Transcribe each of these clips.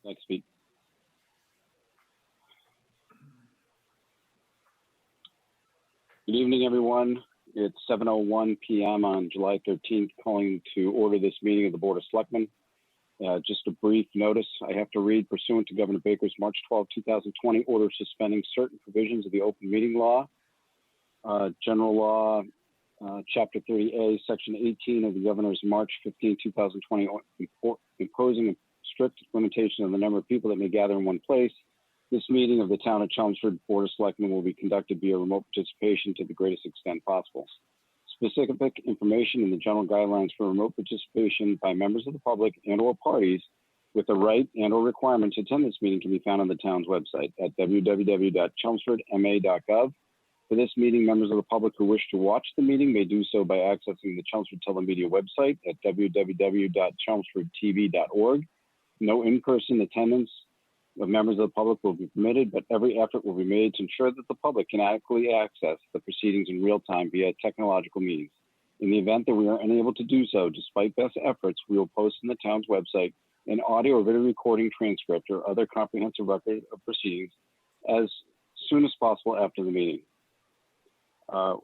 like to speak. Good evening, everyone. It's 7:01 p.m. on July 13th, calling to order this meeting of the Board of Selectmen. Just a brief notice I have to read. Pursuant to Governor Baker's March 12, 2020 order suspending certain provisions of the open meeting law, General Law, Chapter 30A, Section 18 of the Governor's March 15, 2020, imposing a strict limitation on the number of people that may gather in one place. This meeting of the Town of Chelmsford Board of Selectmen will be conducted via remote participation to the greatest extent possible. Specific information in the general guidelines for remote participation by members of the public and/or parties with the right and/or requirement to attend this meeting can be found on the town's website at www.chelmsfordma.gov. For this meeting, members of the public who wish to watch the meeting may do so by accessing the Chelmsford Telemedia website at www.chelmsfordtv.org. No in-person attendance of members of the public will be permitted, but every effort will be made to ensure that the public can adequately access the proceedings in real time via technological means. In the event that we are unable to do so, despite best efforts, we will post on the town's website an audio or video recording transcript or other comprehensive record of proceedings as soon as possible after the meeting.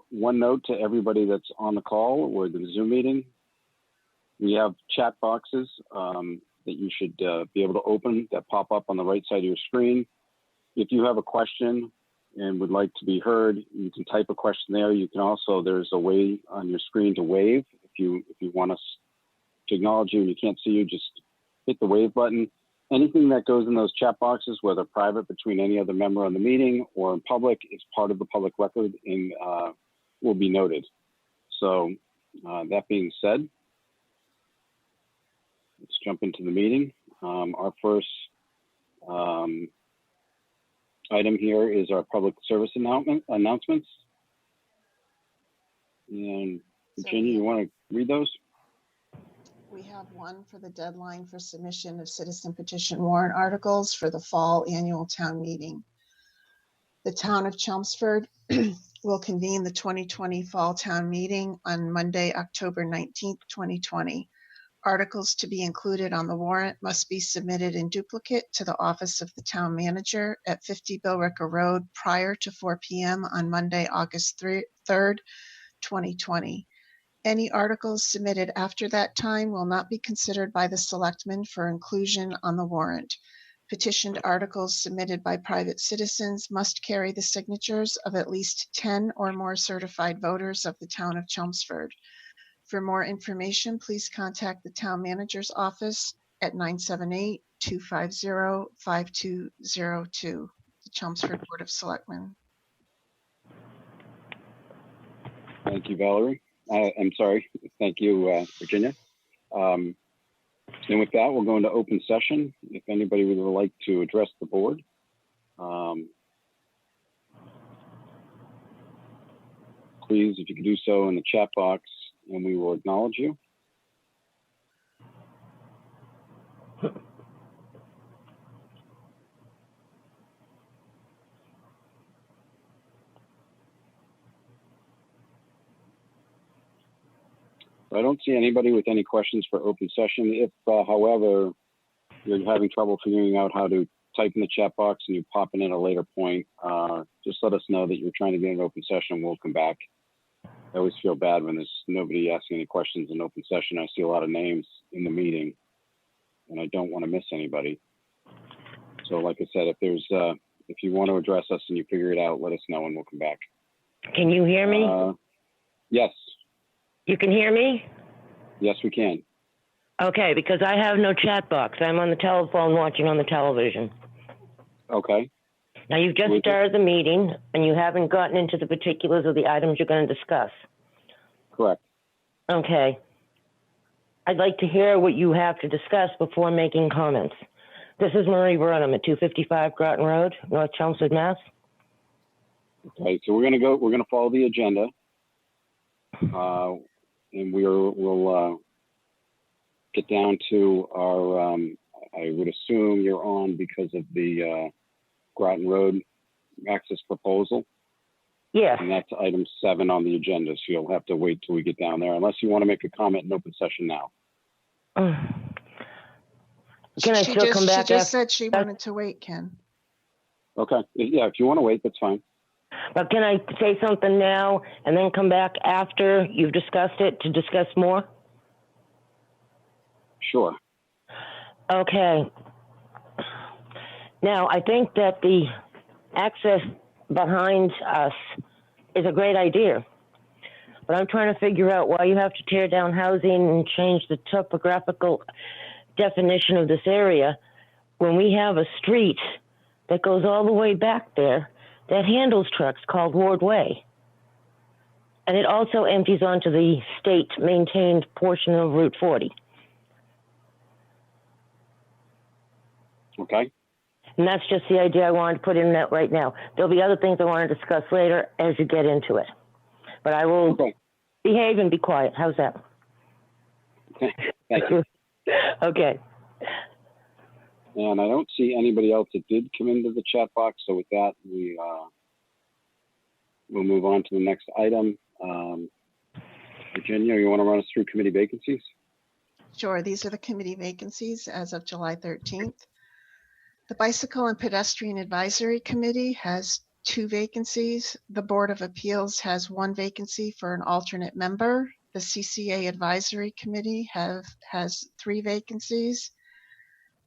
One note to everybody that's on the call or the Zoom meeting, we have chat boxes that you should be able to open that pop up on the right side of your screen. If you have a question and would like to be heard, you can type a question there. You can also, there's a way on your screen to wave. If you want us to acknowledge you and you can't see you, just hit the wave button. Anything that goes in those chat boxes, whether private between any other member on the meeting or in public, is part of the public record and will be noted. So that being said, let's jump into the meeting. Our first item here is our public service announcements. And Virginia, you want to read those? We have one for the deadline for submission of citizen petition warrant articles for the fall annual town meeting. The town of Chelmsford will convene the 2020 fall town meeting on Monday, October 19th, 2020. Articles to be included on the warrant must be submitted in duplicate to the office of the town manager at 50 Billrica Road prior to 4 p.m. on Monday, August 3rd, 2020. Any articles submitted after that time will not be considered by the selectmen for inclusion on the warrant. Petitioned articles submitted by private citizens must carry the signatures of at least 10 or more certified voters of the town of Chelmsford. For more information, please contact the town manager's office at 978-250-5202, the Chelmsford Board of Selectmen. Thank you, Valerie. I'm sorry. Thank you, Virginia. And with that, we'll go into open session. If anybody would like to address the board, please, if you could do so in the chat box, and we will acknowledge you. I don't see anybody with any questions for open session. If, however, you're having trouble figuring out how to type in the chat box and you pop in at a later point, just let us know that you're trying to get an open session. We'll come back. I always feel bad when there's nobody asking any questions in open session. I see a lot of names in the meeting, and I don't want to miss anybody. So, like I said, if you want to address us and you figure it out, let us know and we'll come back. Can you hear me? Yes. You can hear me? Yes, we can. Okay, because I have no chat box. I'm on the telephone watching on the television. Okay. Now, you've just started the meeting, and you haven't gotten into the particulars of the items you're going to discuss. Correct. Okay. I'd like to hear what you have to discuss before making comments. This is Marie Burnham at 255 Groton Road, North Chelmsford, Mass. Okay, so we're going to follow the agenda. And we'll get down to our, I would assume you're on because of the Groton Road access proposal. Yes. And that's item 7 on the agenda, so you'll have to wait till we get down there, unless you want to make a comment in open session now. Can I still come back She just after? said she wanted to wait, Ken. Okay, yeah, if you want to wait, that's fine. But can I say something now and then come back after you've discussed it to discuss more? Sure. Okay. Now, I think that the access behind us is a great idea. But I'm trying to figure out why you have to tear down housing and change the topographical definition of this area when we have a street that goes all the way back there that handles trucks called Ward Way. And it also empties onto the state-maintained portion of Route 40. Okay. And that's just the idea I wanted to put in that right now. There'll be other things I want to discuss later as you get into it. But I will behave and be quiet. How's that? Thank you. Okay. And I don't see anybody else that did come into the chat box. So with that, we'll move on to the next item. Virginia, you want to run us through committee vacancies? Sure, these are the committee vacancies as of July 13th. The Bicycle and Pedestrian Advisory Committee has 2 vacancies. The Board of Appeals has 1 vacancy for an alternate member. The CCA Advisory Committee has 3 vacancies.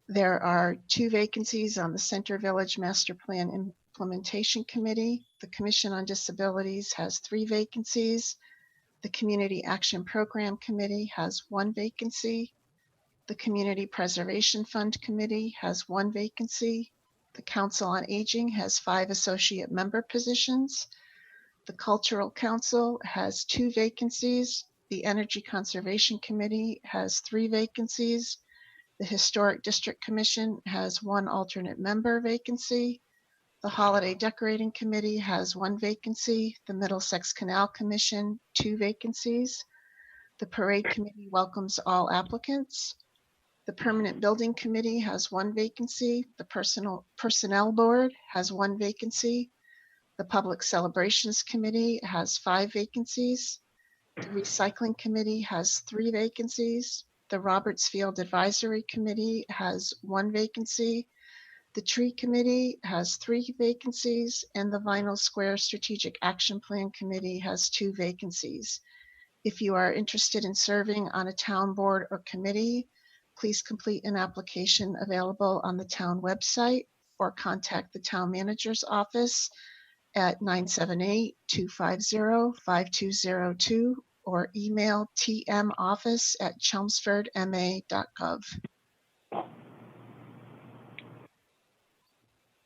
There are 2 vacancies on the Center Village Master Plan Implementation Committee. The Commission on Disabilities has 3 vacancies. The Community Action Program Committee has 1 vacancy. The Community Preservation Fund Committee has 1 vacancy. The Council on Aging has 5 associate member positions. The Cultural Council has 2 vacancies. The Energy Conservation Committee has 3 vacancies. The Historic District Commission has 1 alternate member vacancy. The Holiday Decorating Committee has 1 vacancy. The Middlesex Canal Commission, 2 vacancies. The Parade Committee welcomes all applicants. The Permanent Building Committee has 1 vacancy. The Personnel Board has 1 vacancy. The Public Celebrations Committee has 5 vacancies. The Recycling Committee has 3 vacancies. The Roberts Field Advisory Committee has 1 vacancy. The Tree Committee has 3 vacancies, and the Vinyl Square Strategic Action Plan Committee has 2 vacancies. If you are interested in serving on a town board or committee, please complete an application available on the town website or contact the town manager's office at 978-250-5202 or email tmoffice@chelmsfordma.gov.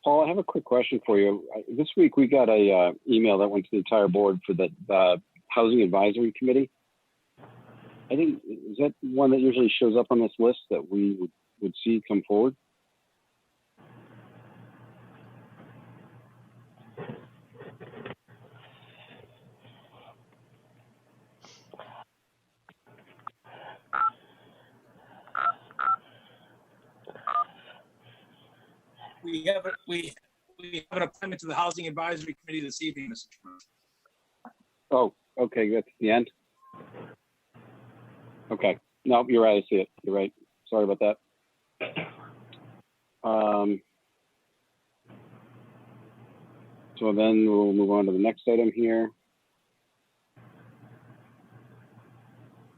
Paul, I have a quick question for you. This week we got a email that went to the entire board for the Housing Advisory Committee. I think, is that one that usually shows up on this list that we would see come forward? We have an appointment to the Housing Advisory Committee this evening, Mr. Chairman. Oh, okay, that's the end. Okay, no, you're right, I see it. You're right. Sorry about that. So then we'll move on to the next item here.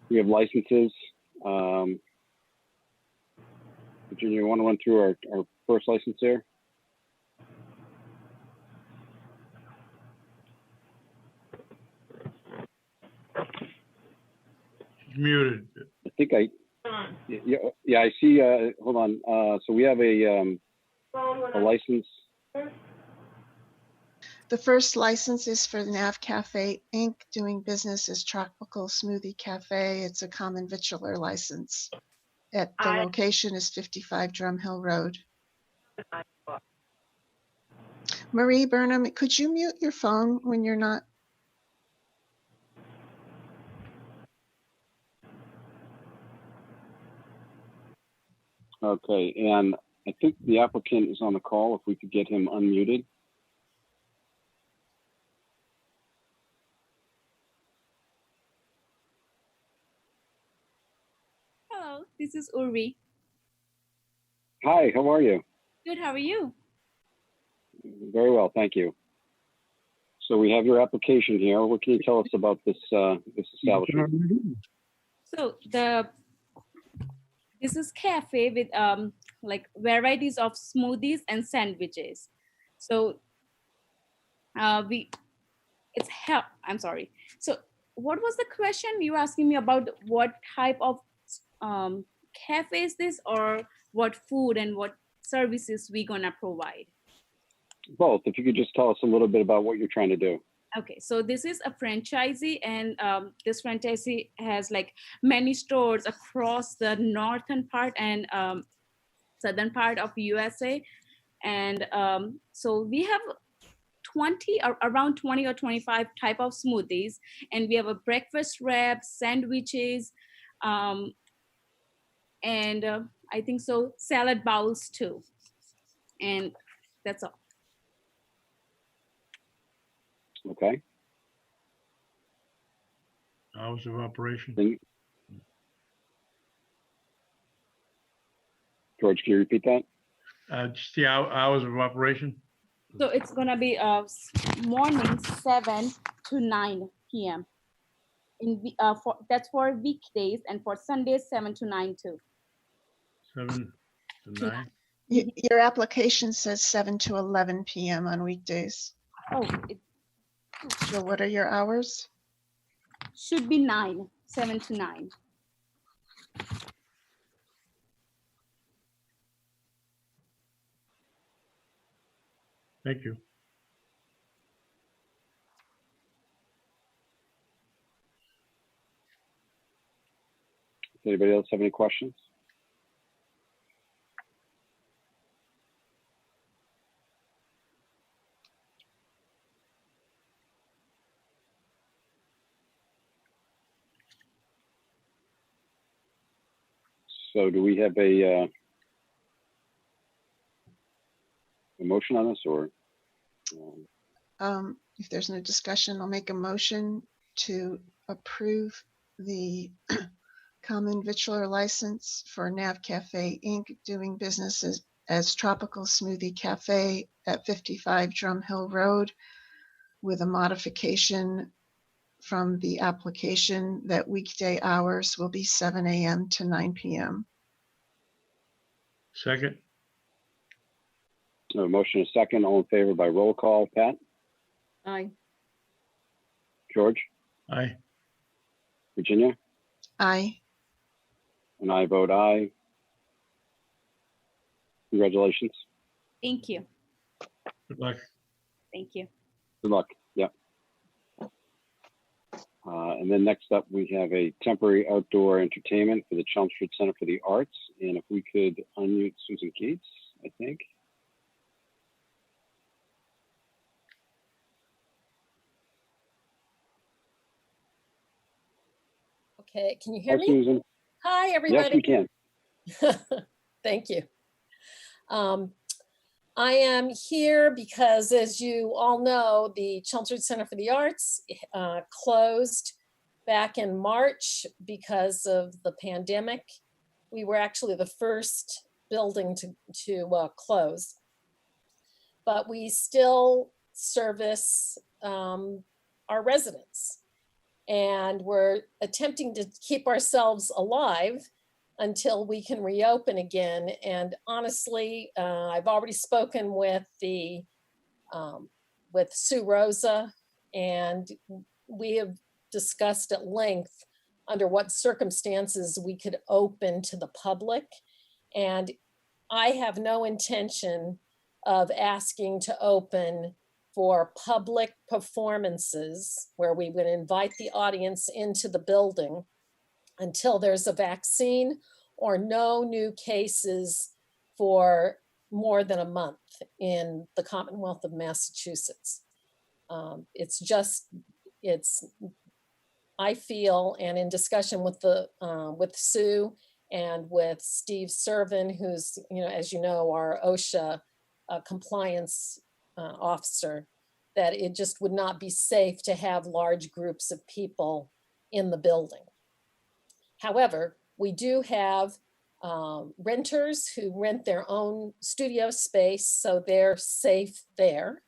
We have licenses. Virginia, you want to run through our first license there? Muted. I think yeah, I see, hold on. So we have a license. The first license is for Nav Cafe Inc., doing business as Tropical Smoothie Cafe. It's a common vitular license. The location is 55 Drum Hill Road. Marie Burnham, could you mute your phone when you're not? Okay, and I think the applicant is on the call. If we could get him unmuted. Hello, this is Urvi. Hi, how are you? Good, how are you? Very well, thank you. So we have your application here. What can you tell us about this establishment? So this is cafe with like varieties of smoothies and sandwiches. So I'm sorry. So what was the question you were asking me about? What type of cafe is this, or what food and what services we gonna provide? Both. If you could just tell us a little bit about what you're trying to do. Okay, so this is a franchisee, and this franchisee has like many stores across the northern part and southern part of USA. And so we have 20 or around 20 or 25 type of smoothies, and we have a breakfast wrap, sandwiches, and I think so salad bowls too. And that's all. Okay. Hours of operation. George, can you repeat that? Just the hours of operation. So it's gonna be morning 7 to 9 p.m. That's for weekdays, and for Sundays 7 to 9 too. 7 to 9. Your application says 7 to 11 p.m. on weekdays. Oh, it So what are your hours? should be 7 to 9. Thank you. Does anybody else have any questions? So do we have a motion on this, or? If there's no discussion, I'll make a motion to approve the common vitular license for Nav Cafe Inc. doing business as Tropical Smoothie Cafe at 55 Drum Hill Road, with a modification from the application that weekday hours will be 7 a.m. to 9 p.m. Second. A motion is second. All in favor by roll call. Pat? Aye. George? Aye. Virginia? Aye. And I vote aye. Congratulations. Thank you. Good luck. Thank you. Good luck. Yep. And then next up, we have a temporary outdoor entertainment for the Chelmsford Center for the Arts. And if we could unmute Susan Keats, I think. Okay, can you hear Hi, me? Susan. Hi, Yes, everybody. we can. Thank you. I am here because, as you all know, the Chelmsford Center for the Arts closed back in March because of the pandemic. We were actually the first building to close, but we still service our residents, and we're attempting to keep ourselves alive until we can reopen again. And honestly, I've already spoken with with Sue Rosa, and we have discussed at length under what circumstances we could open to the public. And I have no intention of asking to open for public performances where we would invite the audience into the building until there's a vaccine or no new cases for more than a month in the Commonwealth of Massachusetts. I feel, and in discussion with with Sue and with Steve Servin, who's, as you know, our OSHA compliance officer, that it just would not be safe to have large groups of people in the building. However, we do have renters who rent their own studio space, so they're safe there.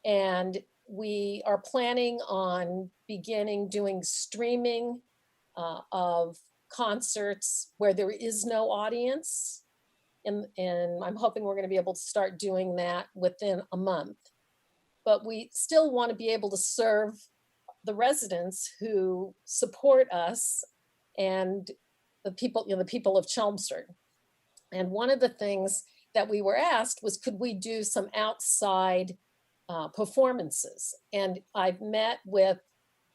And we are planning on beginning doing streaming of concerts where there is no audience. And I'm hoping we're going to be able to start doing that within a month. But we still want to be able to serve the residents who support us and the people, the people of Chelmsford. And one of the things that we were asked was, could we do some outside performances? And I've met with,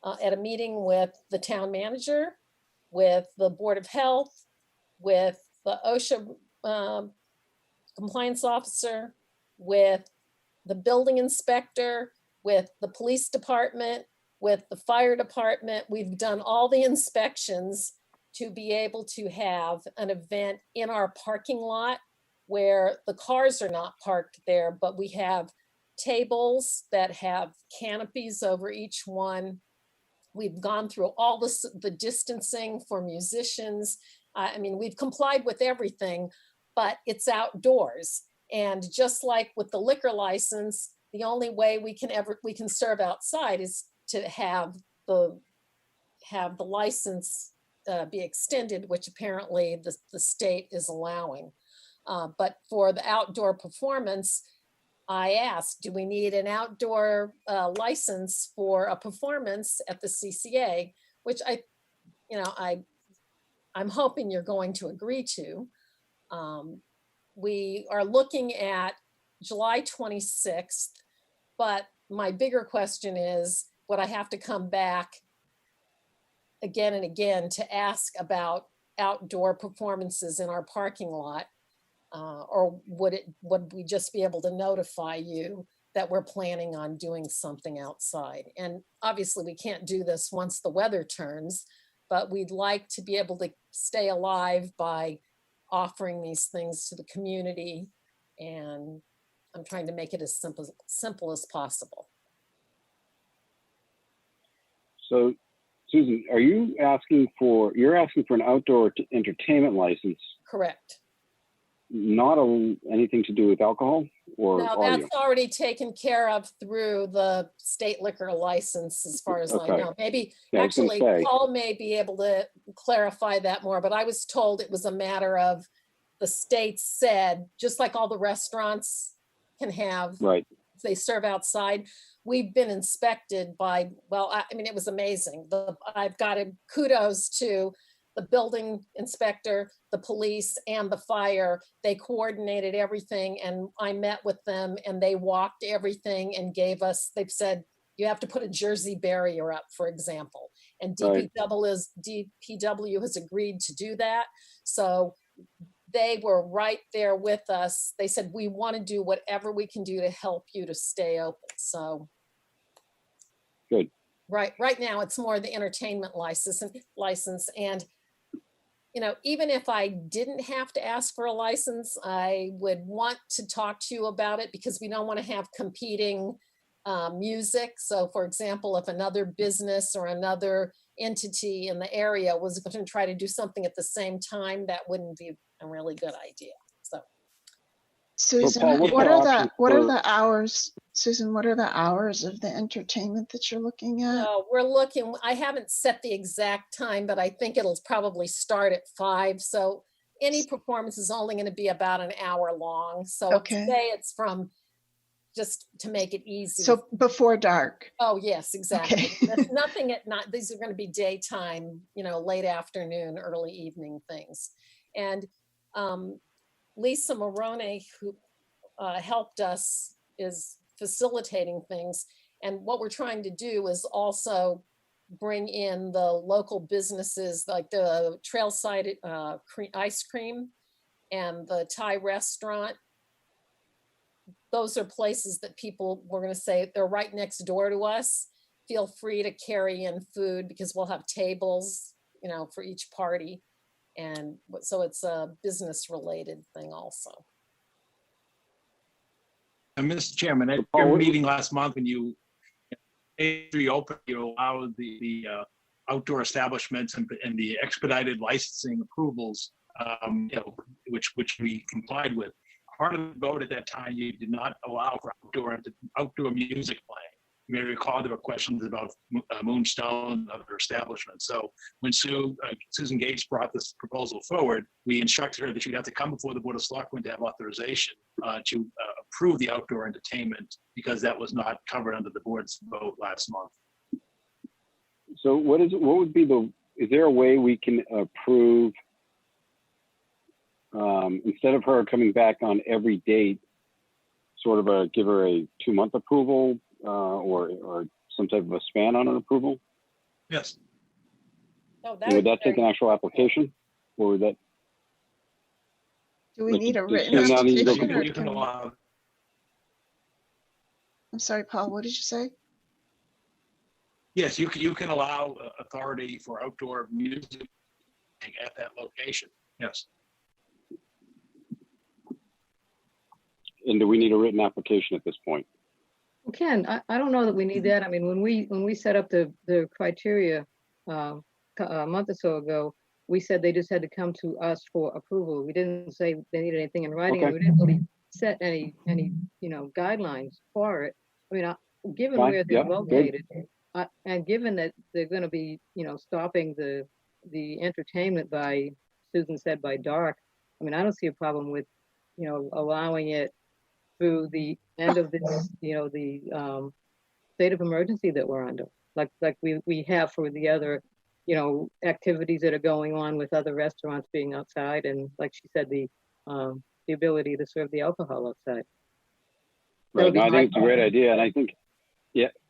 at a meeting with the town manager, with the Board of Health, with the OSHA compliance officer, with the building inspector, with the police department, with the fire department. We've done all the inspections to be able to have an event in our parking lot where the cars are not parked there, but we have tables that have canopies over each one. We've gone through all the distancing for musicians. I mean, we've complied with everything, but it's outdoors. And just like with the liquor license, the only way we can serve outside is to have the license be extended, which apparently the state is allowing. But for the outdoor performance, I asked, do we need an outdoor license for a performance at the CCA, which I'm hoping you're going to agree to. We are looking at July 26th, but my bigger question is, would I have to come back again and again to ask about outdoor performances in our parking lot? Or would we just be able to notify you that we're planning on doing something outside? And obviously we can't do this once the weather turns, but we'd like to be able to stay alive by offering these things to the community. And I'm trying to make it as simple as possible. So, Susan, are you asking for, you're asking for an outdoor entertainment license? Correct. Not anything to do with alcohol or No, audio? that's already taken care of through the state liquor license, as far as I know. Maybe, yeah, actually, Paul may be able to clarify that more, but I was told it was a matter of the state said, just like all the restaurants can have, right, they serve outside. We've been inspected by, well, I mean, it was amazing. I've got to kudos to the building inspector, the police, and the fire. They coordinated everything, and I met with them, and they walked everything and gave us, they've said, you have to put a Jersey barrier up, for example. And DPW has agreed to do that. So they were right there with us. They said, we want to do whatever we can do to help you to stay open. So good. Right now, it's more the entertainment license. And even if I didn't have to ask for a license, I would want to talk to you about it, because we don't want to have competing music. So for example, if another business or another entity in the area was going to try to do something at the same time, that wouldn't be a really good idea. So, Susan, Paul, what are the hours? Susan, what are the hours of the entertainment that you're looking at? we're looking, I haven't set the exact time, but I think it'll probably start at 5. So any performance is only going to be about an hour long. So today it's from, just to make it easy. So before dark. Oh, yes, exactly. Okay. There's nothing at night. These are going to be daytime, late afternoon, early evening things. And Lisa Morone, who helped us, is facilitating things. And what we're trying to do is also bring in the local businesses, like the Trailside ice cream and the Thai restaurant. Those are places that people, we're going to say, they're right next door to us. Feel free to carry in food, because we'll have tables, for each party. And so it's a business related thing also. And Mr. Chairman, at your meeting last month, when you reopened, you allowed the outdoor establishments and the expedited licensing approvals which we complied with. Part of the vote at that time, you did not allow for outdoor music playing. You may recall there were questions about Moonstone and other establishments. So when Susan Gates brought this proposal forward, we instructed her that she'd have to come before the Board of Selectmen to have authorization to approve the outdoor entertainment, because that was not covered under the board's vote last month. So is there a way we can approve, instead of her coming back on every date, sort of give her a 2-month approval, or some type of a span on an approval? Yes. Oh, Would that take an actual application, or would that? Do we need a does written Susan now need to go application? Or You can can we- allow, I'm sorry, Paul, what did you say? yes, you can allow authority for outdoor music at that location. Yes. And do we need a written application at this point? Well, Ken, I don't know that we need that. I mean, when we set up the criteria a month or so ago, we said they just had to come to us for approval. We didn't say they needed anything in writing. Okay. And we didn't really set any guidelines for it. I mean, given Fine. where they're Yeah, good. located, and given that they're going to be, stopping the entertainment by, Susan said, by dark. I mean, I don't see a problem with, allowing it through the end of this, the state of emergency that we're under, like we have for the other, activities that are going on with other restaurants being outside, and like she said, the ability to serve the alcohol outside. Right. No, I think it's a great idea, and I think,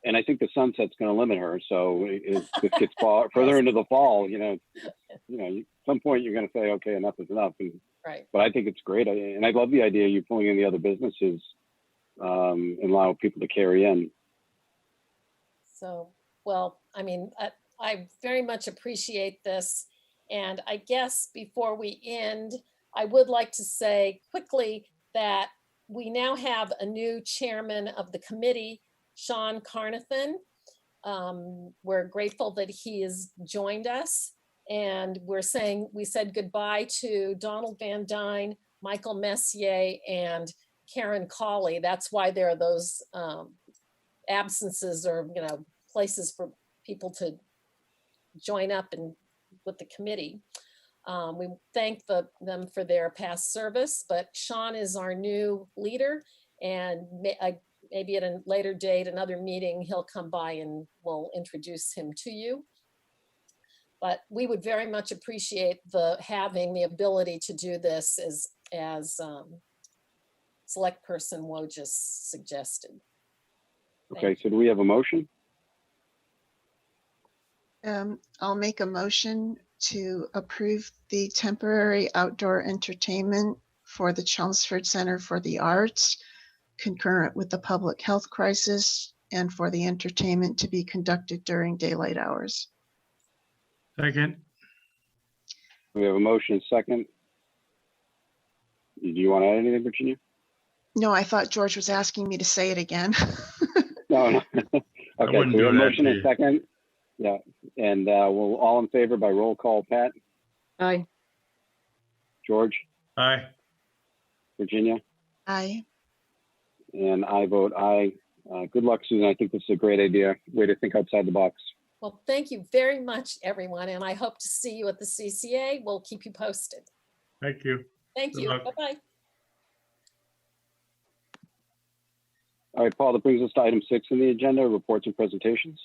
and I think the sunset's going to limit her. So if it gets further into the fall, at some point you're going to say, okay, enough is enough. And Right. but I think it's great, and I love the idea of you pulling in the other businesses and allow people to carry in. So, well, I mean, I very much appreciate this. And I guess before we end, I would like to say quickly that we now have a new chairman of the committee, Sean Carnathan. We're grateful that he has joined us. And we said goodbye to Donald Van Dyne, Michael Messier, and Karen Colley. That's why there are those absences or, places for people to join up with the committee. We thank them for their past service, but Sean is our new leader, and maybe at a later date, another meeting, he'll come by and we'll introduce him to you. But we would very much appreciate having the ability to do this as select person Wojcik suggested. Okay, so do we have a motion? I'll make a motion to approve the temporary outdoor entertainment for the Chelmsford Center for the Arts, concurrent with the public health crisis, and for the entertainment to be conducted during daylight hours. Second. We have a motion, second. Do you want to add anything, Virginia? No, I thought George was asking me to say it again. No. Okay, so wouldn't we do have a that motion to and you. second. Yeah, and we'll all in favor by roll call. Pat, Aye. George, Aye. Virginia, Aye. and I vote aye. Good luck, Susan. I think this is a great idea. Way to think outside the box. Well, thank you very much, everyone, and I hope to see you at the CCA. We'll keep you posted. Thank you. Thank Good you. luck. Bye-bye. All right, Paul, that brings us to item 6 on the agenda, reports and presentations.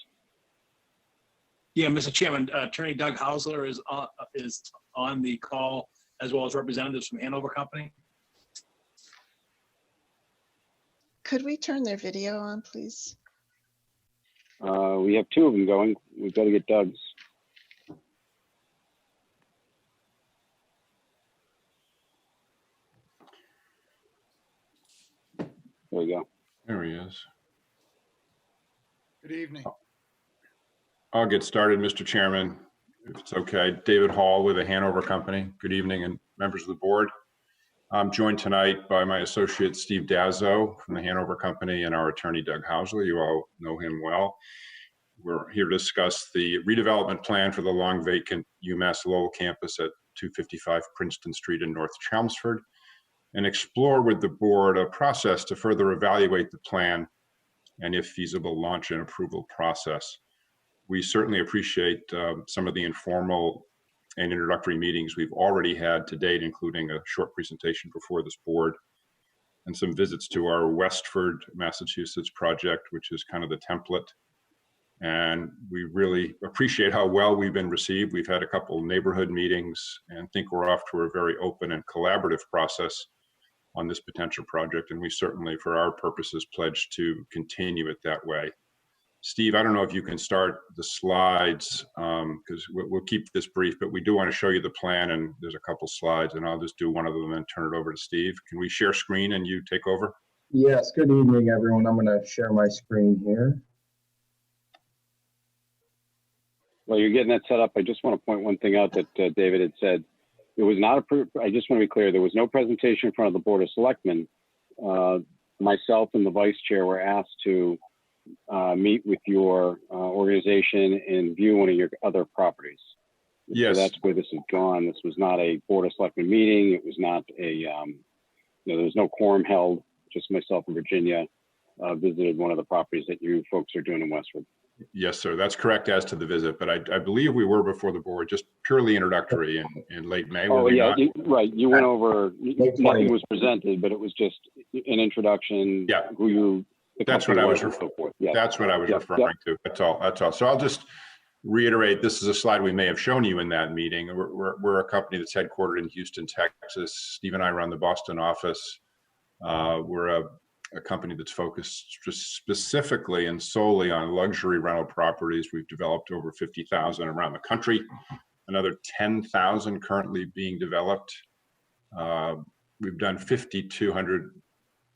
Yeah, Mr. Chairman, Attorney Doug Hausler is on the call, as well as representatives from Hanover Company. Could we turn their video on, please? We have 2 of them going. We've got to get Doug's. There we go. There he is. Good evening. I'll get started, Mr. Chairman, if it's okay. David Hall with the Hanover Company. Good evening, and members of the board. I'm joined tonight by my associate, Steve Dazzo from the Hanover Company, and our attorney, Doug Hausler. You all know him well. We're here to discuss the redevelopment plan for the long vacant UMass Lowell campus at 255 Princeton Street in North Chelmsford, and explore with the board a process to further evaluate the plan and, if feasible, launch an approval process. We certainly appreciate some of the informal and introductory meetings we've already had to date, including a short presentation before this board and some visits to our Westford, Massachusetts project, which is kind of the template. And we really appreciate how well we've been received. We've had a couple neighborhood meetings and think we're off to a very open and collaborative process on this potential project. And we certainly, for our purposes, pledge to continue it that way. Steve, I don't know if you can start the slides, because we'll keep this brief, but we do want to show you the plan, and there's a couple slides, and I'll just do one of them and then turn it over to Steve. Can we share screen and you take over? Yes, good evening, everyone. I'm going to share my screen here. While you're getting that set up, I just want to point one thing out that David had said. It was not approved. I just want to be clear. There was no presentation in front of the Board of Selectmen. Myself and the Vice Chair were asked to meet with your organization and view one of your other properties. Yes. So that's where this has gone. This was not a Board of Selectmen meeting. It was not a, there was no quorum held. Just myself and Virginia visited one of the properties that you folks are doing in Westwood. Yes, sir. That's correct as to the visit, but I believe we were before the board, just purely introductory in late May. Oh, yeah, right. You went over, Late nothing 20. was presented, but it was just an introduction. Yeah. Who you. That's what I was Yeah. That's what I was referring to. That's all. That's all. So I'll just reiterate. This is a slide we may have shown you in that meeting. We're a company that's headquartered in Houston, Texas. Steve and I run the Boston office. We're a company that's focused just specifically and solely on luxury rental properties. We've developed over 50,000 around the country. Another 10,000 currently being developed. We've done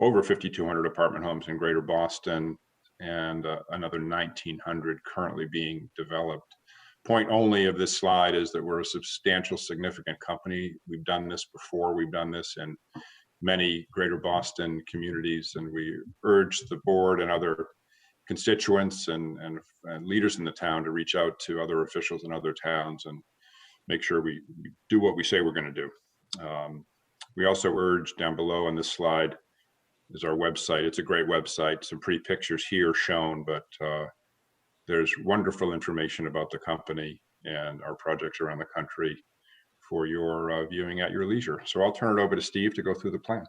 over 5,200 apartment homes in Greater Boston, and another 1,900 currently being developed. Point only of this slide is that we're a substantial, significant company. We've done this before. We've done this in many Greater Boston communities, and we urge the board and other constituents and leaders in the town to reach out to other officials in other towns and make sure we do what we say we're going to do. We also urge, down below on this slide is our website. It's a great website. Some pretty pictures here shown, but there's wonderful information about the company and our projects around the country for your viewing at your leisure. So I'll turn it over to Steve to go through the plan.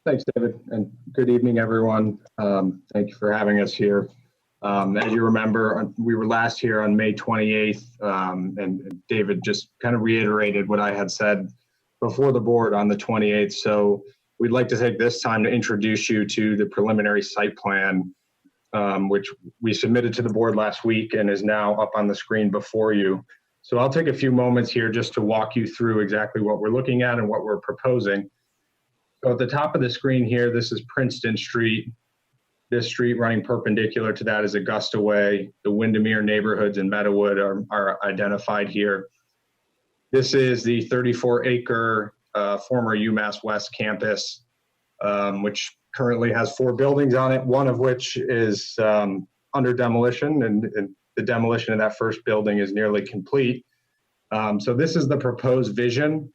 Thanks, David, and good evening, everyone. Thank you for having us here. As you remember, we were last here on May 28th, and David just kind of reiterated what I had said before the board on the 28th. So we'd like to take this time to introduce you to the preliminary site plan, which we submitted to the board last week and is now up on the screen before you. So I'll take a few moments here just to walk you through exactly what we're looking at and what we're proposing. So at the top of the screen here, this is Princeton Street. This street running perpendicular to that is Augusta Way. The Windermere neighborhoods in Meadowood are identified here. This is the 34-acre former UMass West campus, which currently has 4 buildings on it, one of which is under demolition, and the demolition of that first building is nearly complete. So this is the proposed vision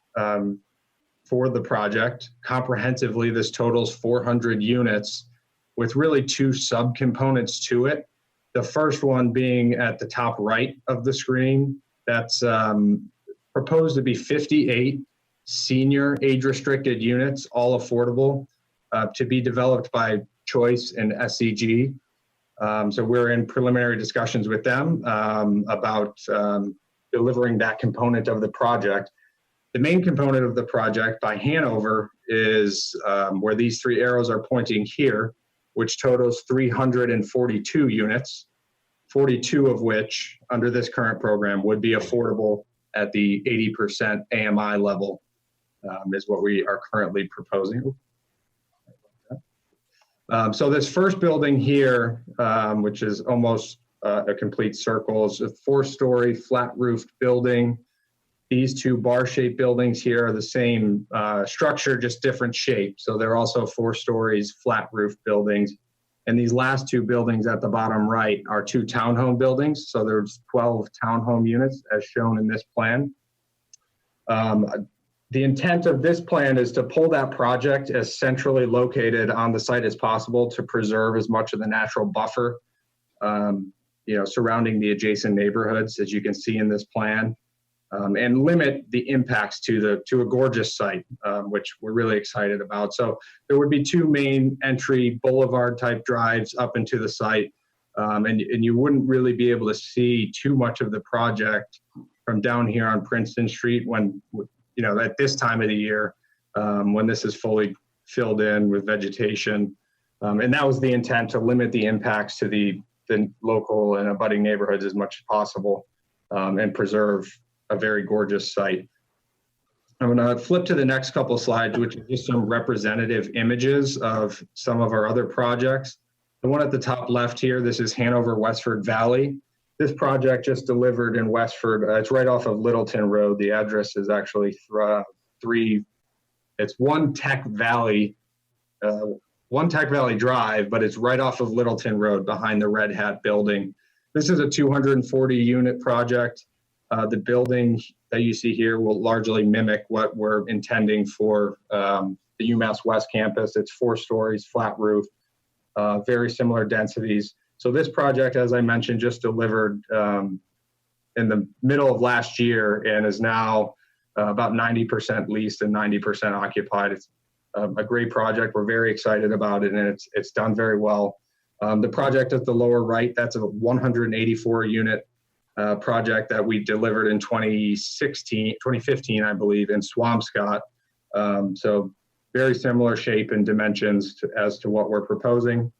for the project. Comprehensively, this totals 400 units with really 2 subcomponents to it. The first one being at the top right of the screen. That's proposed to be 58 senior age-restricted units, all affordable, to be developed by Choice and SEG. So we're in preliminary discussions with them about delivering that component of the project. The main component of the project by Hanover is where these 3 arrows are pointing here, which totals 342 units, 42 of which under this current program would be affordable at the 80% AMI level, is what we are currently proposing. So this first building here, which is almost a complete circle, is a 4-story flat-roofed building. These 2 bar-shaped buildings here are the same structure, just different shape. So they're also 4 stories, flat-roofed buildings. And these last 2 buildings at the bottom right are 2 townhome buildings. So there's 12 townhome units as shown in this plan. The intent of this plan is to pull that project as centrally located on the site as possible to preserve as much of the natural buffer, surrounding the adjacent neighborhoods, as you can see in this plan, and limit the impacts to a gorgeous site, which we're really excited about. So there would be two main entry boulevard type drives up into the site, and you wouldn't really be able to see too much of the project from down here on Princeton Street when, at this time of the year, when this is fully filled in with vegetation. And that was the intent, to limit the impacts to the local and abutting neighborhoods as much as possible, and preserve a very gorgeous site. I'm going to flip to the next couple slides, which is just some representative images of some of our other projects. The one at the top left here, this is Hanover Westford Valley. This project just delivered in Westford. It's right off of Littleton Road. The address is actually it's One Tech Valley Drive, but it's right off of Littleton Road behind the Red Hat building. This is a 240 unit project. The building that you see here will largely mimic what we're intending for the UMass West campus. It's 4 stories, flat roof, very similar densities. So this project, as I mentioned, just delivered in the middle of last year and is now about 90% leased and 90% occupied. It's a great project. We're very excited about it, and it's done very well. The project at the lower right, that's a 184 unit project that we delivered in 2015, I believe, in Swampscott. So very similar shape and dimensions as to what we're proposing.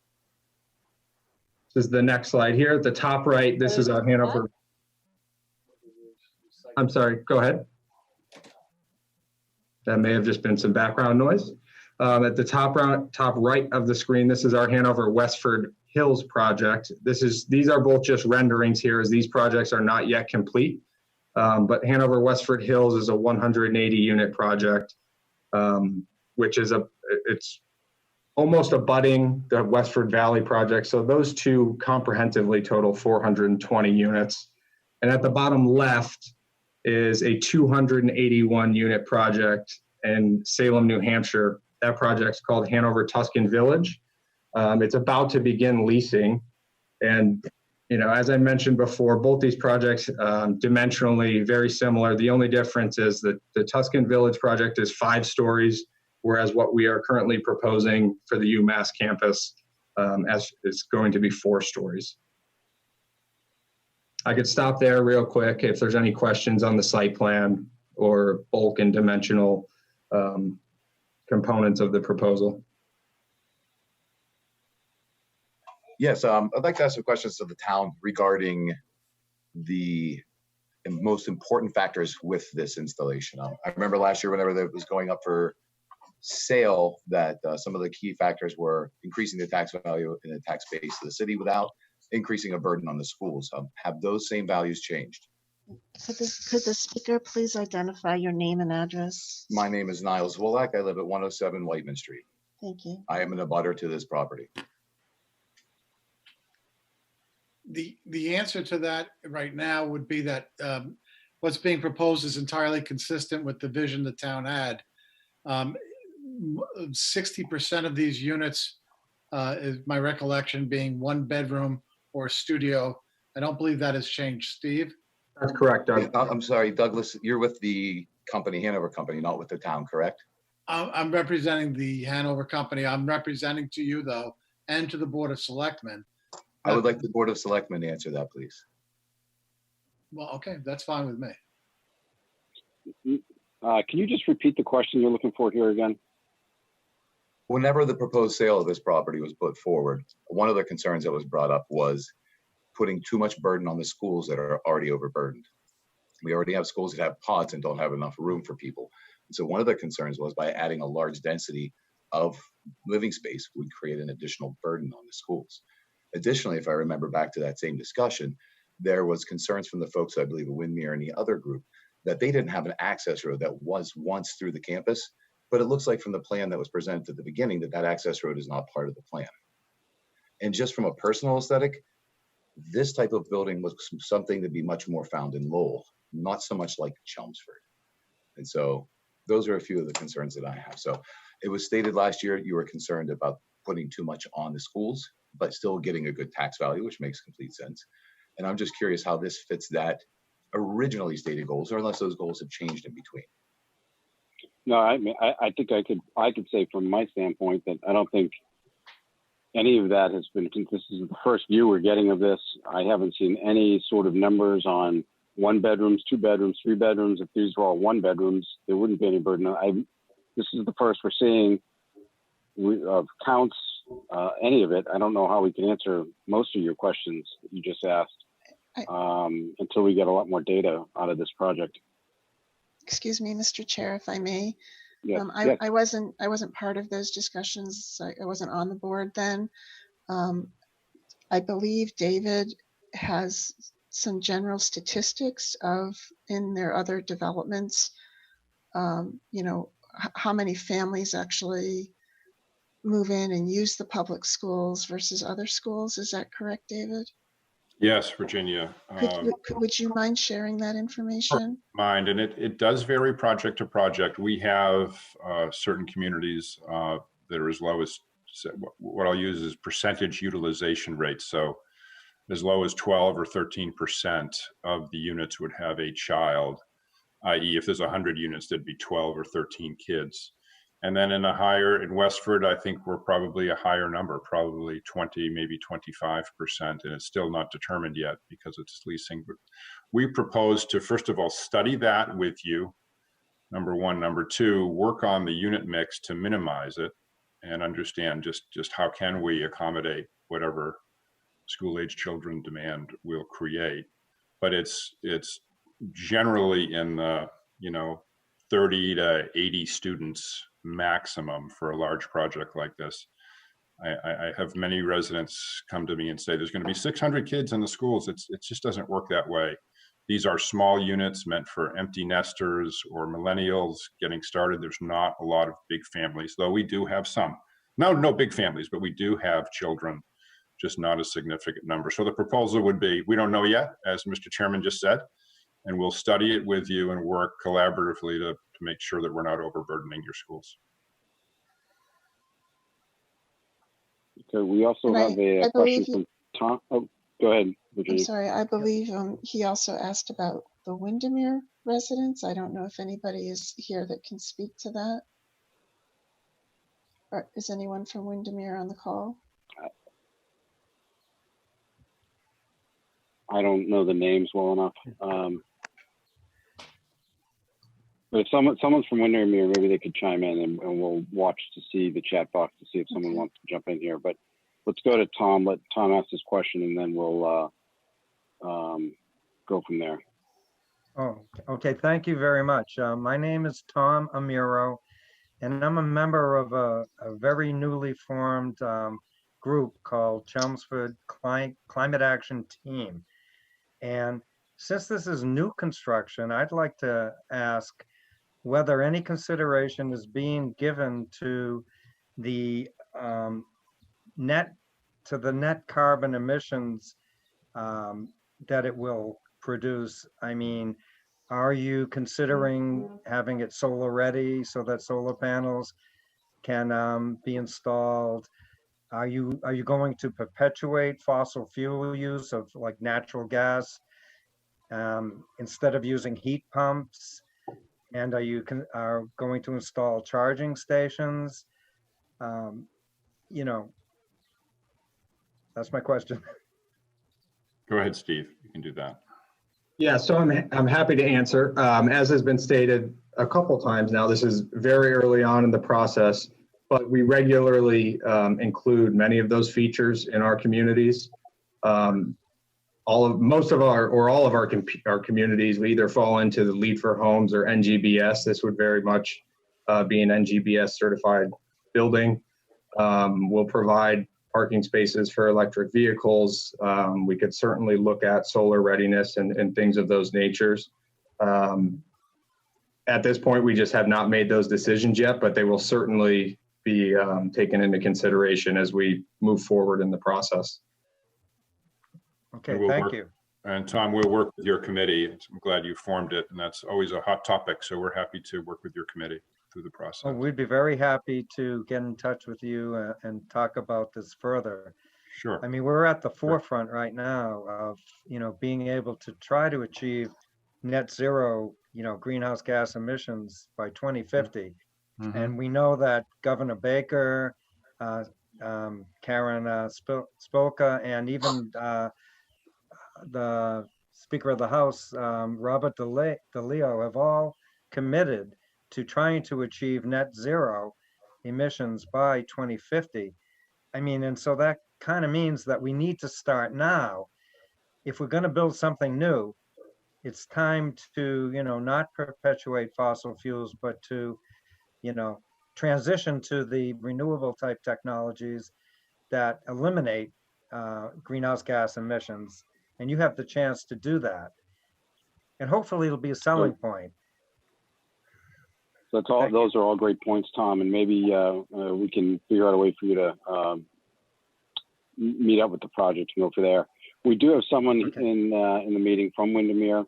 This is the next slide here. At the top right, this is our Hanover. I'm sorry, go ahead. That may have just been some background noise. At the top right of the screen, this is our Hanover Westford Hills project. These are both just renderings here, as these projects are not yet complete. But Hanover Westford Hills is a 180 unit project, which is it's almost abutting the Westford Valley project. So those two comprehensively total 420 units. And at the bottom left is a 281 unit project in Salem, New Hampshire. That project's called Hanover Tuscan Village. It's about to begin leasing. And, as I mentioned before, both these projects dimensionally very similar. The only difference is that the Tuscan Village project is 5 stories, whereas what we are currently proposing for the UMass campus is going to be 4 stories. I could stop there real quick if there's any questions on the site plan or bulk and dimensional components of the proposal. Yes, I'd like to ask some questions to the town regarding the most important factors with this installation. I remember last year, whenever it was going up for sale, that some of the key factors were increasing the tax value in the tax base of the city without increasing a burden on the schools. Have those same values changed? Could the speaker please identify your name and address? My name is Niles Wolak. I live at 107 Whiteman Street. Thank you. I am an abutter to this property. The answer to that right now would be that what's being proposed is entirely consistent with the vision the town had. 60% of these units, is my recollection, being 1 bedroom or studio. I don't believe that has changed. Steve? That's correct, Doug. I'm sorry, Douglas, you're with the company, Hanover Company, not with the town, correct? I'm representing the Hanover Company. I'm representing to you, though, and to the Board of Selectmen. I would like the Board of Selectmen to answer that, please. Well, okay, that's fine with me. Can you just repeat the question you're looking for here again? Whenever the proposed sale of this property was put forward, one of the concerns that was brought up was putting too much burden on the schools that are already overburdened. We already have schools that have pods and don't have enough room for people. And so one of the concerns was by adding a large density of living space would create an additional burden on the schools. Additionally, if I remember back to that same discussion, there was concerns from the folks, I believe, at Windmere and the other group, that they didn't have an access road that was once through the campus, but it looks like from the plan that was presented at the beginning that that access road is not part of the plan. And just from a personal aesthetic, this type of building was something to be much more found in Lowell, not so much like Chelmsford. And so those are a few of the concerns that I have. So it was stated last year, you were concerned about putting too much on the schools, but still getting a good tax value, which makes complete sense. And I'm just curious how this fits that originally stated goals, or unless those goals have changed in between. No, I mean, I think I could say from my standpoint that I don't think any of that has been, this is the first view we're getting of this. I haven't seen any sort of numbers on 1 bedrooms, 2 bedrooms, 3 bedrooms. If these were all 1 bedrooms, there wouldn't be any burden. This is the first we're seeing of counts, any of it. I don't know how we can answer most of your questions that you just asked until we get a lot more data out of this project. Excuse me, Mr. Chair, if I may. Yes, I yes. I wasn't part of those discussions. I wasn't on the board then. I believe David has some general statistics of in their other developments, you know, how many families actually move in and use the public schools versus other schools. Is that correct, David? Yes, Virginia. Would you mind sharing that information? Mind, and it does vary project to project. We have certain communities that are as low as, what I'll use is percentage utilization rates. So as low as 12 or 13% of the units would have a child, i.e. if there's 100 units, there'd be 12 or 13 kids. And then in Westford, I think we're probably a higher number, probably 20, maybe 25%, and it's still not determined yet because it's leasing. But we propose to, first of all, study that with you, number one. Number two, work on the unit mix to minimize it and understand just how can we accommodate whatever school-age children demand will create. But it's generally in the, 30 to 80 students maximum for a large project like this. I have many residents come to me and say there's going to be 600 kids in the schools. It just doesn't work that way. These are small units meant for empty nesters or millennials getting started. There's not a lot of big families, though we do have some. No big families, but we do have children, just not a significant number. So the proposal would be, we don't know yet, as Mr. Chairman just said, and we'll study it with you and work collaboratively to make sure that we're not overburdening your schools. Okay, we also have a question from Tom. Oh, go ahead, Virginia. I'm sorry, I believe he also asked about the Windermere residents. I don't know if anybody is here that can speak to that. Or is anyone from Windermere on the call? I don't know the names well enough. But if someone's from Windermere, maybe they could chime in and we'll watch to see the chat box to see if someone wants to jump in here. But let's go to Tom, let Tom ask his question, and then we'll go from there. Oh, okay. Thank you very much. My name is Tom Amiro, and I'm a member of a very newly formed group called Chelmsford Climate Action Team. And since this is new construction, I'd like to ask whether any consideration is being given to the net carbon emissions that it will produce. I mean, are you considering having it solar ready so that solar panels can be installed? Are you going to perpetuate fossil fuel use of like natural gas instead of using heat pumps? And are you going to install charging stations? That's my question. Go ahead, Steve. You can do that. Yeah, so I'm happy to answer. As has been stated a couple times now, this is very early on in the process, but we regularly include many of those features in our communities. All of our communities, we either fall into the LEED for Homes or NGBS. This would very much be an NGBS certified building. We'll provide parking spaces for electric vehicles. We could certainly look at solar readiness and things of those natures. At this point, we just have not made those decisions yet, but they will certainly be taken into consideration as we move forward in the process. Okay, thank you. And Tom, we'll work with your committee. I'm glad you formed it, and that's always a hot topic. So we're happy to work with your committee through the process. Well, we'd be very happy to get in touch with you and talk about this further. Sure. I mean, we're at the forefront right now of, being able to try to achieve net zero, greenhouse gas emissions by 2050. Mhm. And we know that Governor Baker, Karen Spilka, and even the Speaker of the House, Robert DeLeo, have all committed to trying to achieve net zero emissions by 2050. I mean, and so that kind of means that we need to start now. If we're going to build something new, it's time to, not perpetuate fossil fuels, but to, transition to the renewable type technologies that eliminate greenhouse gas emissions. And you have the chance to do that. And hopefully it'll be a selling point. So that's all. Those are all great points, Tom. And maybe we can figure out a way for you to meet up with the project and go for there. We do have someone in the meeting from Windermere.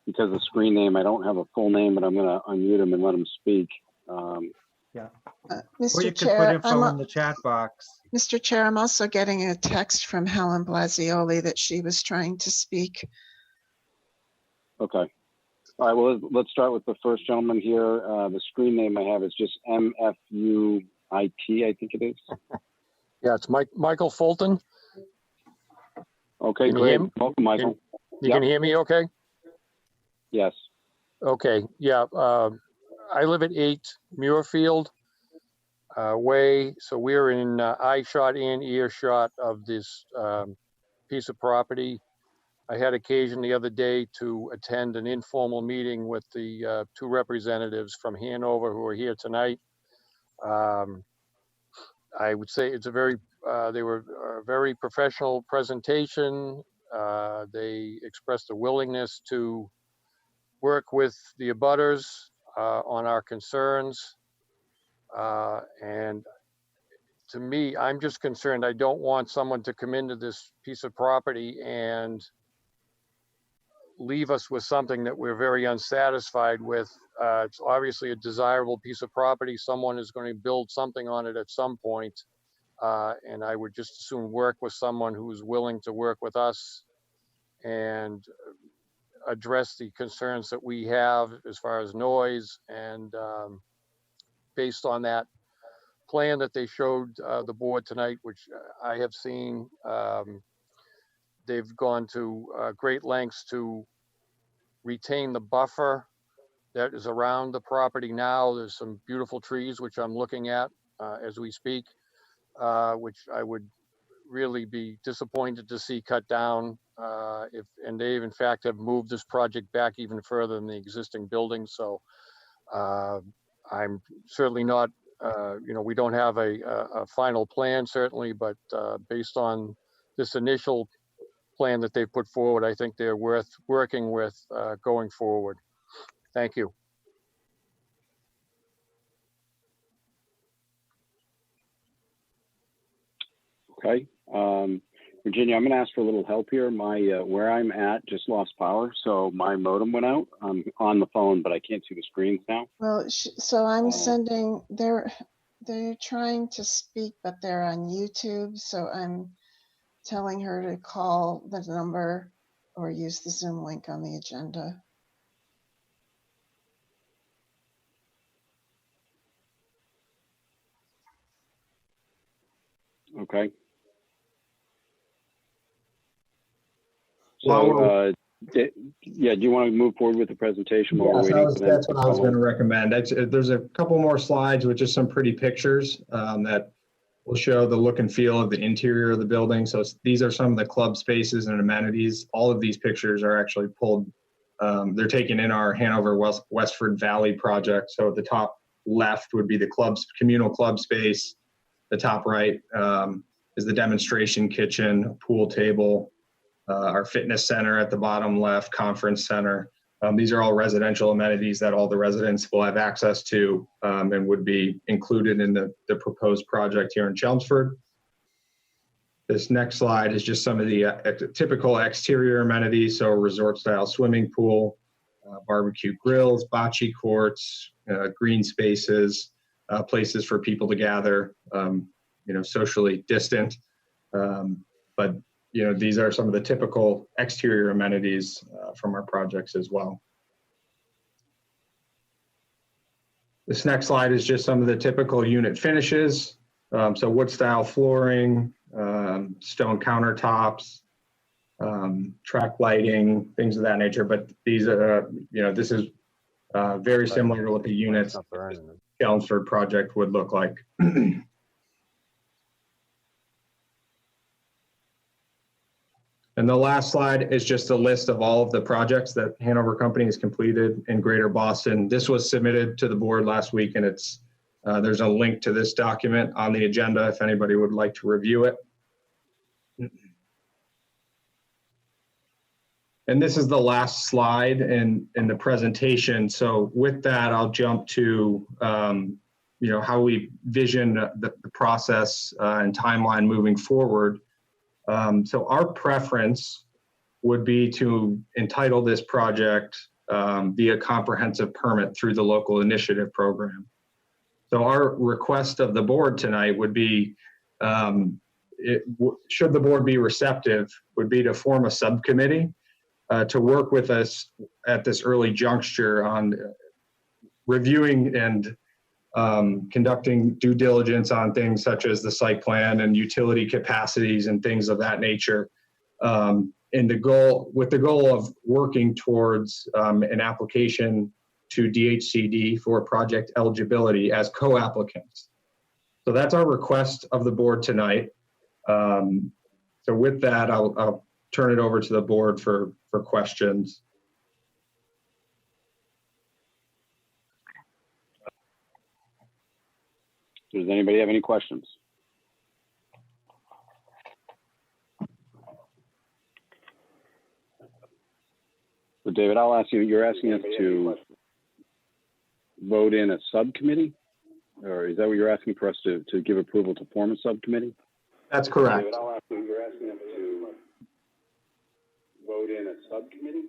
Because of the screen name, I don't have a full name, but I'm going to unmute him and let him speak. Yeah. Or Mr. you could Chair, put info in the chat box. Mr. Chair, I'm also getting a text from Helen Blasioli that she was trying to speak. Okay. All right. Well, let's start with the first gentleman here. The screen name I have is just MFUIT, I think it is. Yeah, it's Michael Fulton. Okay, great. Welcome, Michael. You can hear me okay? Yes. Okay, yeah. I live at 8 Muirfield Way, so we're in eye shot and earshot of this piece of property. I had occasion the other day to attend an informal meeting with the 2 representatives from Hanover who are here tonight. I would say it's they were a very professional presentation. They expressed a willingness to work with the abutters on our concerns. And to me, I'm just concerned. I don't want someone to come into this piece of property and leave us with something that we're very unsatisfied with. It's obviously a desirable piece of property. Someone is going to build something on it at some point. And I would just as soon work with someone who's willing to work with us and address the concerns that we have as far as noise. And based on that plan that they showed the board tonight, which I have seen, they've gone to great lengths to retain the buffer that is around the property now. There's some beautiful trees, which I'm looking at as we speak, which I would really be disappointed to see cut down. And they, in fact, have moved this project back even further than the existing building. So I'm certainly not, we don't have a final plan, certainly, but based on this initial plan that they've put forward, I think they're worth working with going forward. Thank you. Okay. Virginia, I'm going to ask for a little help here. My where I'm at just lost power, so my modem went out. I'm on the phone, but I can't see the screens now. Well, so I'm sending, they're trying to speak, but they're on YouTube. So I'm telling her to call the number or use the Zoom link on the agenda. Okay. So, yeah, do you want to move forward with the presentation while we're waiting? That's what I was going to recommend. There's a couple more slides with just some pretty pictures that will show the look and feel of the interior of the building. So these are some of the club spaces and amenities. All of these pictures are actually pulled. They're taken in our Hanover Westford Valley project. So at the top left would be the communal club space. The top right is the demonstration kitchen, pool table, our fitness center at the bottom left, conference center. These are all residential amenities that all the residents will have access to and would be included in the proposed project here in Chelmsford. This next slide is just some of the typical exterior amenities. So resort style swimming pool, barbecue grills, bocce courts, green spaces, places for people to gather, socially distant. But these are some of the typical exterior amenities from our projects as well. This next slide is just some of the typical unit finishes. So wood style flooring, stone countertops, track lighting, things of that nature. But these are, this is very similar to what the units Chelmsford project would look like. And the last slide is just a list of all of the projects that Hanover Company has completed in Greater Boston. This was submitted to the board last week, and it's there's a link to this document on the agenda if anybody would like to review it. And this is the last slide in the presentation. So with that, I'll jump to how we vision the process and timeline moving forward. So our preference would be to entitle this project via comprehensive permit through the local initiative program. So our request of the board tonight would be, should the board be receptive, would be to form a subcommittee to work with us at this early juncture on reviewing and conducting due diligence on things such as the site plan and utility capacities and things of that nature. And with the goal of working towards an application to DHCD for project eligibility as co-applicants. So that's our request of the board tonight. So with that, I'll turn it over to the board for questions. Does anybody have any questions? So David, I'll ask you, you're asking us to vote in a subcommittee? Or is that what you're asking for us to give approval to form a subcommittee? That's correct. David, I'll ask you, you're asking us to vote in a subcommittee?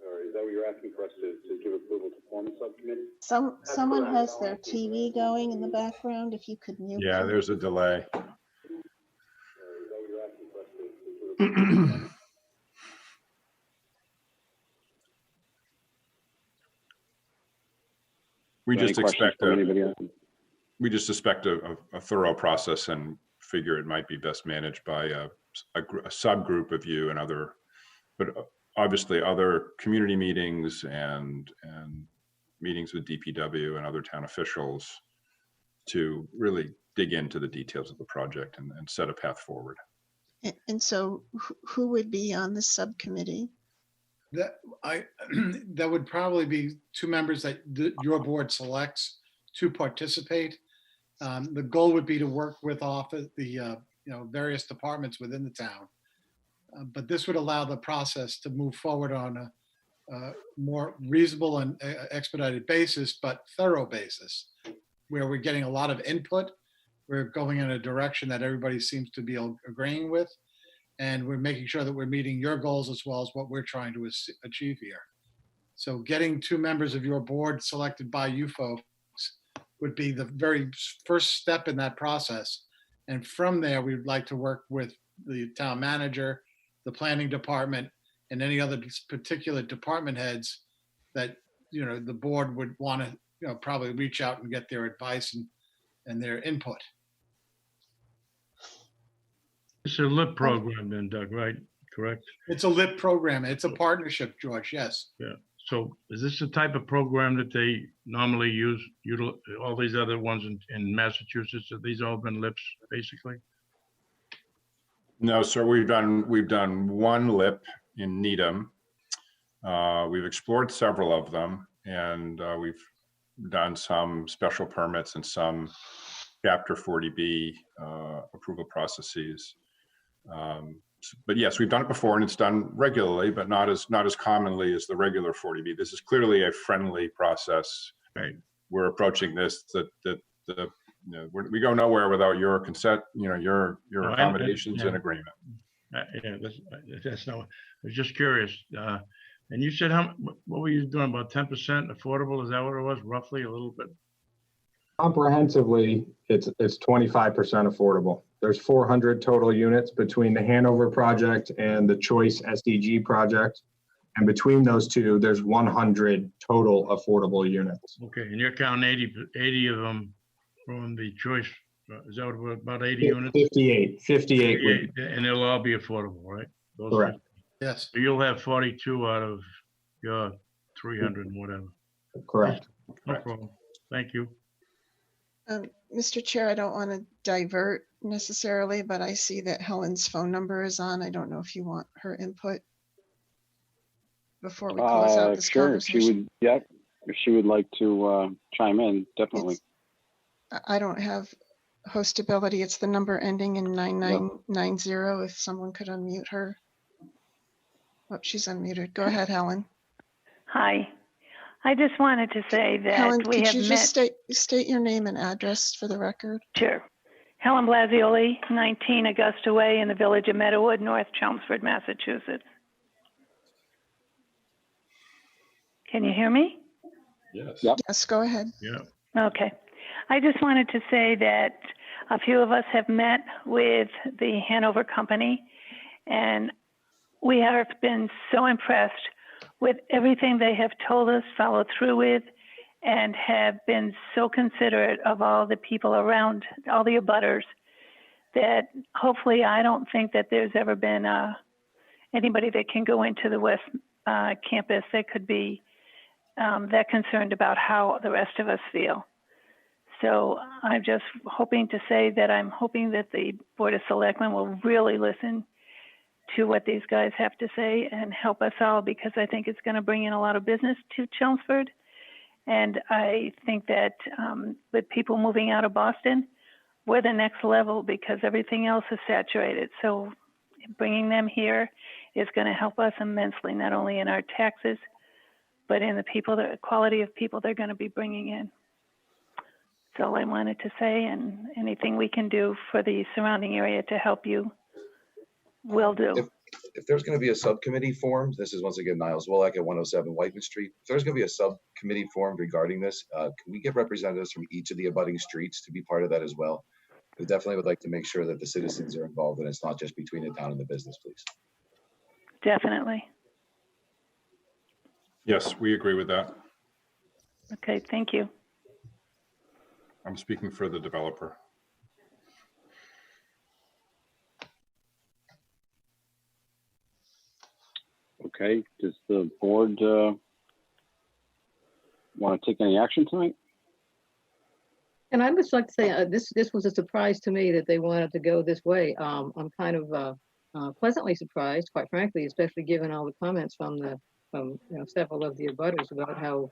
Or is that what you're asking for us to give approval to form a subcommittee? Someone has their TV going in the background. If you could mute. Yeah, them. there's a delay. We just expect a thorough process and figure it might be best managed by a subgroup of you and other, but obviously other community meetings and meetings with DPW and other town officials to really dig into the details of the project and set a path forward. And so who would be on the subcommittee? That would probably be two members that your board selects to participate. The goal would be to work with the various departments within the town. But this would allow the process to move forward on a more reasonable and expedited basis, but thorough basis, where we're getting a lot of input. We're going in a direction that everybody seems to be agreeing with. And we're making sure that we're meeting your goals as well as what we're trying to achieve here. So getting two members of your board selected by you folks would be the very first step in that process. And from there, we'd like to work with the town manager, the planning department, and any other particular department heads that the board would want to probably reach out and get their advice and their input. It's a LIP program then, Doug, right? Correct? It's a LIP program. It's a partnership, George, yes. Yeah. So is this the type of program that they normally use all these other ones in Massachusetts? Have these all been LIPs, basically? No, sir, we've done one LIP in Needham. We've explored several of them, and we've done some special permits and some Chapter 40B approval processes. But yes, we've done it before, and it's done regularly, but not as commonly as the regular 40B. This is clearly a friendly process. Right. We're approaching this that the we go nowhere without your consent, your No, accommodations and yeah. agreement. Yeah, that's no, I was just curious. And you said what were you doing, about 10% affordable? Is that what it was, roughly, a little bit? Comprehensively, it's 25% affordable. There's 400 total units between the Hanover project and the Choice SDG project. And between those two, there's 100 total affordable units. Okay, and you're counting 80 of them from the choice, is that what, about 80 units? 58 would, And they'll all be affordable, right? Those correct. 50. Yes. So you'll have 42 out of your 300 and whatever. Correct. No problem. Thank you. Mr. Chair, I don't want to divert necessarily, but I see that Helen's phone number is on. I don't know if you want her input before we close out this Sure, conversation. if she would like to chime in, definitely. I don't have hostability. It's the number ending in 9990. If someone could unmute her. Oh, she's unmuted. Go ahead, Helen. Hi. I just wanted to say that Helen, we could have you met. just state your name and address for the record? Sure. Helen Blasioli, 19 Augusta Way in the village of Meadowood, North Chelmsford, Massachusetts. Can you hear me? Yes. Yep. Yes, go ahead. Yeah. Okay. I just wanted to say that a few of us have met with the Hanover Company, and we have been so impressed with everything they have told us, followed through with, and have been so considerate of all the people around, all the abutters, that hopefully I don't think that there's ever been anybody that can go into the West campus that could be that concerned about how the rest of us feel. So I'm just hoping to say that I'm hoping that the Board of Selectmen will really listen to what these guys have to say and help us all, because I think it's going to bring in a lot of business to Chelmsford. And I think that with people moving out of Boston, we're the next level because everything else is saturated. So bringing them here is going to help us immensely, not only in our taxes, but in the people, the quality of people they're going to be bringing in. That's all I wanted to say, and anything we can do for the surrounding area to help you, will do. If there's going to be a subcommittee formed, this is once again Niles Wolak at 107 Whiteman Street. If there's going to be a subcommittee formed regarding this, can we get representatives from each of the abutting streets to be part of that as well? We definitely would like to make sure that the citizens are involved and it's not just between the town and the business, please. Definitely. Yes, we agree with that. Okay, thank you. I'm speaking for the developer. Okay, does the board want to take any action tonight? And I'd just like to say, this was a surprise to me that they wanted to go this way. I'm kind of pleasantly surprised, quite frankly, especially given all the comments from several of the abutters about how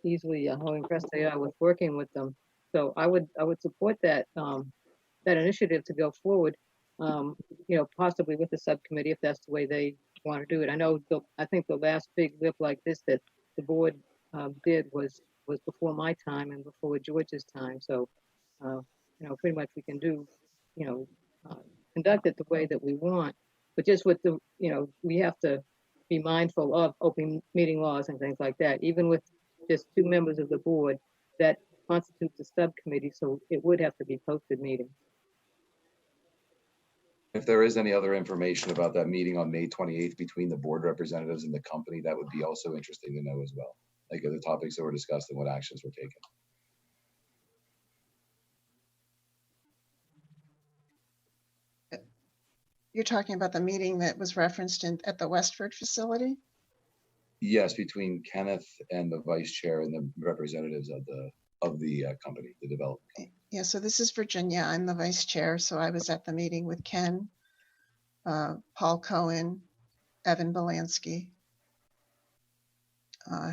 easily, how impressed they are with working with them. So I would support that that initiative to go forward. Possibly with the subcommittee if that's the way they want to do it. I think the last big lift like this that the board did was before my time and before George's time. So, pretty much we can do, conduct it the way that we want, but just with the, we have to be mindful of open meeting laws and things like that. Even with just 2 members of the board, that constitutes a subcommittee, so it would have to be posted meeting. If there is any other information about that meeting on May 28th between the board representatives and the company, that would be also interesting to know as well. Like the topics that were discussed and what actions were taken. You're talking about the meeting that was referenced at the Westford facility? Yes, between Kenneth and the vice chair and the representatives of the company, the developer. Yeah, so this is Virginia. I'm the vice chair. So I was at the meeting with Ken, Paul Cohen, Evan Belansky,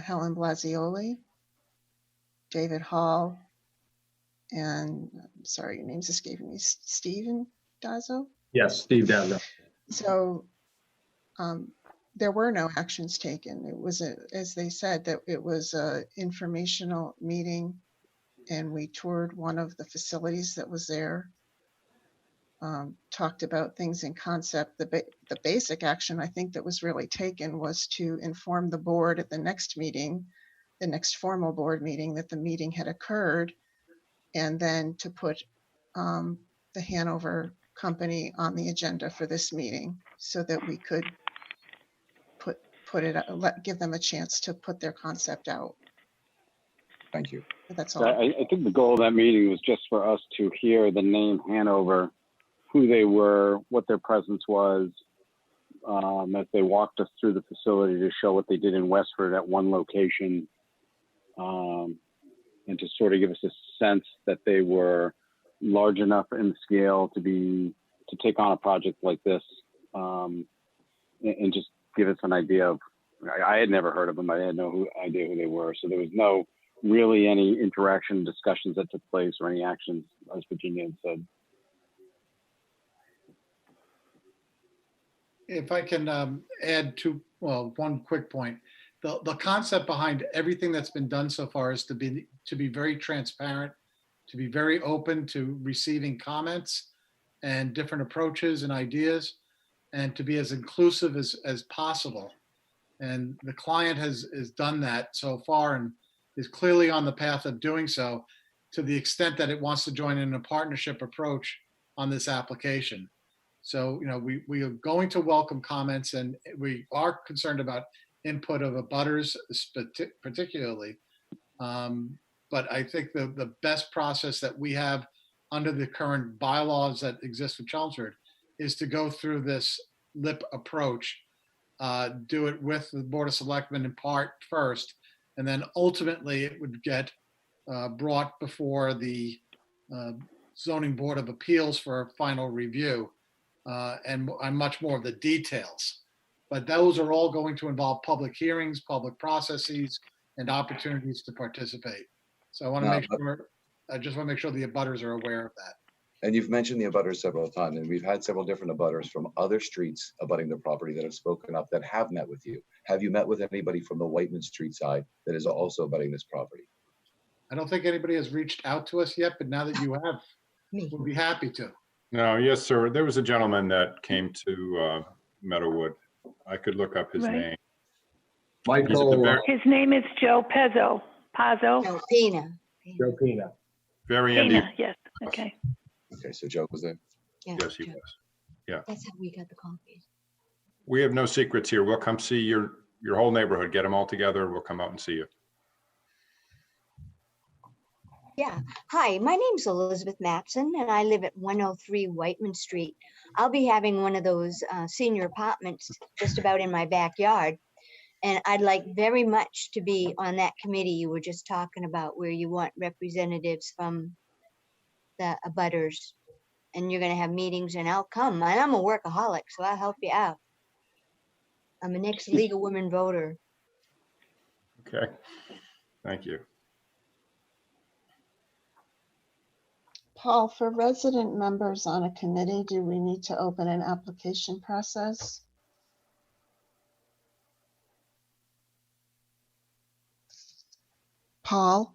Helen Blasioli, David Hall, and I'm sorry, your name's escaping me, Stephen Dazzo? Yes, Steve Dazzo. So there were no actions taken. It was, as they said, that it was an informational meeting and we toured one of the facilities that was there. Talked about things in concept. The basic action I think that was really taken was to inform the board at the next meeting, the next formal board meeting, that the meeting had occurred, and then to put the Hanover company on the agenda for this meeting so that we could give them a chance to put their concept out. Thank you. That's So all. I think the goal of that meeting was just for us to hear the name Hanover, who they were, what their presence was, as they walked us through the facility to show what they did in Westford at one location, and to sort of give us a sense that they were large enough in scale to take on a project like this, and just give us an idea of. I had never heard of them. I had no idea who they were, so there was no really any interaction, discussions that took place, or any actions, as Virginia had said. If I can add one quick point. The concept behind everything that's been done so far is to be very transparent, to be very open to receiving comments and different approaches and ideas, and to be as inclusive as possible. And the client has done that so far and is clearly on the path of doing so, to the extent that it wants to join in a partnership approach on this application. So, we are going to welcome comments, and we are concerned about input of abutters particularly. But I think the best process that we have under the current bylaws that exist for Chelmsford is to go through this LIP approach, do it with the Board of Selectmen in part first, and then ultimately it would get brought before the Zoning Board of Appeals for a final review, and much more of the details. But those are all going to involve public hearings, public processes, and opportunities to participate. So I just want to make sure the abutters are aware of that. And you've mentioned the abutters several times, and we've had several different abutters from other streets abutting the property that have spoken up, that have met with you. Have you met with anybody from the Whiteman Street side that is also abutting this property? I don't think anybody has reached out to us yet, but now that you have, we'll be happy to. No, yes, sir. There was a gentleman that came to Meadowwood. I could look up his name. Michael. His name is Joe Pezzo. Joe Pina. Joe Pina. Very Pina, Indian. yes, okay. Okay, so Joe was there? Yeah, Yes, he Joe. was. Yeah. That's how we got the copies. We have no secrets here. We'll come see your whole neighborhood, get them all together. We'll come out and see you. Yeah. Hi, my name's Elizabeth Matson, and I live at 103 Whiteman Street. I'll be having one of those senior apartments just about in my backyard. And I'd like very much to be on that committee you were just talking about, where you want representatives from the abutters. And you're going to have meetings, and I'll come. And I'm a workaholic, so I'll help you out. I'm an ex-League of Women voter. Okay. Thank you. Paul, for resident members on a committee, do we need to open an application process? Paul?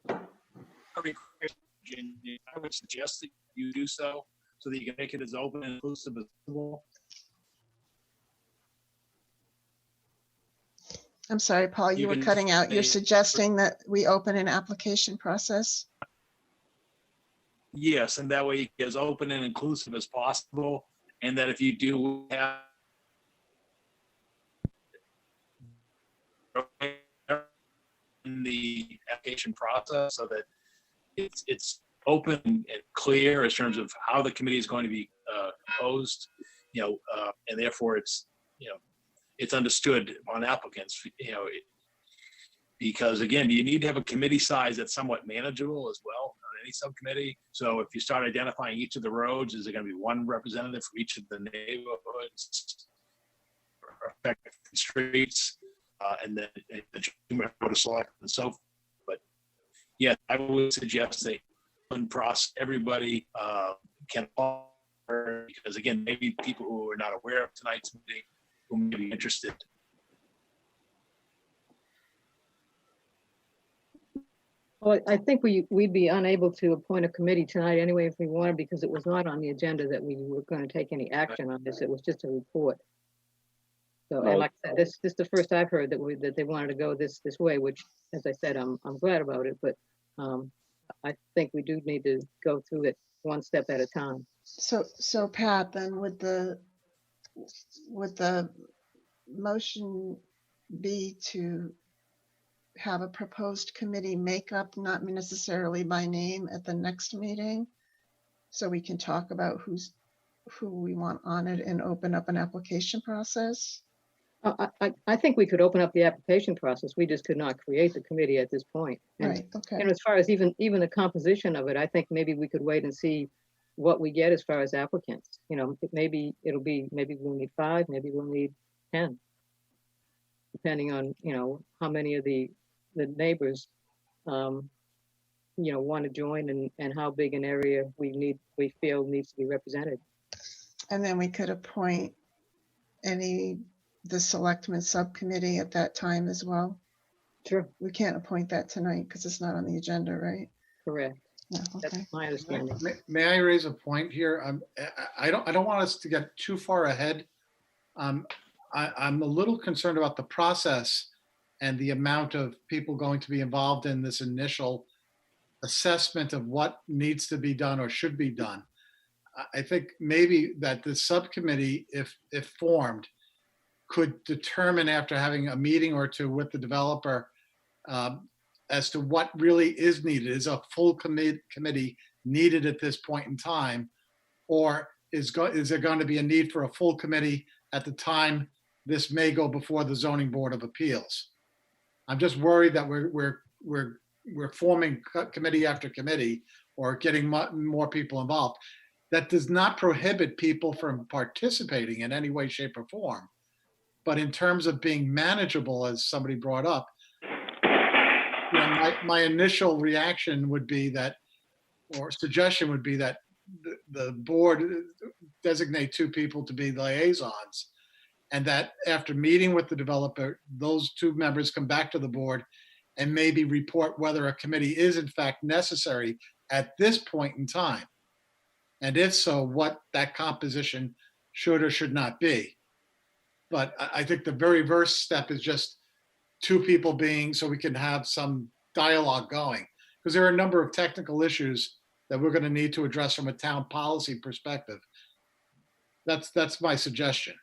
I would suggest that you do so that you can make it as open and inclusive as possible. I'm sorry, Paul, you were cutting out. You're suggesting that we open an application process? Yes, and that way you get as open and inclusive as possible. And that if you do have in the application process, so that it's open and clear in terms of how the committee is going to be composed, and therefore it's understood on applicants, because again, you need to have a committee size that's somewhat manageable as well on any subcommittee. So if you start identifying each of the roads, is there going to be one representative from each of the neighborhoods, affected streets, and then the board of selectmen and so forth. But yeah, I would suggest that everybody can apply, because again, maybe people who are not aware of tonight's meeting who may be interested. Well, I think we'd be unable to appoint a committee tonight anyway if we wanted, because it was not on the agenda that we were going to take any action on this. It was just a report. So, and like I said, this is the first I've heard that they wanted to go this way, which, as I said, I'm glad about it, but I think we do need to go through it one step at a time. So Pat, then would the motion be to have a proposed committee makeup, not necessarily by name, at the next meeting, so we can talk about who we want on it and open up an application process? I think we could open up the application process. We just could not create the committee at this point. And, Right, okay. and as far as even the composition of it, I think maybe we could wait and see what we get as far as applicants. You know, maybe we'll need 5, maybe we'll need 10, depending on, you know, how many of the neighbors, you know, want to join and how big an area we feel needs to be represented. And then we could appoint the selectmen subcommittee at that time as well. Sure. We can't appoint that tonight because it's not on the agenda, right? Correct. Yeah, okay. That's my understanding. May I raise a point here? I don't want us to get too far ahead. I'm a little concerned about the process and the amount of people going to be involved in this initial assessment of what needs to be done or should be done. I think maybe that the subcommittee, if formed, could determine after having a meeting or two with the developer as to what really is needed. Is a full committee needed at this point in time? Or is there going to be a need for a full committee at the time this may go before the Zoning Board of Appeals? I'm just worried that we're forming committee after committee or getting more people involved. That does not prohibit people from participating in any way, shape, or form. But in terms of being manageable, as somebody brought up, you know, my initial reaction would be that, or suggestion would be that the board designate 2 people to be liaisons, and that after meeting with the developer, those 2 members come back to the board and maybe report whether a committee is in fact necessary at this point in time. And if so, what that composition should or should not be. But I think the very first step is just 2 people being, so we can have some dialogue going. Because there are a number of technical issues that we're going to need to address from a town policy perspective. That's my suggestion.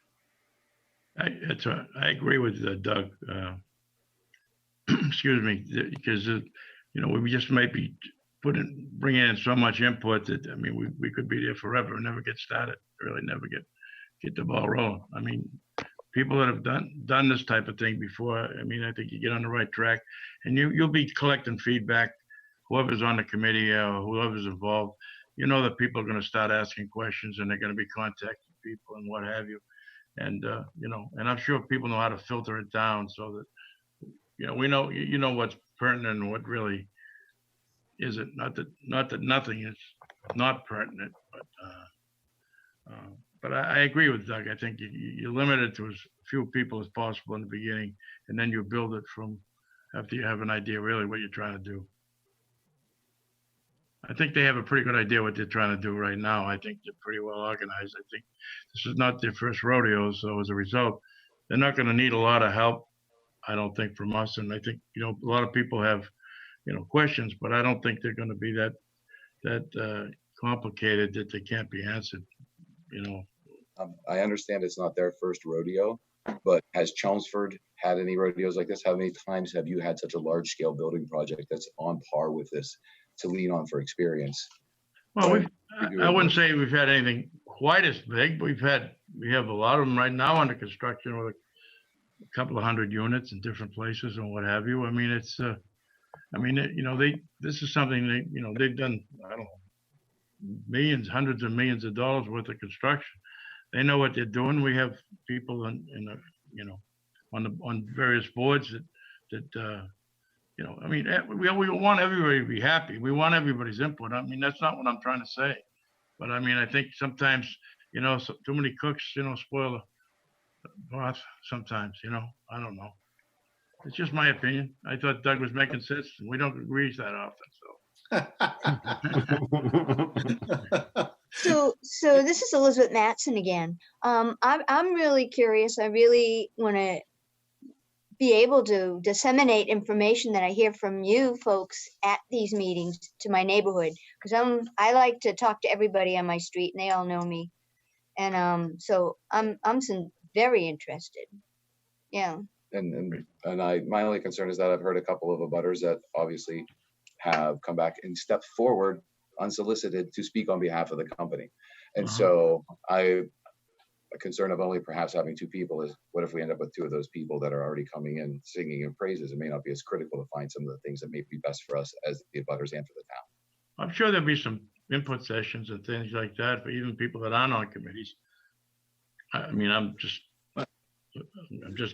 I agree with Doug. Excuse me, because you know, we just might be bringing in so much input that, I mean, we could be there forever and never get started. Really, never get the ball rolling. I mean, people that have done this type of thing before, I mean, I think you get on the right track, and you'll be collecting feedback. Whoever's on the committee or whoever's involved, you know that people are going to start asking questions and they're going to be contacting people and what have you. And you know, and I'm sure people know how to filter it down so that, you know, we know, you know, what's pertinent and what really isn't. Not that nothing is not pertinent, but I agree with Doug. I think you limit it to as few people as possible in the beginning, and then you build it from after you have an idea really what you're trying to do. I think they have a pretty good idea what they're trying to do right now. I think they're pretty well organized. I think this is not their first rodeo, so as a result, they're not going to need a lot of help, I don't think, from us. And I think, you know, a lot of people have, you know, questions, but I don't think they're going to be that complicated that they can't be answered, you know. I understand it's not their first rodeo, but has Chelmsford had any rodeos like this? How many times have you had such a large scale building project that's on par with this to lean on for experience? Well, I wouldn't say we've had anything quite as big. We have a lot of them right now under construction with a couple of 100 units in different places and what have you. I mean, it's, you know, this is something you know, they've done, I don't know, millions, hundreds of millions of dollars worth of construction. They know what they're doing. We have people you know, on various boards that you know, I mean, we want everybody to be happy. We want everybody's input. I mean, that's not what I'm trying to say. But I mean, I think sometimes, you know, too many cooks, you know, spoil the broth sometimes, you know, I don't know. It's just my opinion. I thought Doug was making sense. We don't agree that often, so. So this is Elizabeth Matson again. I'm really curious. I really want to be able to disseminate information that I hear from you folks at these meetings to my neighborhood, because I like to talk to everybody on my street and they all know me. And so I'm very interested. Yeah. And my only concern is that I've heard a couple of abutters that obviously have come back and stepped forward unsolicited to speak on behalf of the company. And so a concern of only perhaps having two people is, what if we end up with two of those people that are already coming in singing in praises? It may not be as critical to find some of the things that may be best for us as the abutters and for the town. I'm sure there'll be some input sessions and things like that for even people that aren't on committees. I mean, I'm just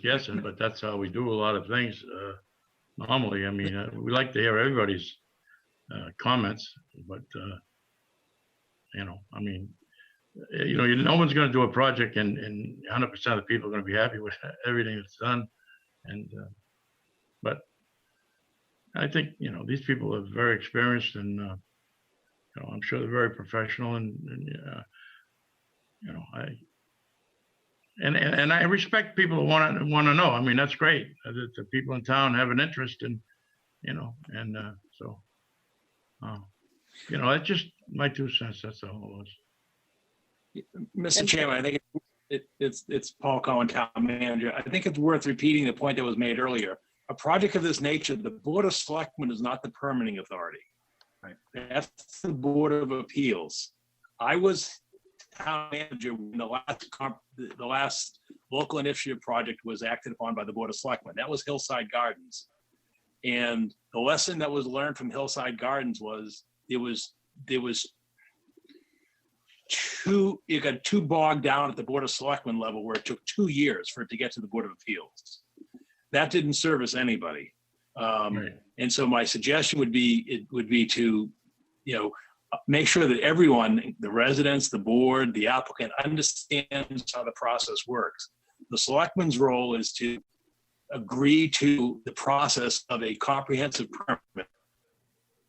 guessing, but that's how we do a lot of things normally. I mean, we like to hear everybody's comments, but I mean, no one's going to do a project and 100% of the people are going to be happy with everything that's done. And but I think these people are very experienced, and I'm sure they're very professional, and I respect people who want to know. I mean, that's great that the people in town have an interest in, so that's just my 2 cents. That's all it was. Mr. Chairman, I think it's Paul Cohen, Town Manager. I think it's worth repeating the point that was made earlier. A project of this nature, the Board of Selectmen is not the permitting authority. Right? That's the Board of Appeals. I was town manager when the last local initiative project was acted upon by the Board of Selectmen. That was Hillside Gardens. And the lesson that was learned from Hillside Gardens was it got too bogged down at the Board of Selectmen level, where it took 2 years for it to get to the Board of Appeals. That didn't service anybody. Right. And so my suggestion would be to, make sure that everyone, the residents, the board, the applicant, understands how the process works. The selectman's role is to agree to the process of a comprehensive permit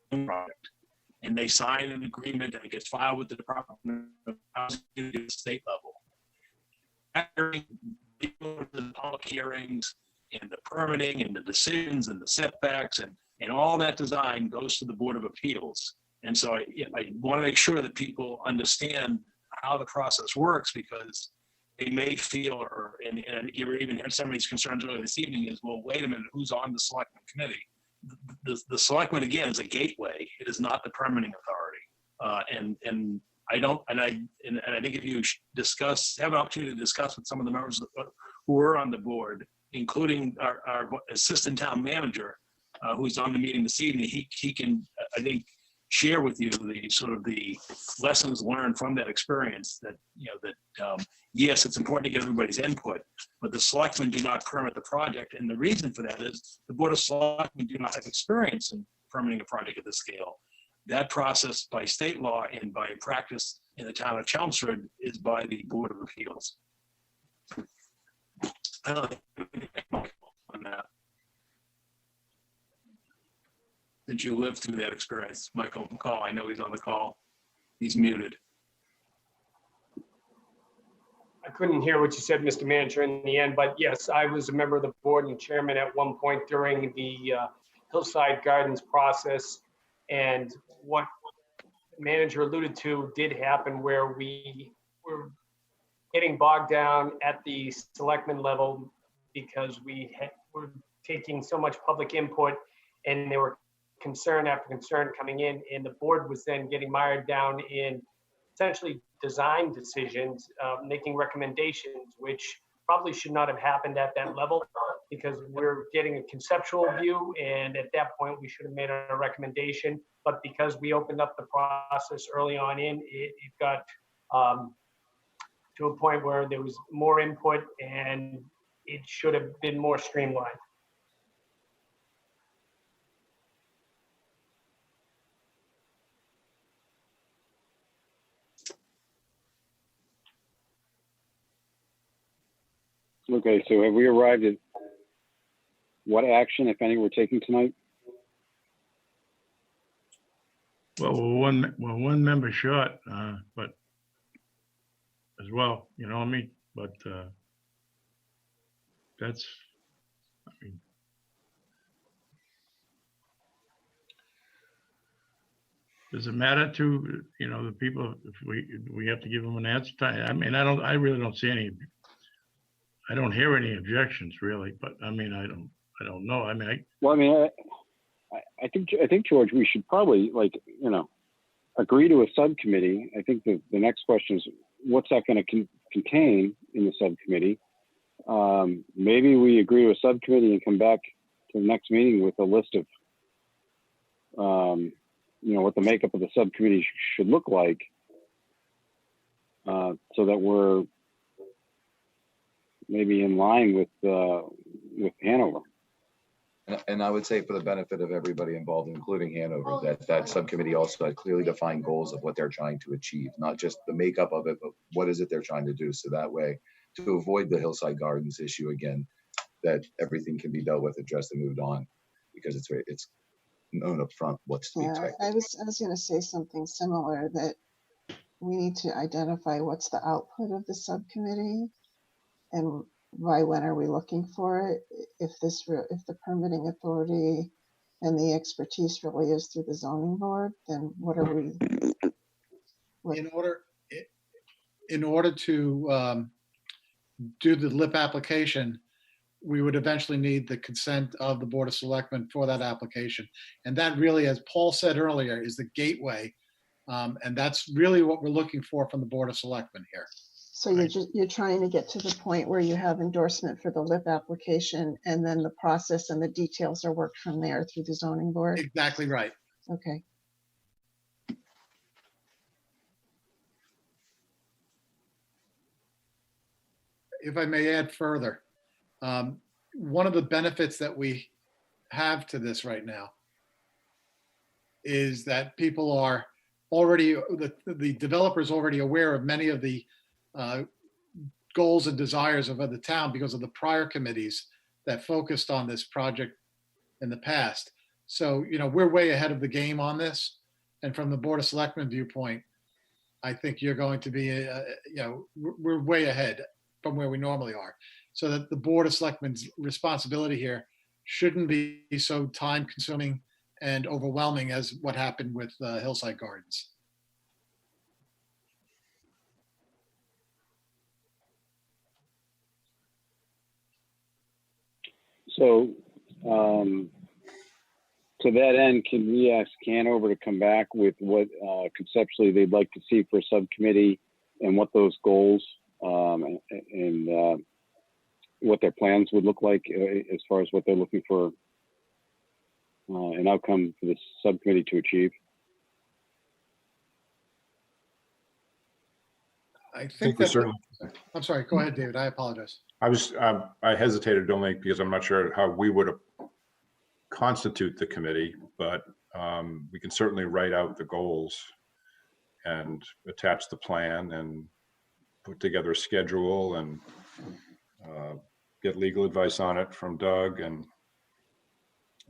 project. And they sign an agreement and it gets filed with the Department of Housing at the state level. After the public hearings and the permitting and the decisions and the setbacks and all that design goes to the Board of Appeals. And so I want to make sure that people understand how the process works, because they may feel, and you were even hearing some of these concerns earlier this evening, is, well, wait a minute, who's on the Selectmen committee? The Selectmen, again, is a gateway. It is not the permitting authority. And I think if you have an opportunity to discuss with some of the members who are on the board, including our assistant town manager, who's on the meeting this evening, he can, I think, share with you the lessons learned from that experience. That yes, it's important to get everybody's input, but the selectmen do not permit the project, and the reason for that is the Board of Selectmen do not have experience in permitting a project of this scale. That process, by state law and by practice in the town of Chelmsford, is by the Board of Appeals. I don't think on that. Did you live through that experience, Michael McCall? I know he's on the call. He's muted. I couldn't hear what you said, Mr. Manager, in the end, but yes, I was a member of the board and chairman at one point during the Hillside Gardens process. And what the manager alluded to did happen, where we were getting bogged down at the selectmen level because we were taking so much public input, and there were concern after concern coming in, and the board was then getting mired down in essentially design decisions, making recommendations, which probably should not have happened at that level, because we're getting a conceptual view, and at that point we should have made a recommendation. But because we opened up the process early on it got to a point where there was more input, and it should have been more streamlined. Okay, so have we arrived at what action, if any, we're taking tonight? Well, we're one member short, but as well, you know what I mean? But that's, I mean, does it matter to, you know, the people, if we have to give them an answer time? I mean, I really don't see any, I don't hear any objections really, but I mean, I don't know. I mean, Well, I mean, I think, George, we should probably, like, you know, agree to a subcommittee. I think the next question is, what's that going to contain in the subcommittee? Maybe we agree to a subcommittee and come back to the next meeting with a list of, you know, what the makeup of the subcommittee should look like, so that we're maybe in line with Hanover. And I would say, for the benefit of everybody involved, including Hanover, that subcommittee also had clearly defined goals of what they're trying to achieve, not just the makeup of it, but what is it they're trying to do. So that way, to avoid the Hillside Gardens issue again, that everything can be dealt with, addressed, and moved on, because it's known up front what's to be expected. I was going to say something similar, that we need to identify what's the output of the subcommittee and by when are we looking for it? If the permitting authority and the expertise really is through the zoning board, then what are we? In order to do the LIP application, we would eventually need the consent of the Board of Selectmen for that application. And that really, as Paul said earlier, is the gateway. And that's really what we're looking for from the Board of Selectmen here. So you're trying to get to the point where you have endorsement for the LIP application, and then the process and the details are worked from there through the zoning board? Exactly right. Okay. If I may add further, one of the benefits that we have to this right now is that people are already, the developer's already aware of many of the goals and desires of the town because of the prior committees that focused on this project in the past. So, you know, we're way ahead of the game on this. And from the Board of Selectmen viewpoint, I think you're going to be, you know, we're way ahead from where we normally are. So that the Board of Selectmen's responsibility here shouldn't be so time consuming and overwhelming as what happened with Hillside Gardens. So, to that end, can we ask Hanover to come back with what conceptually they'd like to see for a subcommittee, and what those goals and what their plans would look like as far as what they're looking for an outcome for this subcommittee to achieve? I think that, certainly. I'm sorry, go ahead, David. I apologize. I hesitated only because I'm not sure how we would constitute the committee, but we can certainly write out the goals and attach the plan and put together a schedule and get legal advice on it from Doug. And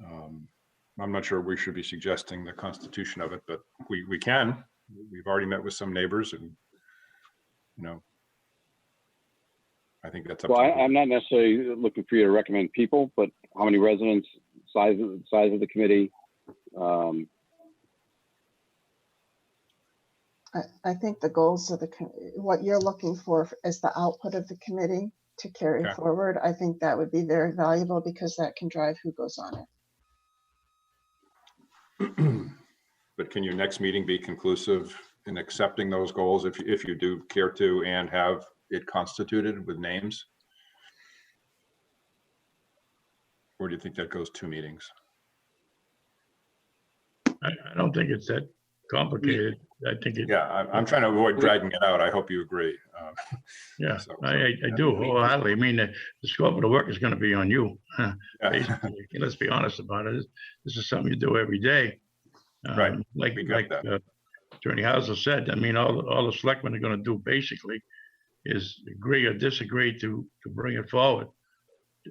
I'm not sure we should be suggesting the constitution of it, but we can. We've already met with some neighbors, and you know, I think that's up to you. I'm not necessarily looking for you to recommend people, but how many residents, size of the committee. I think the goals of what you're looking for as the output of the committee to carry forward, I think that would be very valuable, because that can drive who goes on it. But can your next meeting be conclusive in accepting those goals if you do care to, and have it constituted with names? Or do you think that goes 2 meetings? I don't think it's that complicated. I think it. Yeah, I'm trying to avoid dragging it out. I hope you agree. Yeah, I do wholeheartedly. I mean, the scope of the work is going to be on you. Basically. Let's be honest about it. This is something you do every day. Right. Like Attorney Hauser said, I mean, all the selectmen are going to do basically is agree or disagree to bring it forward.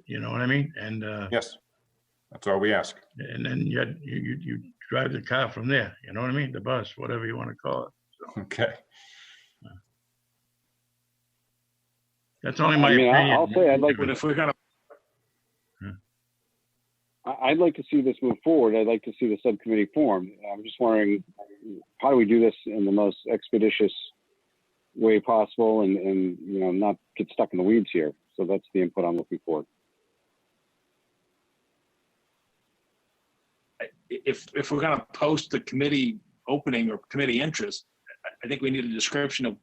You know what I mean? And yes, That's all we ask. And then you drive the car from there, you know what I mean? The bus, whatever you want to call it. So Okay. that's only my I mean, opinion. I'll say I'd like But if we're gonna, I'd like to see this move forward. I'd like to see the subcommittee formed. I'm just wondering, how do we do this in the most expeditious way possible and you know, not get stuck in the weeds here? So that's the input I'm looking for. if we're gonna post the committee opening or committee interest, I think we need a description of,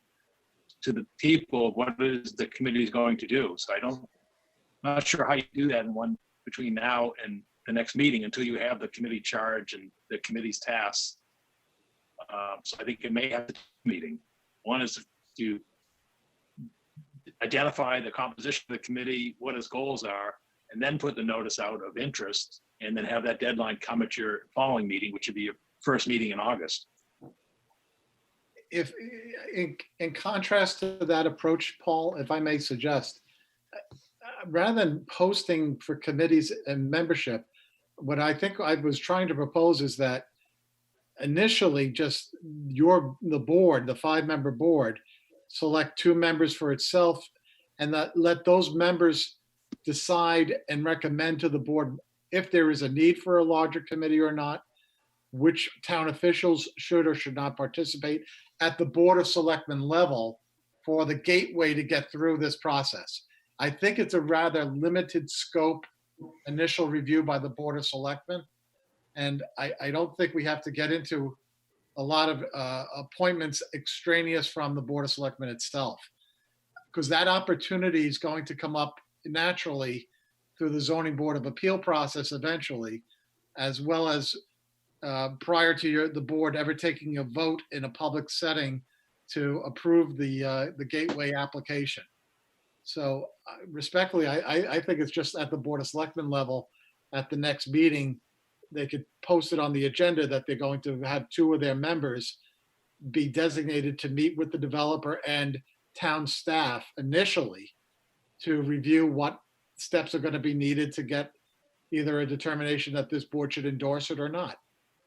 to the people, of what it is the committee is going to do. So not sure how you do that in one, between now and the next meeting, until you have the committee charge and the committee's tasks. So I think it may have a meeting. One is to identify the composition of the committee, what its goals are, and then put the notice out of interest, and then have that deadline come at your following meeting, which would be your first meeting in August. If, in contrast to that approach, Paul, if I may suggest, rather than posting for committees and membership, what I think I was trying to propose is that initially just the board, the 5-member board, select 2 members for itself, and let those members decide and recommend to the board if there is a need for a larger committee or not, which town officials should or should not participate at the Board of Selectmen level for the gateway to get through this process. I think it's a rather limited scope initial review by the Board of Selectmen. And I don't think we have to get into a lot of appointments extraneous from the Board of Selectmen itself, because that opportunity is going to come up naturally through the Zoning Board of Appeal process eventually, as well as prior to the board ever taking a vote in a public setting to approve the gateway application. So respectfully, I think it's just at the Board of Selectmen level at the next meeting, they could post it on the agenda that they're going to have 2 of their members be designated to meet with the developer and town staff initially to review what steps are going to be needed to get either a determination that this board should endorse it or not.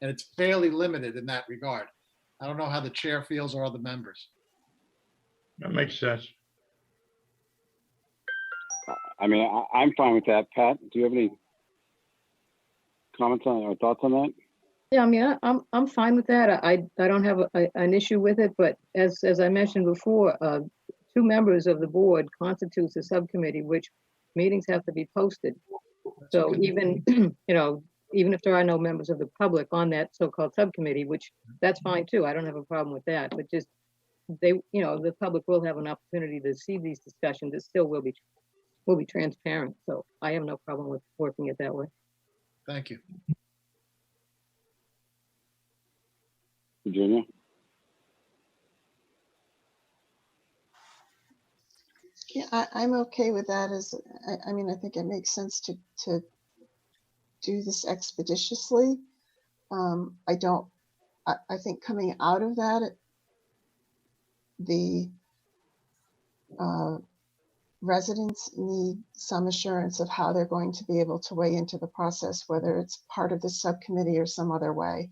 And it's fairly limited in that regard. I don't know how the chair feels or other members. that makes sense. I mean, I'm fine with that. Pat, do you have any comments on or thoughts on that? Yeah, I mean, I'm fine with that. I don't have an issue with it, but as I mentioned before, 2 members of the board constitutes a subcommittee, which meetings have to be posted. So even, even if there are no members of the public on that so-called subcommittee, which that's fine too. I don't have a problem with that, but just the public will have an opportunity to see these discussions. It still will be transparent. So I have no problem with working it that way. Thank you. Virginia? Yeah, I'm okay with that. I mean, I think it makes sense to do this expeditiously. I think coming out of that, the residents need some assurance of how they're going to be able to weigh into the process, whether it's part of the subcommittee or some other way.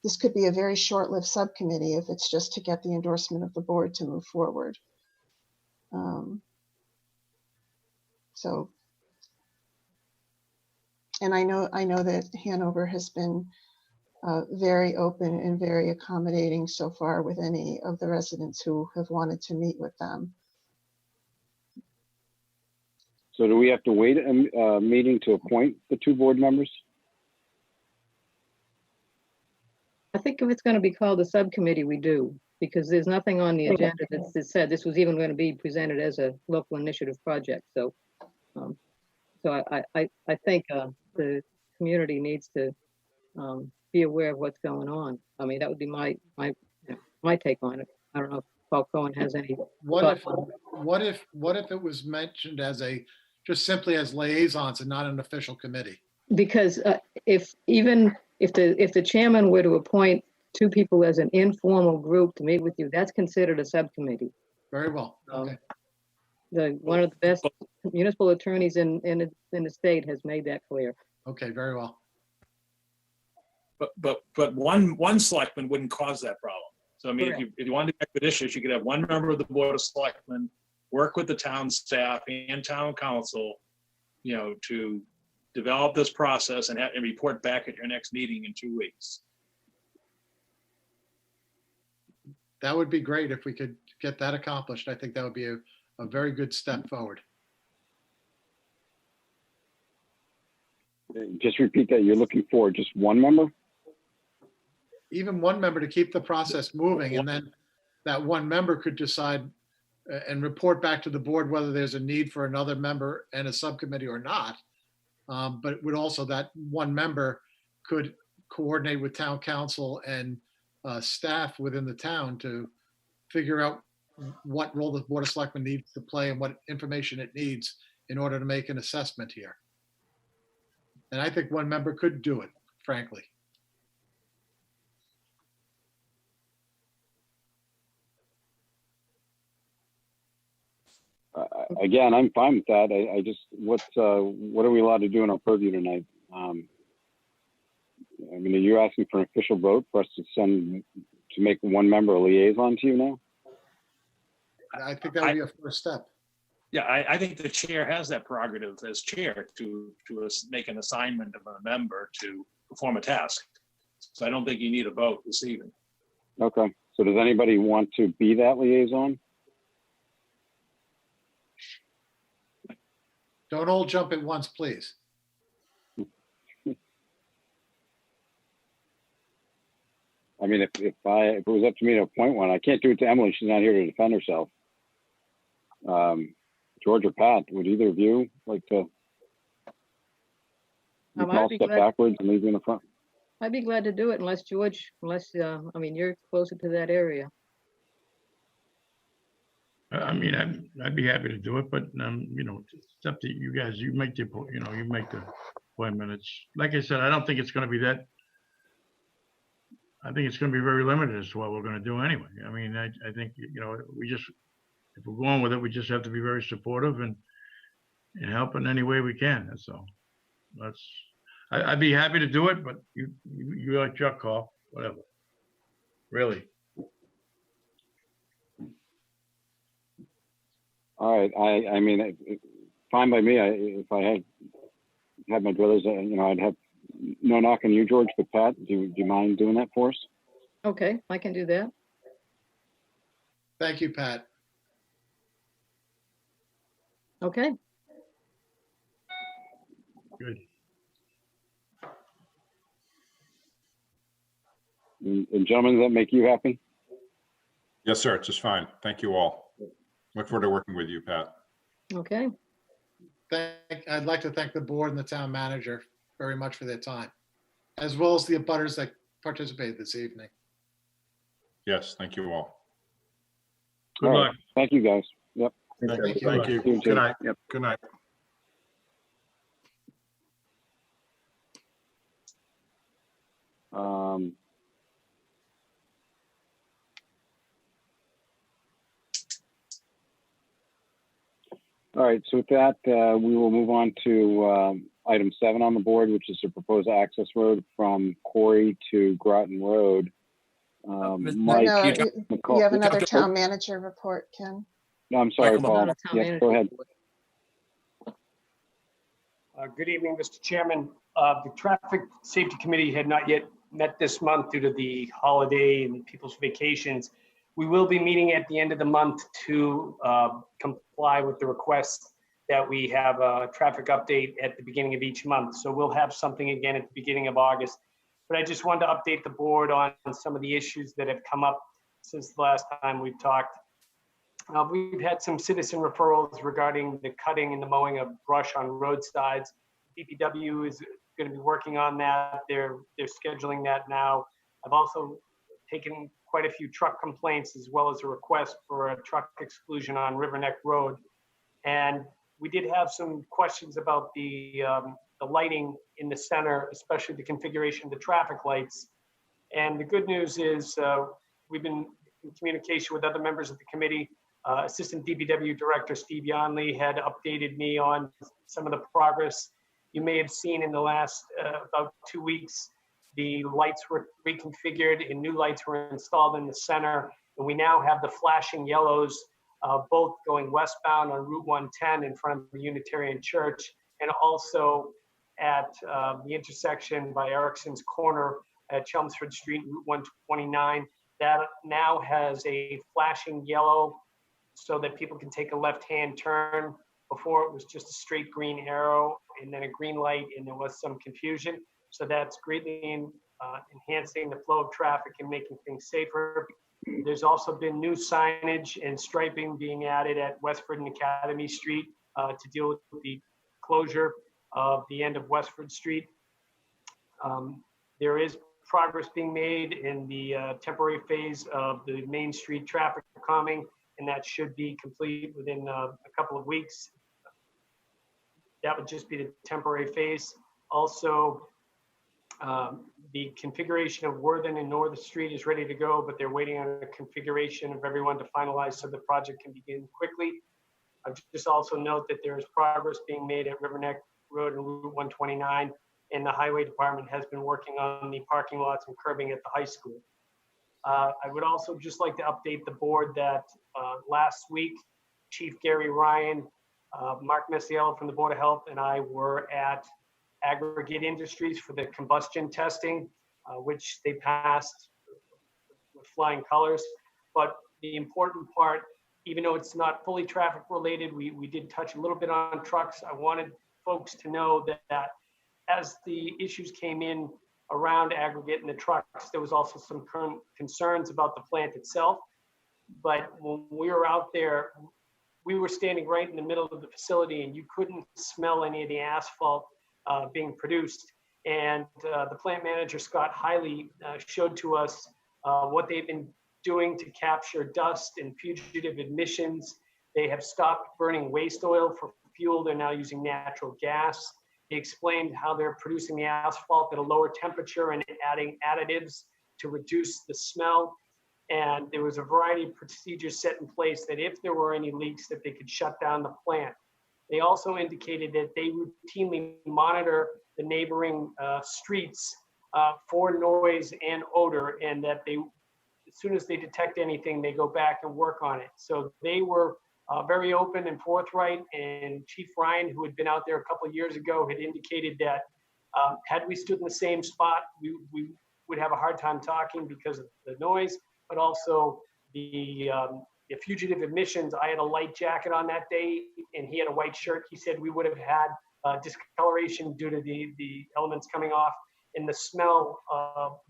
This could be a very short-lived subcommittee if it's just to get the endorsement of the board to move forward. And I know that Hanover has been very open and very accommodating so far with any of the residents who have wanted to meet with them. So do we have to wait a meeting to appoint the 2 board members? I think if it's going to be called a subcommittee, we do, because there's nothing on the agenda that said this was even going to be presented as a local initiative project. So, I think the community needs to be aware of what's going on. I mean, that would be my take on it. I don't know if Paul Cohen has any. What if it was mentioned as just simply as liaisons and not an official committee? Because if the chairman were to appoint 2 people as an informal group to meet with you, that's considered a subcommittee. Very well. Okay. One of the best municipal attorneys in the state has made that clear. Okay, very well. But one selectman wouldn't cause that problem. So I mean, Correct. if you wanted to expeditious, you could have one member of the Board of Selectmen work with the town staff and town council, you know, to develop this process and report back at your next meeting in 2 weeks. That would be great if we could get that accomplished. I think that would be a very good step forward. Just repeat that. You're looking for just one member? Even one member to keep the process moving, and then that one member could decide and report back to the board whether there's a need for another member and a subcommittee or not. But it would also, that one member could coordinate with town council and staff within the town to figure out what role the Board of Selectmen needs to play and what information it needs in order to make an assessment here. And I think one member could do it, frankly. Again, I'm fine with that. I just, what are we allowed to do in our purview tonight? I mean, are you asking for an official vote for us to make one member a liaison to you now? I think that would be a first step. Yeah, I think the chair has that prerogative as chair to make an assignment of a member to perform a task. So I don't think you need a vote this evening. Okay, so does anybody want to be that liaison? Don't all jump at once, please. I mean, if it was up to me to appoint one, I can't do it to Emily. She's not here to defend herself. George or Pat, would either of you like to? We can all step backwards and leave you in the front. I'd be glad to do it unless George, I mean, you're closer to that area. I mean, I'd be happy to do it, but you know, it's up to you guys. You make the, you make the appointment. It's like I said, I don't think it's going to be that. I think it's going to be very limited as to what we're going to do anyway. I mean, I think, you know, if we're going with it, we just have to be very supportive and help in any way we can. That's all. I'd be happy to do it, but you like your call, whatever. Really. All right. I mean, fine by me. If I had my brothers, you know, I'd have no knock on you, George, but Pat, do you mind doing that for us? Okay, I can do that. Thank you, Pat. Okay. Good. And gentlemen, does that make you happy? Yes, sir. It's just fine. Thank you all. Look forward to working with you, Pat. Okay. I'd like to thank the board and the town manager very much for their time, as well as the abutters that participated this evening. Yes, thank you all. Good luck. Thank you, guys. Yep. Thank you. Thank you. See you Good night. Yep. Good night. All right, so with that, we will move on to item 7 on the board, which is to propose access road from Quarry to Groton Road. Mike, No, McCall- you have another town manager report, Ken. No, I'm sorry, Michael, Paul. not a town Yes, manager go ahead. Good evening, Mr. Chairman. The Traffic Safety Committee had not yet met this month due to the holiday and people's vacations. We will be meeting at the end of the month to comply with the request that we have a traffic update at the beginning of each month. So we'll have something again at the beginning of August. But I just wanted to update the board on some of the issues that have come up since the last time we've talked. We've had some citizen referrals regarding the cutting and the mowing of brush on roadsides. DPW is going to be working on that. They're scheduling that now. I've also taken quite a few truck complaints as well as a request for a truck exclusion on Riverneck Road. And we did have some questions about the lighting in the center, especially the configuration of the traffic lights. And the good news is we've been in communication with other members of the committee. Assistant DPW Director Steve Yonley had updated me on some of the progress. you may have seen in the last about 2 weeks, the lights were reconfigured and new lights were installed in the center. And we now have the flashing yellows, both going westbound on Route 110 in front of the Unitarian Church, and also at the intersection by Erickson's Corner at Chelmsford Street, Route 129. That now has a flashing yellow so that people can take a left-hand turn. Before it was just a straight green arrow and then a green light, and there was some confusion. So that's greatly enhancing the flow of traffic and making things safer. There's also been new signage and striping being added at Westford and Academy Street to deal with the closure of the end of Westford Street. There is progress being made in the temporary phase of the Main Street traffic calming, and that should be complete within a couple of weeks. That would just be the temporary phase. Also, the configuration of Worthen and North Street is ready to go, but they're waiting on a configuration of everyone to finalize so the project can begin quickly. I just also note that there is progress being made at Riverneck Road and Route 129, and the Highway Department has been working on the parking lots and curbing at the high school. I would also just like to update the board that last week, Chief Gary Ryan, Mark Messiello from the Board of Health, and I were at Aggregate Industries for the combustion testing, which they passed with flying colors. But the important part, even though it's not fully traffic related, we did touch a little bit on trucks. I wanted folks to know that as the issues came in around Aggregate and the trucks, there was also some current concerns about the plant itself. But when we were out there, we were standing right in the middle of the facility and you couldn't smell any of the asphalt being produced. And the plant manager, Scott Hiley, showed to us what they've been doing to capture dust and fugitive emissions. They have stopped burning waste oil for fuel. They're now using natural gas. They explained how they're producing the asphalt at a lower temperature and adding additives to reduce the smell. And there was a variety of procedures set in place that if there were any leaks, that they could shut down the plant. They also indicated that they routinely monitor the neighboring streets for noise and odor, and that they, as soon as they detect anything, they go back and work on it. So they were very open and forthright, and Chief Ryan, who had been out there a couple of years ago, had indicated that had we stood in the same spot, we would have a hard time talking because of the noise, but also the fugitive emissions. I had a light jacket on that day, and he had a white shirt. He said we would have had discoloration due to the elements coming off, and the smell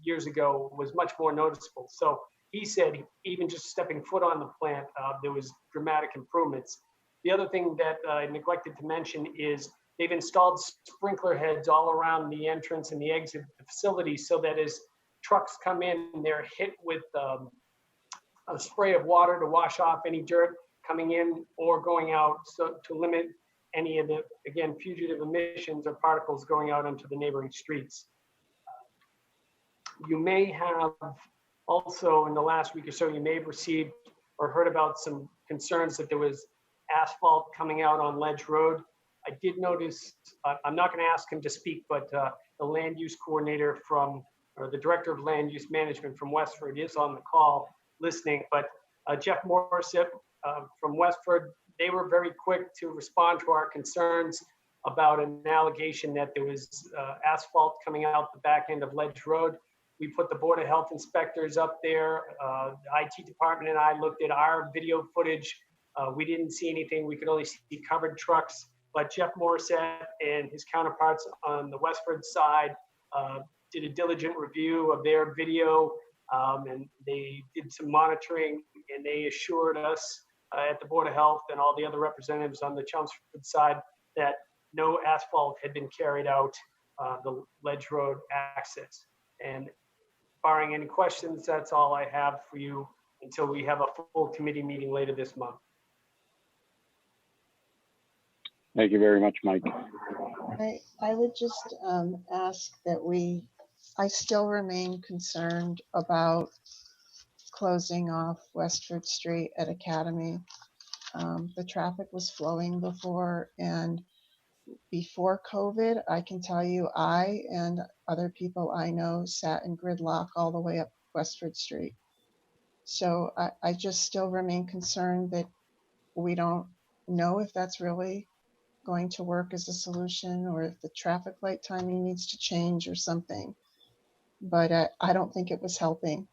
years ago was much more noticeable. So he said even just stepping foot on the plant, there was dramatic improvements. The other thing that I neglected to mention is they've installed sprinkler heads all around the entrance and the exit of the facility, so that as trucks come in, they're hit with a spray of water to wash off any dirt coming in or going out, so to limit any of the, again, fugitive emissions or particles going out into the neighboring streets. You may have also, in the last week or so, you may have received or heard about some concerns that there was asphalt coming out on Ledge Road. I did notice, I'm not going to ask him to speak, but the land use coordinator from, or the director of land use management from Westford is on the call listening. But Jeff Morissette from Westford, they were very quick to respond to our concerns about an allegation that there was asphalt coming out the back end of Ledge Road. We put the Board of Health inspectors up there. The IT department and I looked at our video footage. We didn't see anything. We could only see covered trucks. But Jeff Morissette and his counterparts on the Westford side did a diligent review of their video, and they did some monitoring, and they assured us at the Board of Health and all the other representatives on the Chelmsford side that no asphalt had been carried out the Ledge Road access. And barring any questions, that's all I have for you until we have a full committee meeting later this month. Thank you very much, Mike. I would just ask that I still remain concerned about closing off Westford Street at Academy. The traffic was flowing before, and before COVID, I can tell you I and other people I know sat in gridlock all the way up Westford Street. So I just still remain concerned that we don't know if that's really going to work as a solution, or if the traffic light timing needs to change or something. But I don't think it was helping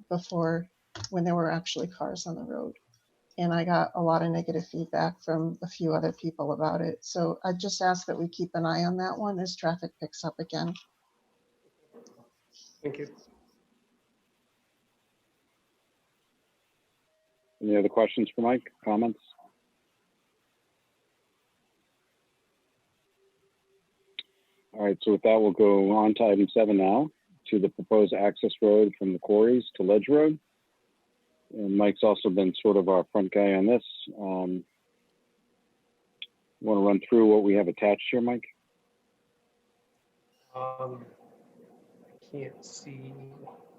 before, when there were actually cars on the road. And I got a lot of negative feedback from a few other people about it. So I just ask that we keep an eye on that one as traffic picks up again. Thank you. Any other questions for Mike? Comments? All right, so with that, we'll go on to item 7 now, to the proposed access road from the quarries to Ledge Road. And Mike's also been sort of our front guy on this. Want to run through what we have attached here, Mike? I can't see.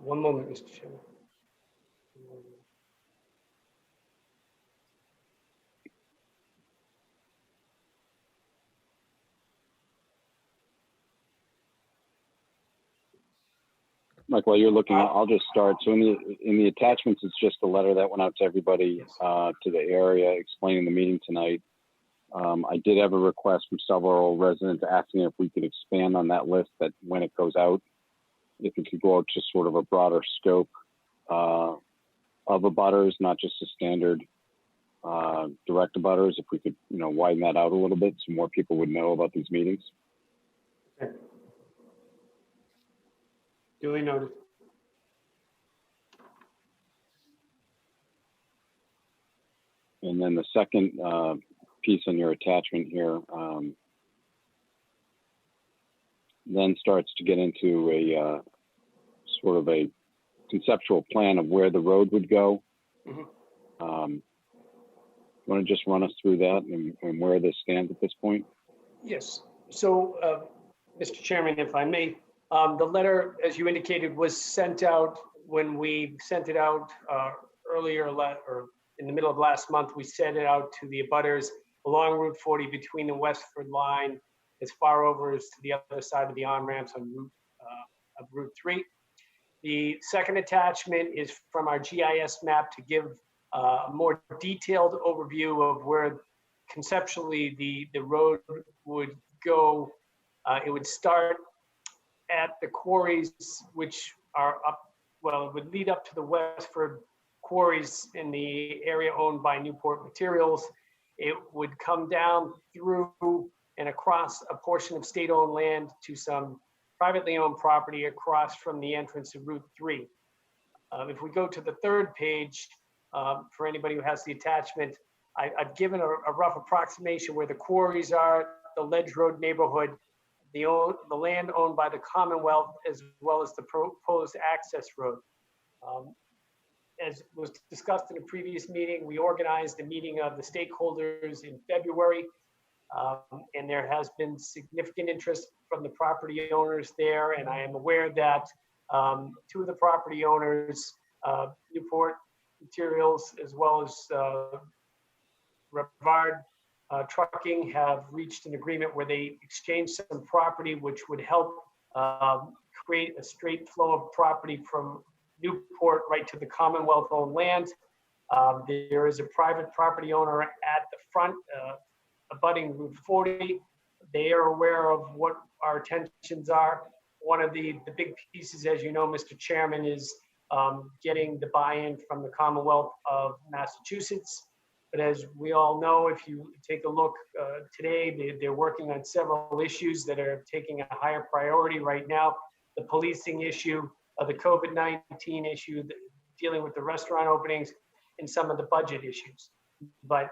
One moment, Mr. Chairman. Mike, while you're looking, I'll just start. So in the attachments, it's just a letter that went out to everybody to the area explaining the meeting tonight. I did have a request from several residents asking if we could expand on that list, that when it goes out, if it could go out to sort of a broader scope of abutters, not just a standard direct abutters. If we could, widen that out a little bit so more people would know about these meetings. Okay. Duly noted. And then the second piece on your attachment here then starts to get into a sort of a conceptual plan of where the road would go. Mm-hmm. Want to just run us through that and where this stands at this point? Yes. So, Mr. Chairman, if I may, the letter, as you indicated, was sent out when we sent it out earlier, or in the middle of last month. We sent it out to the abutters along Route 40 between the Westford line as far over as to the other side of the on-ramps on Route 3. The second attachment is from our GIS map to give a more detailed overview of where conceptually the road would go. It would start at the quarries, which are up, well, it would lead up to the Westford quarries in the area owned by Newport Materials. It would come down through and across a portion of state-owned land to some privately owned property across from the entrance of Route 3. If we go to the third page, for anybody who has the attachment, I've given a rough approximation where the quarries are, the Ledge Road neighborhood, the land owned by the Commonwealth, as well as the proposed access road. As was discussed in a previous meeting, we organized a meeting of the stakeholders in February, and there has been significant interest from the property owners there. And I am aware that two of the property owners, Newport Materials, as well as Revard Trucking, have reached an agreement where they exchanged some property, which would help create a straight flow of property from Newport right to the Commonwealth-owned land. There is a private property owner at the front, abutting Route 40. They are aware of what our intentions are. One of the big pieces, as you know, Mr. Chairman, is getting the buy-in from the Commonwealth of Massachusetts. But as we all know, if you take a look today, they're working on several issues that are taking a higher priority right now. The policing issue, the COVID-19 issue, dealing with the restaurant openings, and some of the budget issues. But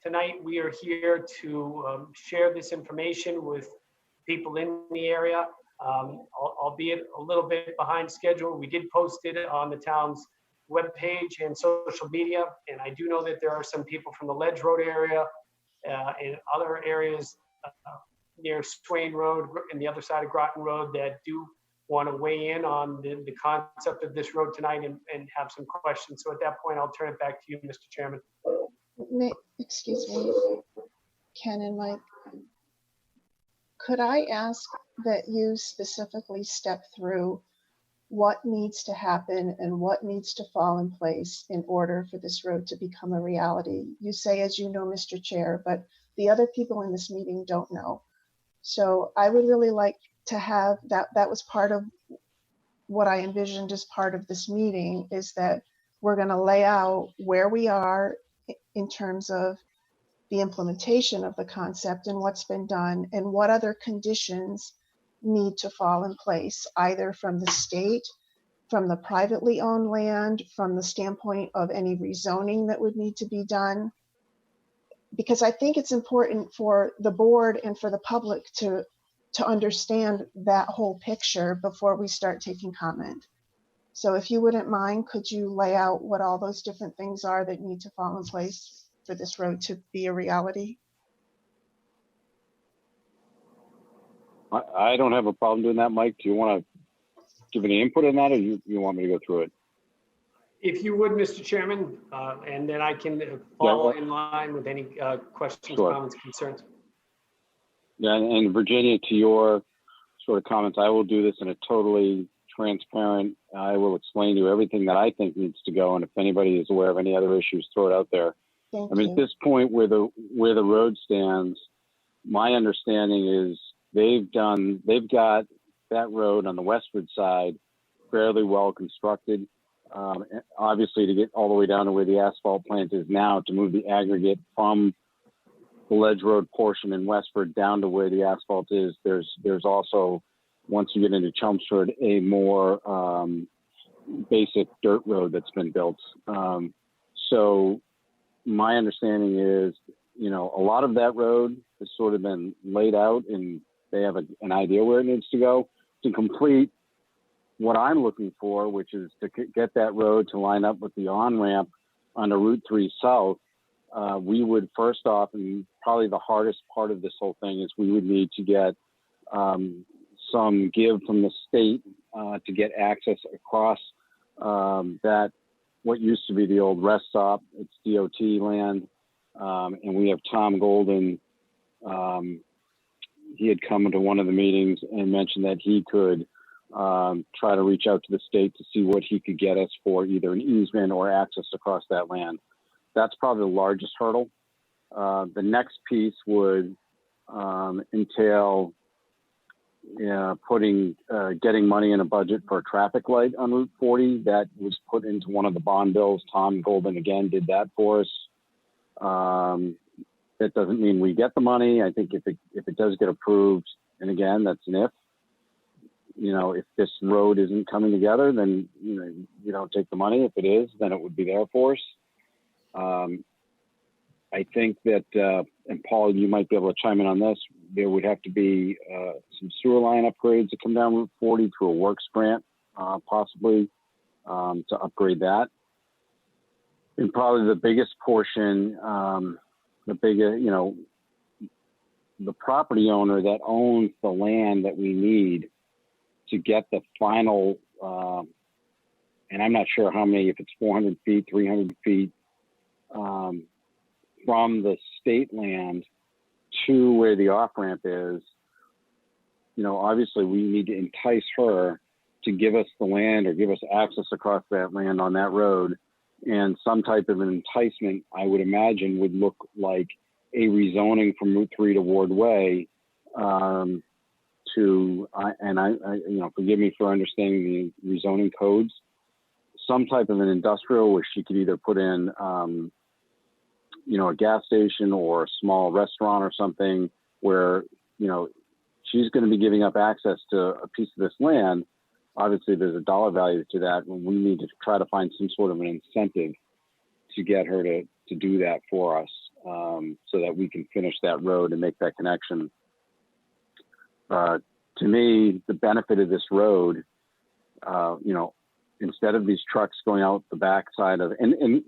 tonight we are here to share this information with people in the area, albeit a little bit behind schedule. We did post it on the town's webpage and social media, and I do know that there are some people from the Ledge Road area and other areas near Swain Road and the other side of Groton Road that do want to weigh in on the concept of this road tonight and have some questions. So at that point, I'll turn it back to you, Mr. Chairman. Excuse me, Ken and Mike. could I ask that you specifically step through what needs to happen and what needs to fall in place in order for this road to become a reality? You say, as you know, Mr. Chair, but the other people in this meeting don't know. So I would really like to have that. That was part of what I envisioned as part of this meeting, is that we're going to lay out where we are in terms of the implementation of the concept and what's been done and what other conditions need to fall in place, either from the state, from the privately owned land, from the standpoint of any rezoning that would need to be done. Because I think it's important for the board and for the public to understand that whole picture before we start taking comment. So if you wouldn't mind, could you lay out what all those different things are that need to fall in place for this road to be a reality? I don't have a problem doing that, Mike. Do you want to give any input on that, or you want me to go through it? If you would, Mr. Chairman, and then I can follow in line with any questions, Sure. comments, concerns. Yeah, and Virginia, to your sort of comments, I will do this in a totally transparent. I will explain to you everything that I think needs to go, and if anybody is aware of any other issues, throw it out there. Thank I mean, you. at this point, where the road stands, my understanding is they've got that road on the westward side fairly well constructed. Obviously, to get all the way down to where the asphalt plant is now, to move the aggregate from the Ledge Road portion in Westford down to where the asphalt is, there's also, once you get into Chelmsford, a more basic dirt road that's been built. So my understanding is, a lot of that road has sort of been laid out and they have an idea where it needs to go. To complete what I'm looking for, which is to get that road to line up with the on-ramp on the Route 3 South, we would first off, and probably the hardest part of this whole thing, is we would need to get some give from the state to get access across that, what used to be the old rest stop. It's DOT land. And we have Tom Golden. He had come to one of the meetings and mentioned that he could try to reach out to the state to see what he could get us for either an easement or access across that land. That's probably the largest hurdle. The next piece would entail getting money in a budget for a traffic light on Route 40. That was put into one of the bond bills. Tom Golden again did that for us. That doesn't mean we get the money. I think if it does get approved, and again, that's an if. If this road isn't coming together, then you don't take the money. If it is, then it would be there for us. I think that, and Paul, you might be able to chime in on this, there would have to be some sewer line upgrades that come down Route 40 through a works grant, possibly, to upgrade that. And probably the biggest portion, the property owner that owns the land that we need to get the final, and I'm not sure how many, if it's 400 feet, 300 feet, from the state land to where the off-ramp is, obviously we need to entice her to give us the land or give us access across that land on that road. And some type of an enticement, I would imagine, would look like a rezoning from Route 3 to Ward Way, forgive me for understanding the rezoning codes, some type of an industrial where she could either put in, a gas station or a small restaurant or something where, she's going to be giving up access to a piece of this land. Obviously, there's a dollar value to that, and we need to try to find some sort of an incentive to get her to do that for us, so that we can finish that road and make that connection. To me, the benefit of this road, instead of these trucks going out the backside of, and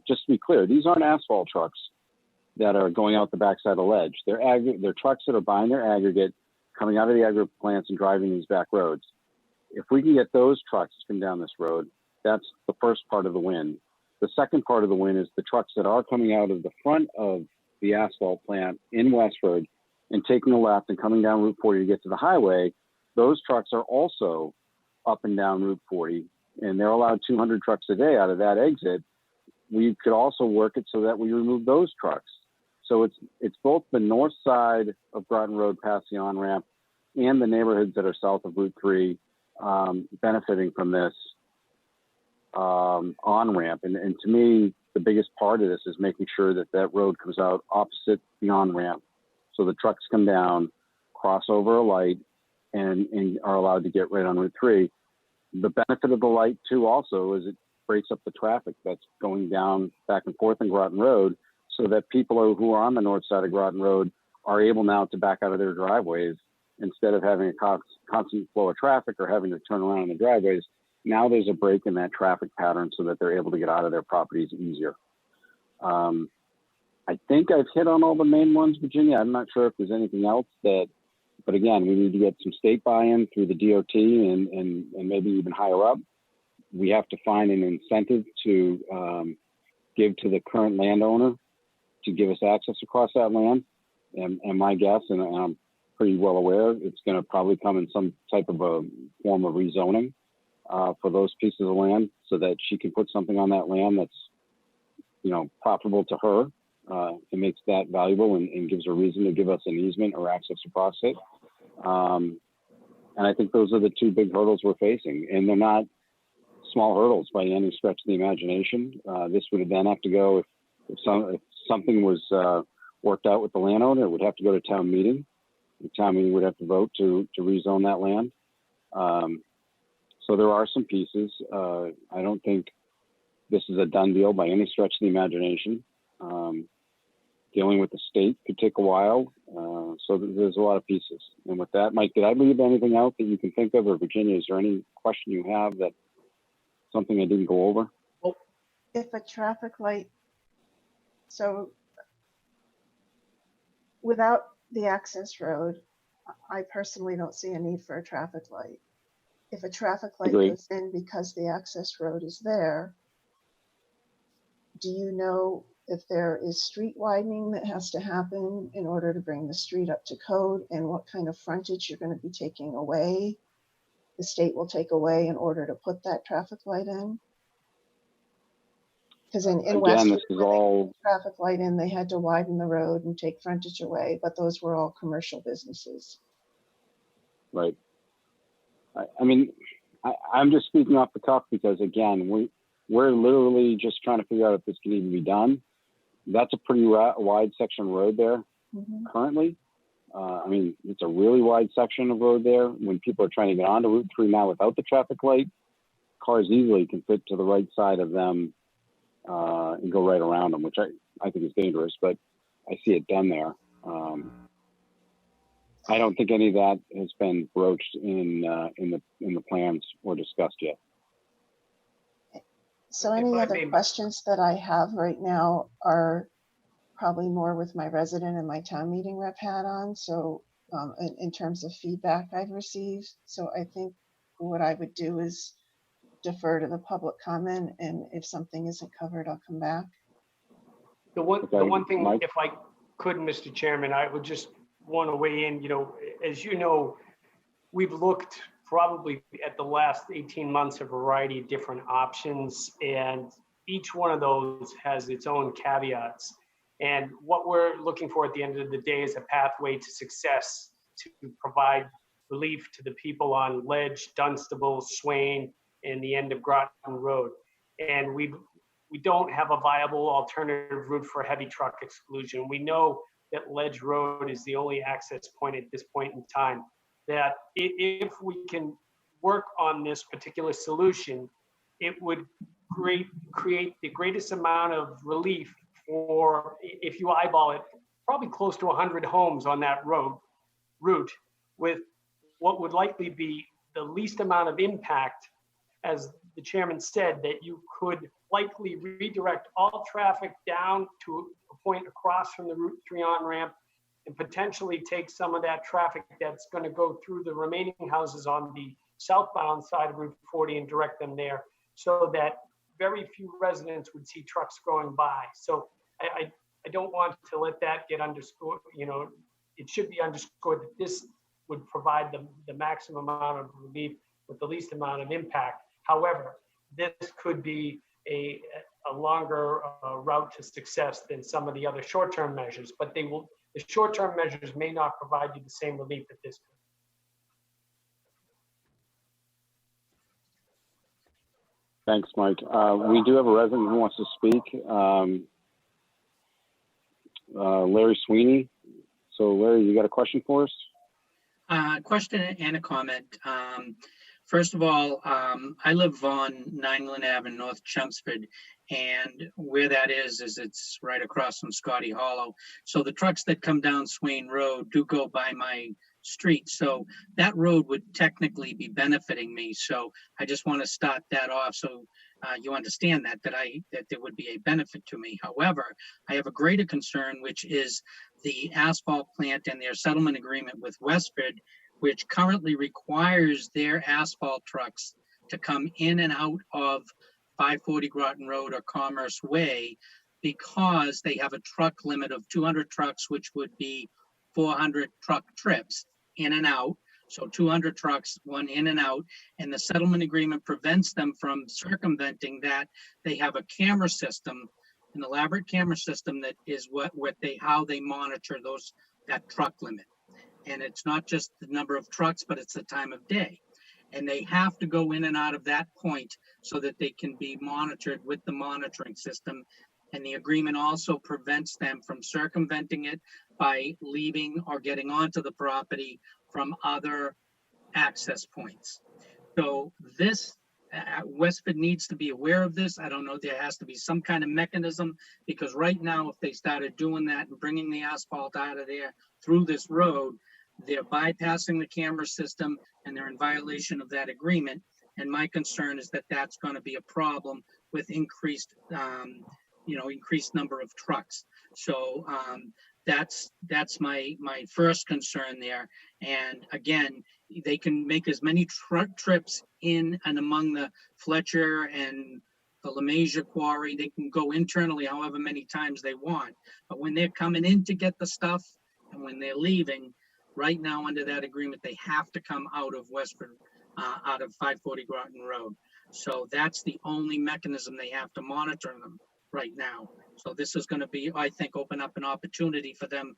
just to be clear, these aren't asphalt trucks that are going out the backside of the ledge. They're trucks that are buying their aggregate, coming out of the aggregate plants and driving these back roads. If we can get those trucks to come down this road, that's the first part of the win. The second part of the win is the trucks that are coming out of the front of the asphalt plant in Westford and taking a left and coming down Route 40 to get to the highway, those trucks are also up and down Route 40, and they're allowed 200 trucks a day out of that exit. We could also work it so that we remove those trucks. So it's both the north side of Groton Road past the on-ramp and the neighborhoods that are south of Route 3 benefiting from this on-ramp. And to me, the biggest part of this is making sure that that road comes out opposite the on-ramp. So the trucks come down, cross over a light, and are allowed to get right on Route 3. The benefit of the light, too, also, is it breaks up the traffic that's going down back and forth on Groton Road, so that people who are on the north side of Groton Road are able now to back out of their driveways instead of having a constant flow of traffic or having to turn around in the driveways. Now there's a break in that traffic pattern so that they're able to get out of their properties easier. I think I've hit on all the main ones, Virginia. I'm not sure if there's anything else but again, we need to get some state buy-in through the DOT and maybe even higher up. We have to find an incentive to give to the current landowner to give us access across that land. And my guess, and I'm pretty well aware, it's going to probably come in some type of a form of rezoning for those pieces of land, so that she can put something on that land that's, profitable to her. It makes that valuable and gives her a reason to give us an easement or access across it. And I think those are the two big hurdles we're facing, and they're not small hurdles by any stretch of the imagination. This would then have to go, if something was worked out with the landowner, it would have to go to town meeting. The town meeting would have to vote to rezone that land. So there are some pieces. I don't think this is a done deal by any stretch of the imagination. Dealing with the state could take a while. So there's a lot of pieces. And with that, Mike, did I leave anything out that you can think of? Or Virginia, is there any question you have that something I didn't go over? If a traffic light, so without the access road, I personally don't see a need for a traffic light. If a traffic light Agreed. goes in because the access road is there, do you know if there is street widening that has to happen in order to bring the street up to code, and what kind of frontage you're going to be taking away, the state will take away in order to put that traffic light in? Because in Again, Westwood, this is all traffic light in, they had to widen the road and take frontage away, but those were all commercial businesses. right. I'm just speaking off the cuff because, again, we're literally just trying to figure out if this can even be done. That's a pretty wide section of road there currently. It's a really wide section of road there. When people are trying to get onto Route 3 now without the traffic light, cars easily can fit to the right side of them and go right around them, which I think is dangerous, but I see it done there. I don't think any of that has been broached in the plans or discussed yet. So any other questions that I have right now are probably more with my resident and my town meeting rep hat on. So in terms of feedback I've received. So I think what I would do is defer to the public comment, and if something isn't covered, I'll come back. The one thing, Mike? if I could, Mr. Chairman, I would just want to weigh in. As you know, we've looked probably at the last 18 months a variety of different options, and each one of those has its own caveats. And what we're looking for at the end of the day is a pathway to success to provide relief to the people on Ledge, Dunstable, Swain, and the end of Groton Road. And we don't have a viable alternative route for heavy truck exclusion. We know that Ledge Road is the only access point at this point in time. That if we can work on this particular solution, it would create the greatest amount of relief for, if you eyeball it, probably close to 100 homes on that route, with what would likely be the least amount of impact, as the chairman said, that you could likely redirect all traffic down to a point across from the Route 3 on-ramp, and potentially take some of that traffic that's going to go through the remaining houses on the southbound side of Route 40 and direct them there, so that very few residents would see trucks going by. So I don't want to let that get underscored, it should be underscored that this would provide the maximum amount of relief with the least amount of impact. However, this could be a longer route to success than some of the other short-term measures, but the short-term measures may not provide you the same relief that this could. Thanks, Mike. We do have a resident who wants to speak. Larry Sweeney. So Larry, you got a question for us? Question and a comment. First of all, I live on 9 Lynn Ave in North Chelmsford, and where that is it's right across from Scotty Hollow. So the trucks that come down Swain Road do go by my street. So that road would technically be benefiting me. So I just want to start that off so you understand that there would be a benefit to me. However, I have a greater concern, which is the asphalt plant and their settlement agreement with Westford, which currently requires their asphalt trucks to come in and out of 540 Groton Road or Commerce Way, because they have a truck limit of 200 trucks, which would be 400 truck trips in and out. So 200 trucks, one in and out, and the settlement agreement prevents them from circumventing that. They have a camera system, an elaborate camera system that is how they monitor that truck limit. And it's not just the number of trucks, but it's the time of day. And they have to go in and out of that point so that they can be monitored with the monitoring system. And the agreement also prevents them from circumventing it by leaving or getting onto the property from other access points. So this, Westford needs to be aware of this. I don't know, there has to be some kind of mechanism, because right now, if they started doing that and bringing the asphalt out of there through this road, they're bypassing the camera system and they're in violation of that agreement. And my concern is that that's going to be a problem with increased number of trucks. So that's my first concern there. And again, they can make as many truck trips in and among the Fletcher and the LeMasia quarry. They can go internally however many times they want. But when they're coming in to get the stuff and when they're leaving, right now under that agreement, they have to come out of Westford, out of 540 Groton Road. So that's the only mechanism they have to monitor them right now. So this is going to be, I think, open up an opportunity for them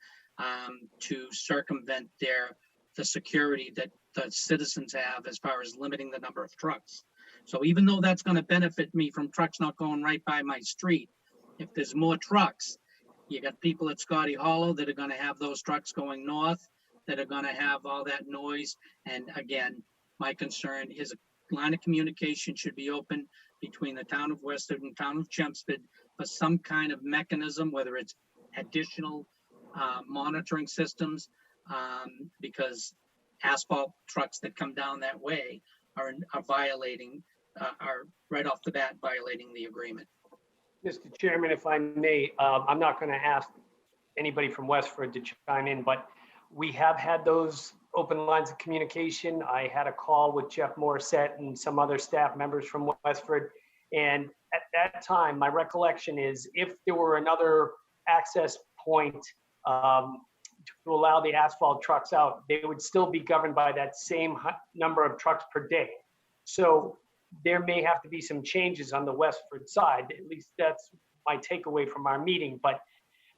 to circumvent the security that the citizens have as far as limiting the number of trucks. So even though that's going to benefit me from trucks not going right by my street, if there's more trucks, you got people at Scotty Hollow that are going to have those trucks going north, that are going to have all that noise. And again, my concern is a line of communication should be open between the town of Westford and town of Chelmsford for some kind of mechanism, whether it's additional monitoring systems, because asphalt trucks that come down that way are violating, are right off the bat violating the agreement. Mr. Chairman, if I may, I'm not going to ask anybody from Westford to chime in, but we have had those open lines of communication. I had a call with Jeff Morissette and some other staff members from Westford. And at that time, my recollection is if there were another access point to allow the asphalt trucks out, they would still be governed by that same number of trucks per day. So there may have to be some changes on the Westford side. At least that's my takeaway from our meeting. But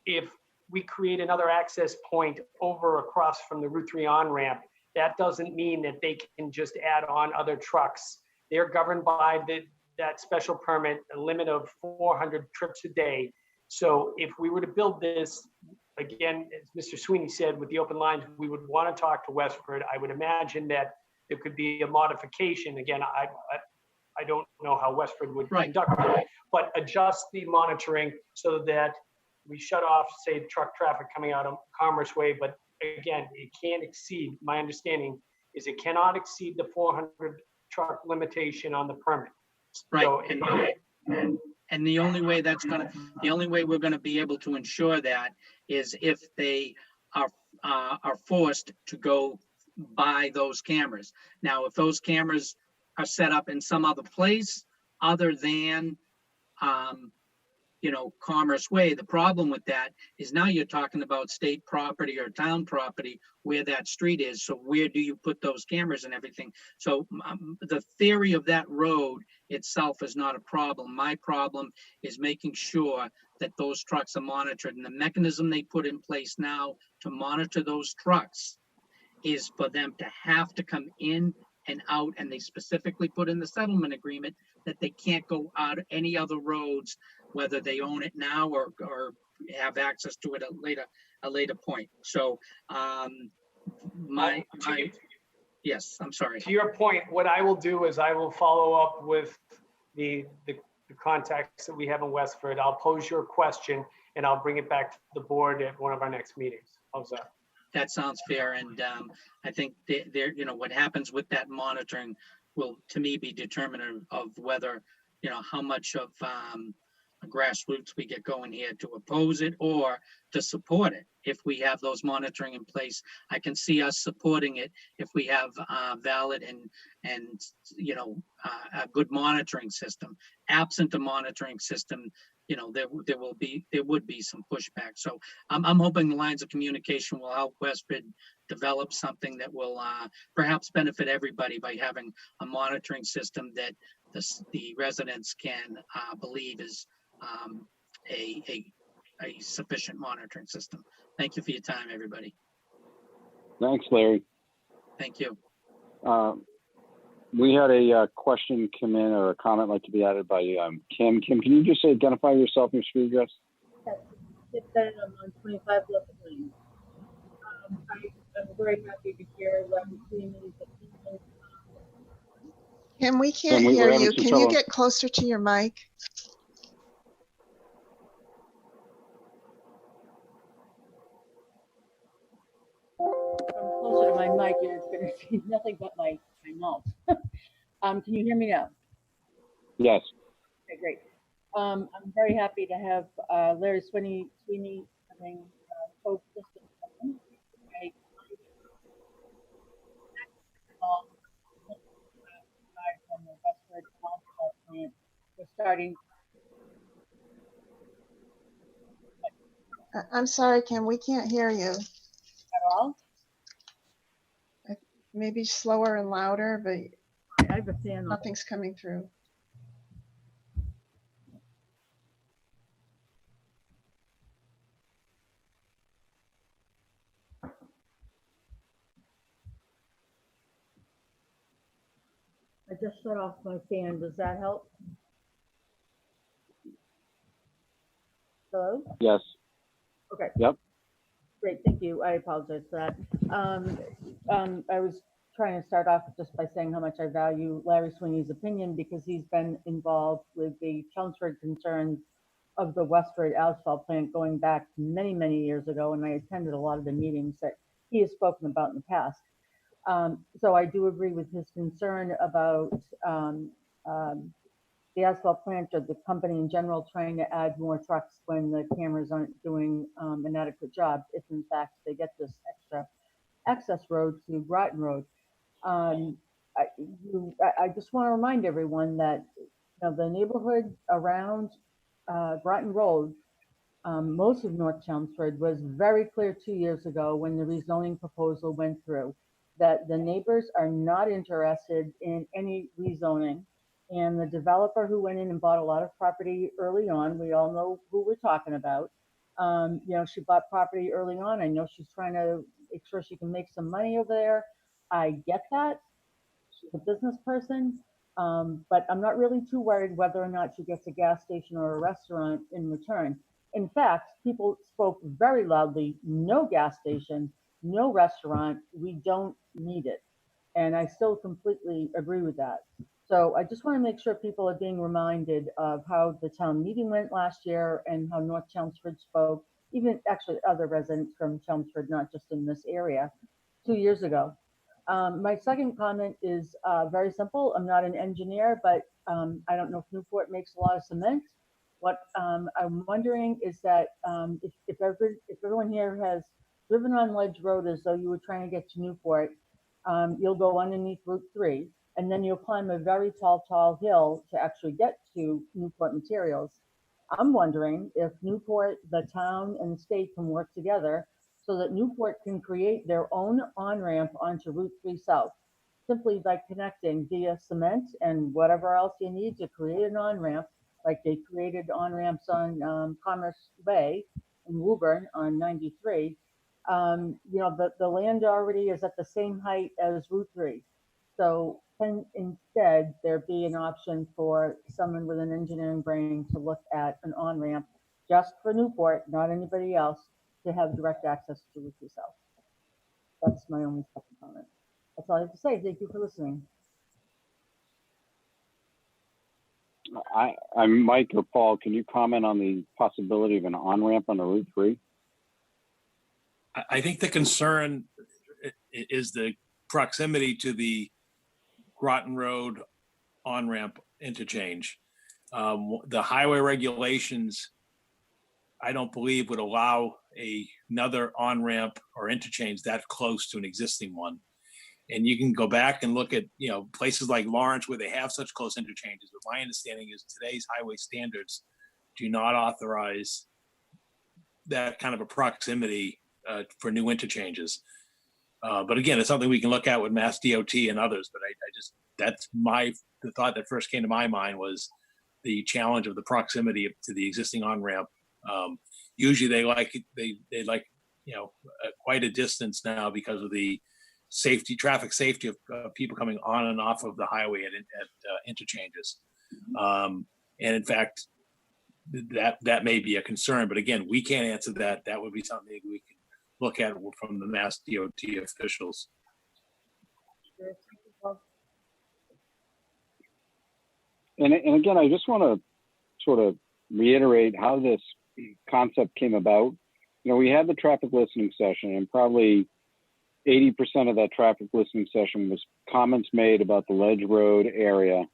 if we create another access point over across from the Route 3 on-ramp, that doesn't mean that they can just add on other trucks. They're governed by that special permit, a limit of 400 trips a day. So if we were to build this, again, as Mr. Sweeney said, with the open lines, we would want to talk to Westford. I would imagine that there could be a modification. Again, I don't know how Westford would conduct it, but adjust the monitoring so that we shut off, say, truck traffic coming out of Commerce Way. But again, it can't exceed, my understanding is it cannot exceed the 400 truck limitation on the permit. Right. So, and the only way we're going to be able to ensure that is if they are forced to go by those cameras. Now, if those cameras are set up in some other place other than Commerce Way. The problem with that is now you're talking about state property or town property where that street is. So where do you put those cameras and everything? So the theory of that road itself is not a problem. My problem is making sure that those trucks are monitored, and the mechanism they put in place now to monitor those trucks is for them to have to come in and out, and they specifically put in the settlement agreement that they can't go out any other roads, whether they own it now or have access to it at a later point. So yes, I'm sorry. To your point, what I will do is I will follow up with the contacts that we have in Westford. I'll pose your question and I'll bring it back to the board at one of our next meetings. How's that? That sounds fair. And I think what happens with that monitoring will, to me, be determinative of whether, how much of grassroots we get going here to oppose it or to support it. If we have those monitoring in place, I can see us supporting it if we have valid and a good monitoring system. Absent a monitoring system, there would be some pushback. So I'm hoping the lines of communication will help Westford develop something that will perhaps benefit everybody by having a monitoring system that the residents can believe is a sufficient monitoring system. Thank you for your time, everybody. Thanks, Larry. Thank you. We had a question come in, or a comment like to be added by Kim. Kim, can you just identify yourself and your street address? Yes, I'm on 25 Leopard Lane. I'm very happy to hear Robert Freeman's opinion. Kim, we can't hear you. Can you get closer to your mic? I'm closer to my mic. You're going to see nothing but my mouth. Can you hear me now? Yes. Okay, great. I'm very happy to have Larry Sweeney having co-existent. From the Westford plant. We're starting. I'm sorry, Kim, we can't hear you. At all? Maybe slower and louder, but I have a fan. Nothing's coming through. I just shut off my fan. Does that help? Hello? Yes. Okay. Yep. Great, thank you. I apologize for that. I was trying to start off just by saying how much I value Larry Sweeney's opinion, because he's been involved with the Chelmsford concerns of the Westford asphalt plant going back many, many years ago, and I attended a lot of the meetings that he has spoken about in the past. So I do agree with his concern about the asphalt plant or the company in general trying to add more trucks when the cameras aren't doing an adequate job, if in fact they get this extra access road to Groton Road. I just want to remind everyone that the neighborhood around Groton Road, most of North Chelmsford, was very clear 2 years ago when the rezoning proposal went through that the neighbors are not interested in any rezoning. And the developer who went in and bought a lot of property early on, we all know who we're talking about. She bought property early on. I know she's trying to make sure she can make some money over there. I get that. She's a business person, but I'm not really too worried whether or not she gets a gas station or a restaurant in return. In fact, people spoke very loudly, no gas station, no restaurant, we don't need it. And I still completely agree with that. So I just want to make sure people are being reminded of how the town meeting went last year and how North Chelmsford spoke, even actually other residents from Chelmsford, not just in this area, 2 years ago. My second comment is very simple. I'm not an engineer, but I don't know if Newport makes a lot of cement. What I'm wondering is that if everyone here has driven on Ledge Road as though you were trying to get to Newport, you'll go underneath Route 3, and then you'll climb a very tall hill to actually get to Newport Materials. I'm wondering if Newport, the town and the state can work together so that Newport can create their own on-ramp onto Route 3 South, simply by connecting via cement and whatever else you need to create an on-ramp, like they created on-ramps on Commerce Way in Woburn on 93. You know, the land already is at the same height as Route 3. So can instead there be an option for someone with an engineering brain to look at an on-ramp just for Newport, not anybody else, to have direct access to Route 3 South? That's my only second comment. That's all I have to say. Thank you for listening. I'm Mike or Paul. Can you comment on the possibility of an on-ramp on the Route 3? I think the concern is the proximity to the Groton Road on-ramp interchange. The highway regulations, I don't believe, would allow another on-ramp or interchange that close to an existing one. And you can go back and look at, you know, places like Lawrence where they have such close interchanges. But my understanding is today's highway standards do not authorize that kind of a proximity for new interchanges. But again, it's something we can look at with Mass DOT and others. But I just, that's the thought that first came to my mind was the challenge of the proximity to the existing on-ramp. Usually they like, you know, quite a distance now because of the traffic safety of people coming on and off of the highway at interchanges. And in fact, that may be a concern, but again, we can't answer that. That would be something we can look at from the Mass DOT officials. And again, I just want to sort of reiterate how this concept came about. You know, we had the traffic listening session, and probably 80% of that traffic listening session was comments made about the Ledge Road area,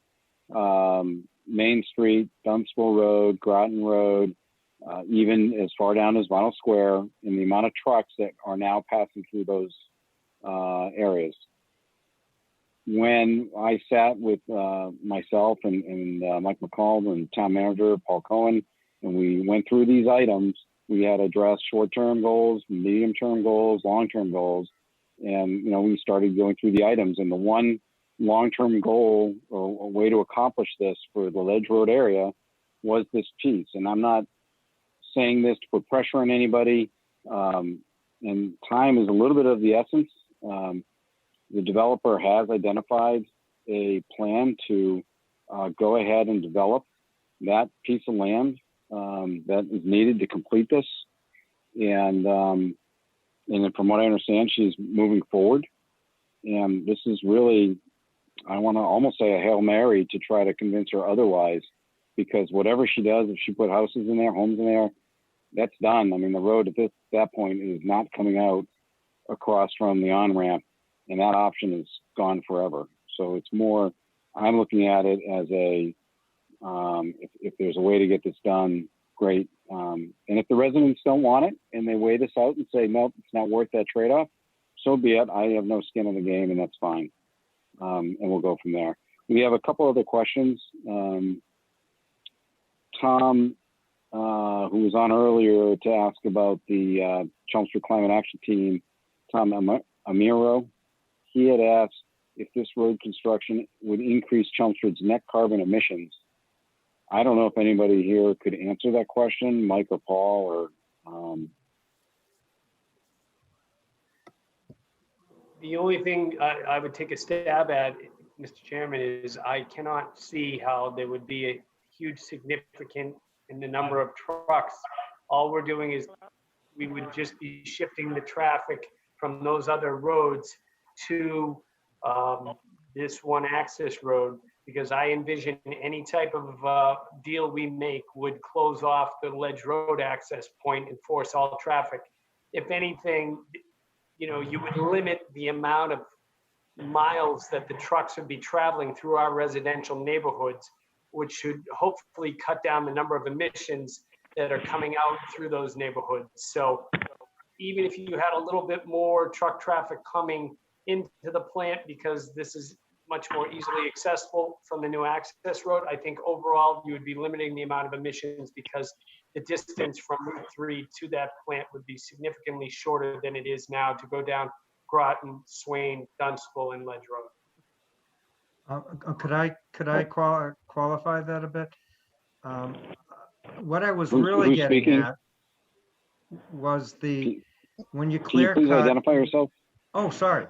Main Street, Dunstable Road, Groton Road, even as far down as Vinyl Square, and the amount of trucks that are now passing through those areas. When I sat with myself and Mike McCall and town manager Paul Cohen, and we went through these items, we had addressed short-term goals, medium-term goals, long-term goals. And, you know, we started going through the items, and the one long-term goal or a way to accomplish this for the Ledge Road area was this piece. And I'm not saying this to put pressure on anybody. And time is a little bit of the essence. The developer has identified a plan to go ahead and develop that piece of land that is needed to complete this. And from what I understand, she's moving forward. And this is really, I want to almost say a Hail Mary to try to convince her otherwise, because whatever she does, if she put houses in there, homes in there, that's done. I mean, the road at that point is not coming out across from the on-ramp, and that option is gone forever. So it's more, I'm looking at it as a, if there's a way to get this done, great. And if the residents don't want it and they weigh this out and say, nope, it's not worth that trade-off, so be it. I have no skin in the game, and that's fine. And we'll go from there. We have a couple other questions. Tom, who was on earlier to ask about the Chelmsford Climate Action Team, Tom Amiro, he had asked if this road construction would increase Chelmsford's net carbon emissions. I don't know if anybody here could answer that question, Mike or Paul, or. The only thing I would take a stab at, Mr. Chairman, is I cannot see how there would be a huge significant in the number of trucks. All we're doing is we would just be shifting the traffic from those other roads to this one access road, because I envision any type of deal we make would close off the Ledge Road access point and force all traffic. If anything, you know, you would limit the amount of miles that the trucks would be traveling through our residential neighborhoods, which should hopefully cut down the number of emissions that are coming out through those neighborhoods. So even if you had a little bit more truck traffic coming into the plant, because this is much more easily accessible from the new access road. I think overall you would be limiting the amount of emissions because the distance from Route 3 to that plant would be significantly shorter than it is now to go down Groton, Swain, Dunstable, and Ledge Road. Could I qualify that a bit? What I was Who's really getting speaking? at was when you Can you clear please cut. identify yourself? Oh, sorry.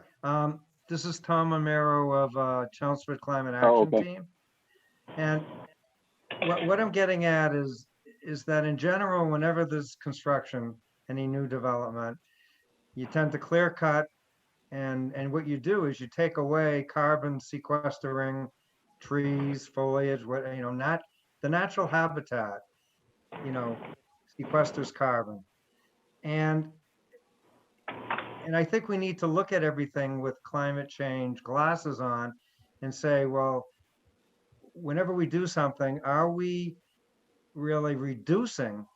This is Tom Amaro of Chelmsford Climate Oh, Action okay. Team. And what I'm getting at is that in general, whenever there's construction, any new development, you tend to clear cut, and what you do is you take away carbon sequestering trees, foliage, not the natural habitat, sequesters carbon. And I think we need to look at everything with climate change glasses on and say, well, whenever we do something, are we really reducing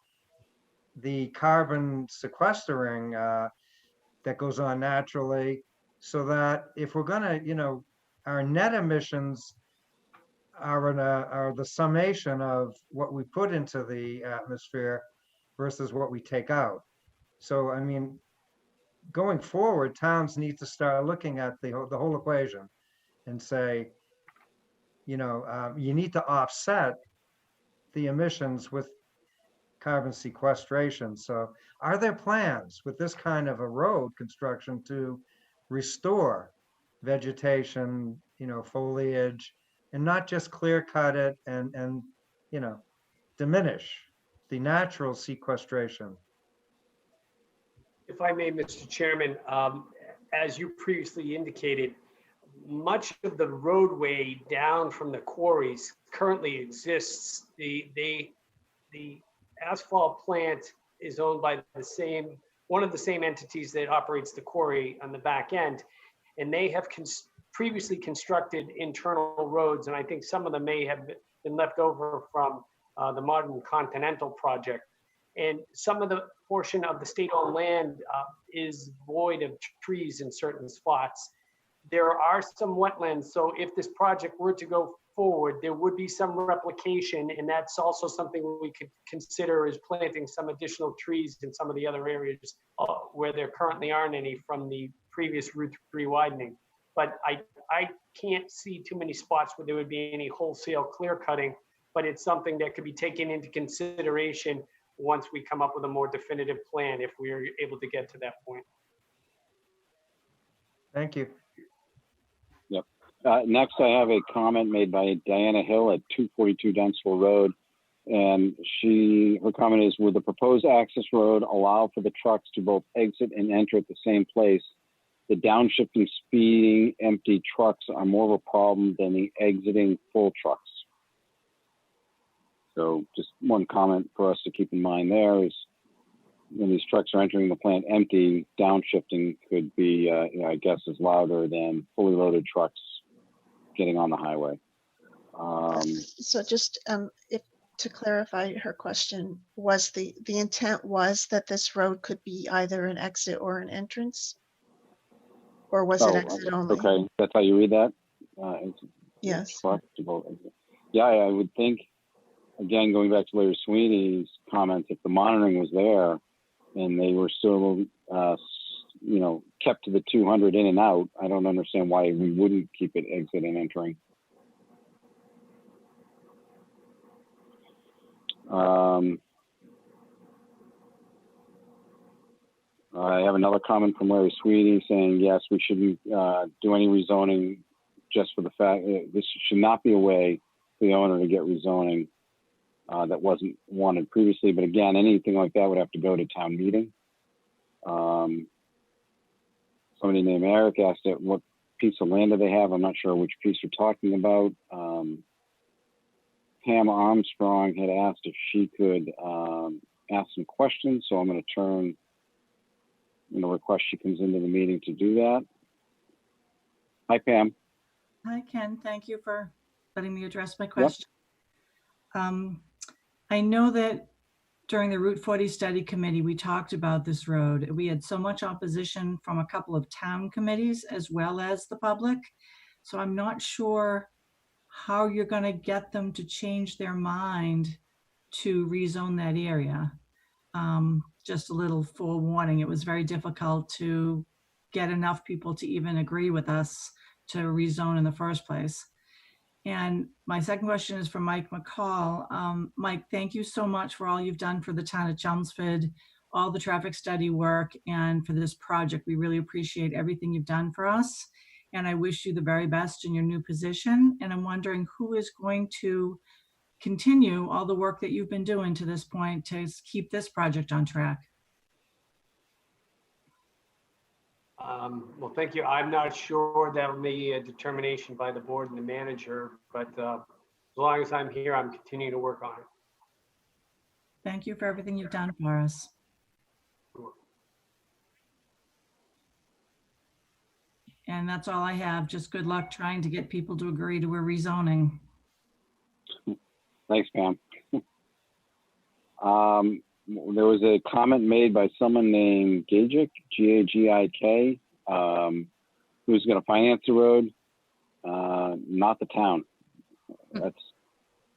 the carbon sequestering that goes on naturally, so that if we're gonna, our net emissions are the summation of what we put into the atmosphere versus what we take out. So, I mean, going forward, towns need to start looking at the whole equation and say, you need to offset the emissions with carbon sequestration. So are there plans with this kind of a road construction to restore vegetation, foliage, and not just clear cut it and diminish the natural sequestration? If I may, Mr. Chairman, as you previously indicated, much of the roadway down from the quarries currently exists. The asphalt plant is owned by one of the same entities that operates the quarry on the back end, and they have previously constructed internal roads, and I think some of them may have been left over from the modern Continental project. And some of the portion of the state-owned land is void of trees in certain spots. There are some wetlands, so if this project were to go forward, there would be some replication, and that's also something we could consider is planting some additional trees in some of the other areas where there currently aren't any from the previous Route 3 widening. But I can't see too many spots where there would be any wholesale clear cutting, but it's something that could be taken into consideration once we come up with a more definitive plan, if we are able to get to that point. Thank you. Yep. Next, I have a comment made by Diana Hill at 242 Dunstable Road. And her comment is, would the proposed access road allow for the trucks to both exit and enter at the same place? The downshifting, speeding, empty trucks are more of a problem than the exiting full trucks. So just one comment for us to keep in mind there is when these trucks are entering the plant empty, downshifting could be, I guess, is louder than fully loaded trucks getting on the highway. So just to clarify her question, was the intent was that this road could be either an exit or an entrance? Or was it exit only? Okay, that's how you read that? Yes. Yeah, I would think, again, going back to Larry Sweeney's comments, if the monitoring was there and they were still, kept to the 200 in and out, I don't understand why we wouldn't keep it exit and entering. I have another comment from Larry Sweeney saying, yes, we shouldn't do any rezoning just for the fact this should not be a way for the owner to get rezoning that wasn't wanted previously. But again, anything like that would have to go to town meeting. Somebody named Eric asked what piece of land do they have. I'm not sure which piece you're talking about. Pam Armstrong had asked if she could ask some questions. So I'm going to turn, request she comes into the meeting to do that. Hi, Pam. Hi, Ken. Thank you for letting me address my question. Yep. I know that during the Route 40 Study Committee, we talked about this road. We had so much opposition from a couple of town committees as well as the public So I'm not sure how you're going to get them to change their mind to rezone that area. Just a little forewarning, it was very difficult to get enough people to even agree with us to rezone in the first place. And my second question is from Mike McCall. Mike, thank you so much for all you've done for the town of Chelmsford, all the traffic study work, and for this project. We really appreciate everything you've done for us. And I wish you the very best in your new position. And I'm wondering who is going to continue all the work that you've been doing to this point to keep this project on track. Well, thank you. I'm not sure that'll be a determination by the board and the manager, but as long as I'm here, I'm continuing to work on it. Thank you for everything you've done for us. And that's all I have. Just good luck trying to get people to agree to a rezoning. Thanks, Pam. There was a comment made by someone named Gagic, G-A-G-I-K, who's going to finance the road, not the town. That's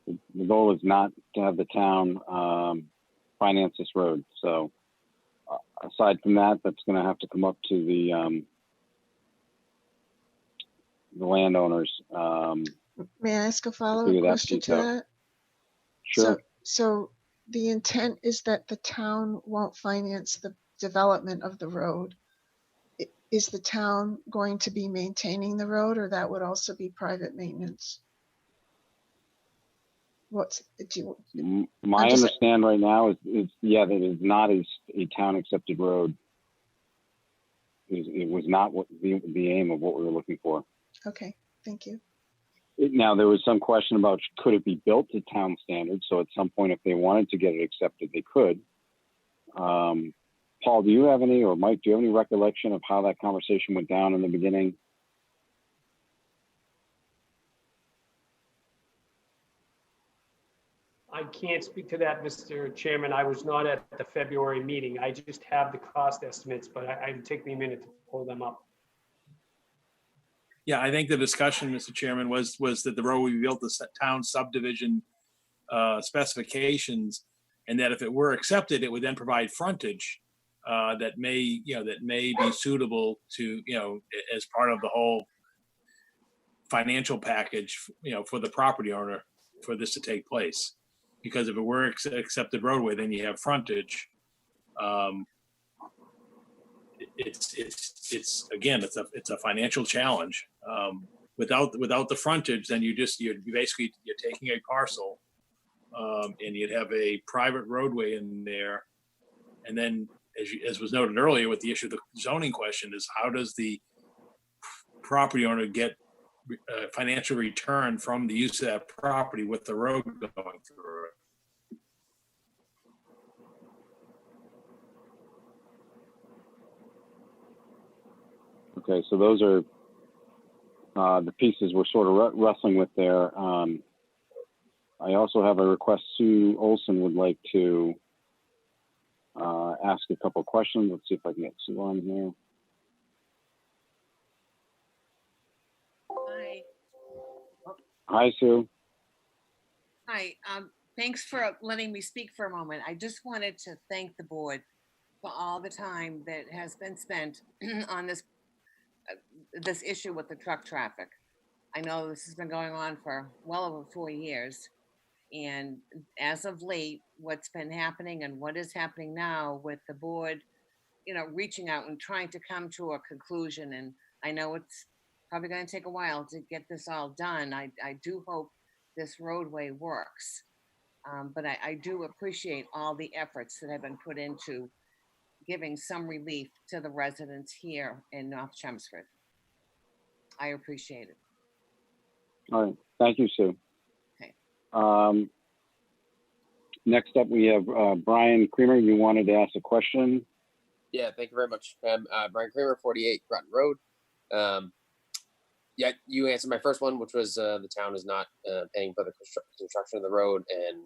the goal is not to have the town finance this road. So aside from that, that's going to have to come up to the landowners. May I ask a follow-up question to that? Sure. So the intent is that the town won't finance the development of the road. Is the town going to be maintaining the road, or that would also be private maintenance? My understand right now is yeah, that it is not a town accepted road. It was not what the aim of what we were looking for. Okay, thank you. Now, there was some question about could it be built to town standards? So at some point, if they wanted to get it accepted, they could. Paul, do you have any, or Mike, do you have any recollection of how that conversation went down in the beginning? I can't speak to that, Mr. Chairman. I was not at the February meeting. I just have the cost estimates, but it'd take me a minute to pull them up. Yeah, I think the discussion, Mr. Chairman, was that the road would be built to town subdivision specifications, and that if it were accepted, it would then provide frontage that may be suitable to, as part of the whole financial package, for the property owner for this to take place. Because if it were accepted roadway, then you have frontage. It's again, it's a financial challenge. Without the frontage, then you're taking a parcel, and you'd have a private roadway in there. And then, as was noted earlier, with the issue of the zoning question, is how does the property owner get financial return from the use of that property with the road going through it? Okay, so those are the pieces we're sort of wrestling with there. I also have a request. Sue Olson would like to ask a couple of questions. Let's see if I can get Sue on here. Hi. Hi, Sue. Hi. Thanks for letting me speak for a moment. I just wanted to thank the board for all the time that has been spent on this issue with the truck traffic. I know this has been going on for well over 4 years. And as of late, what's been happening and what is happening now with the board, reaching out and trying to come to a conclusion. And I know it's probably going to take a while to get this all done. I do hope this roadway works. But I do appreciate all the efforts that have been put into giving some relief to the residents here in North Chelmsford. I appreciate it. All right. Thank you, Sue. Okay. Next up, we have Brian Creamer. You wanted to ask a question? Yeah, thank you very much. Brian Creamer, 48 Groton Road. Yeah, you answered my first one, which was the town is not paying for the construction of the road, and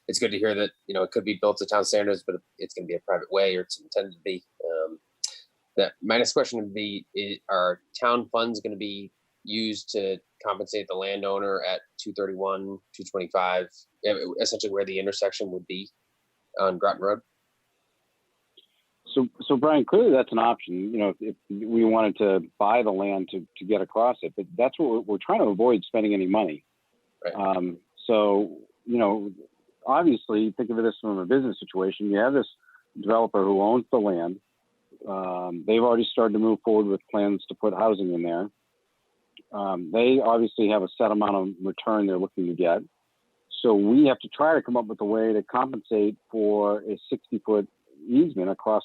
it's good to hear that it could be built to town standards, but it's going to be a private way, or it's intended to be. My next question would be, are town funds going to be used to compensate the landowner at 231, 225, essentially where the intersection would be on Groton Road? So Brian, clearly that's an option. You know, if we wanted to buy the land to get across it, but that's what we're trying to avoid spending any money. Right. So, you know, obviously think of this from a business situation. You have this developer who owns the land. They've already started to move forward with plans to put housing in there. They obviously have a set amount of return they're looking to get. So we have to try to come up with a way to compensate for a 60-foot easement across,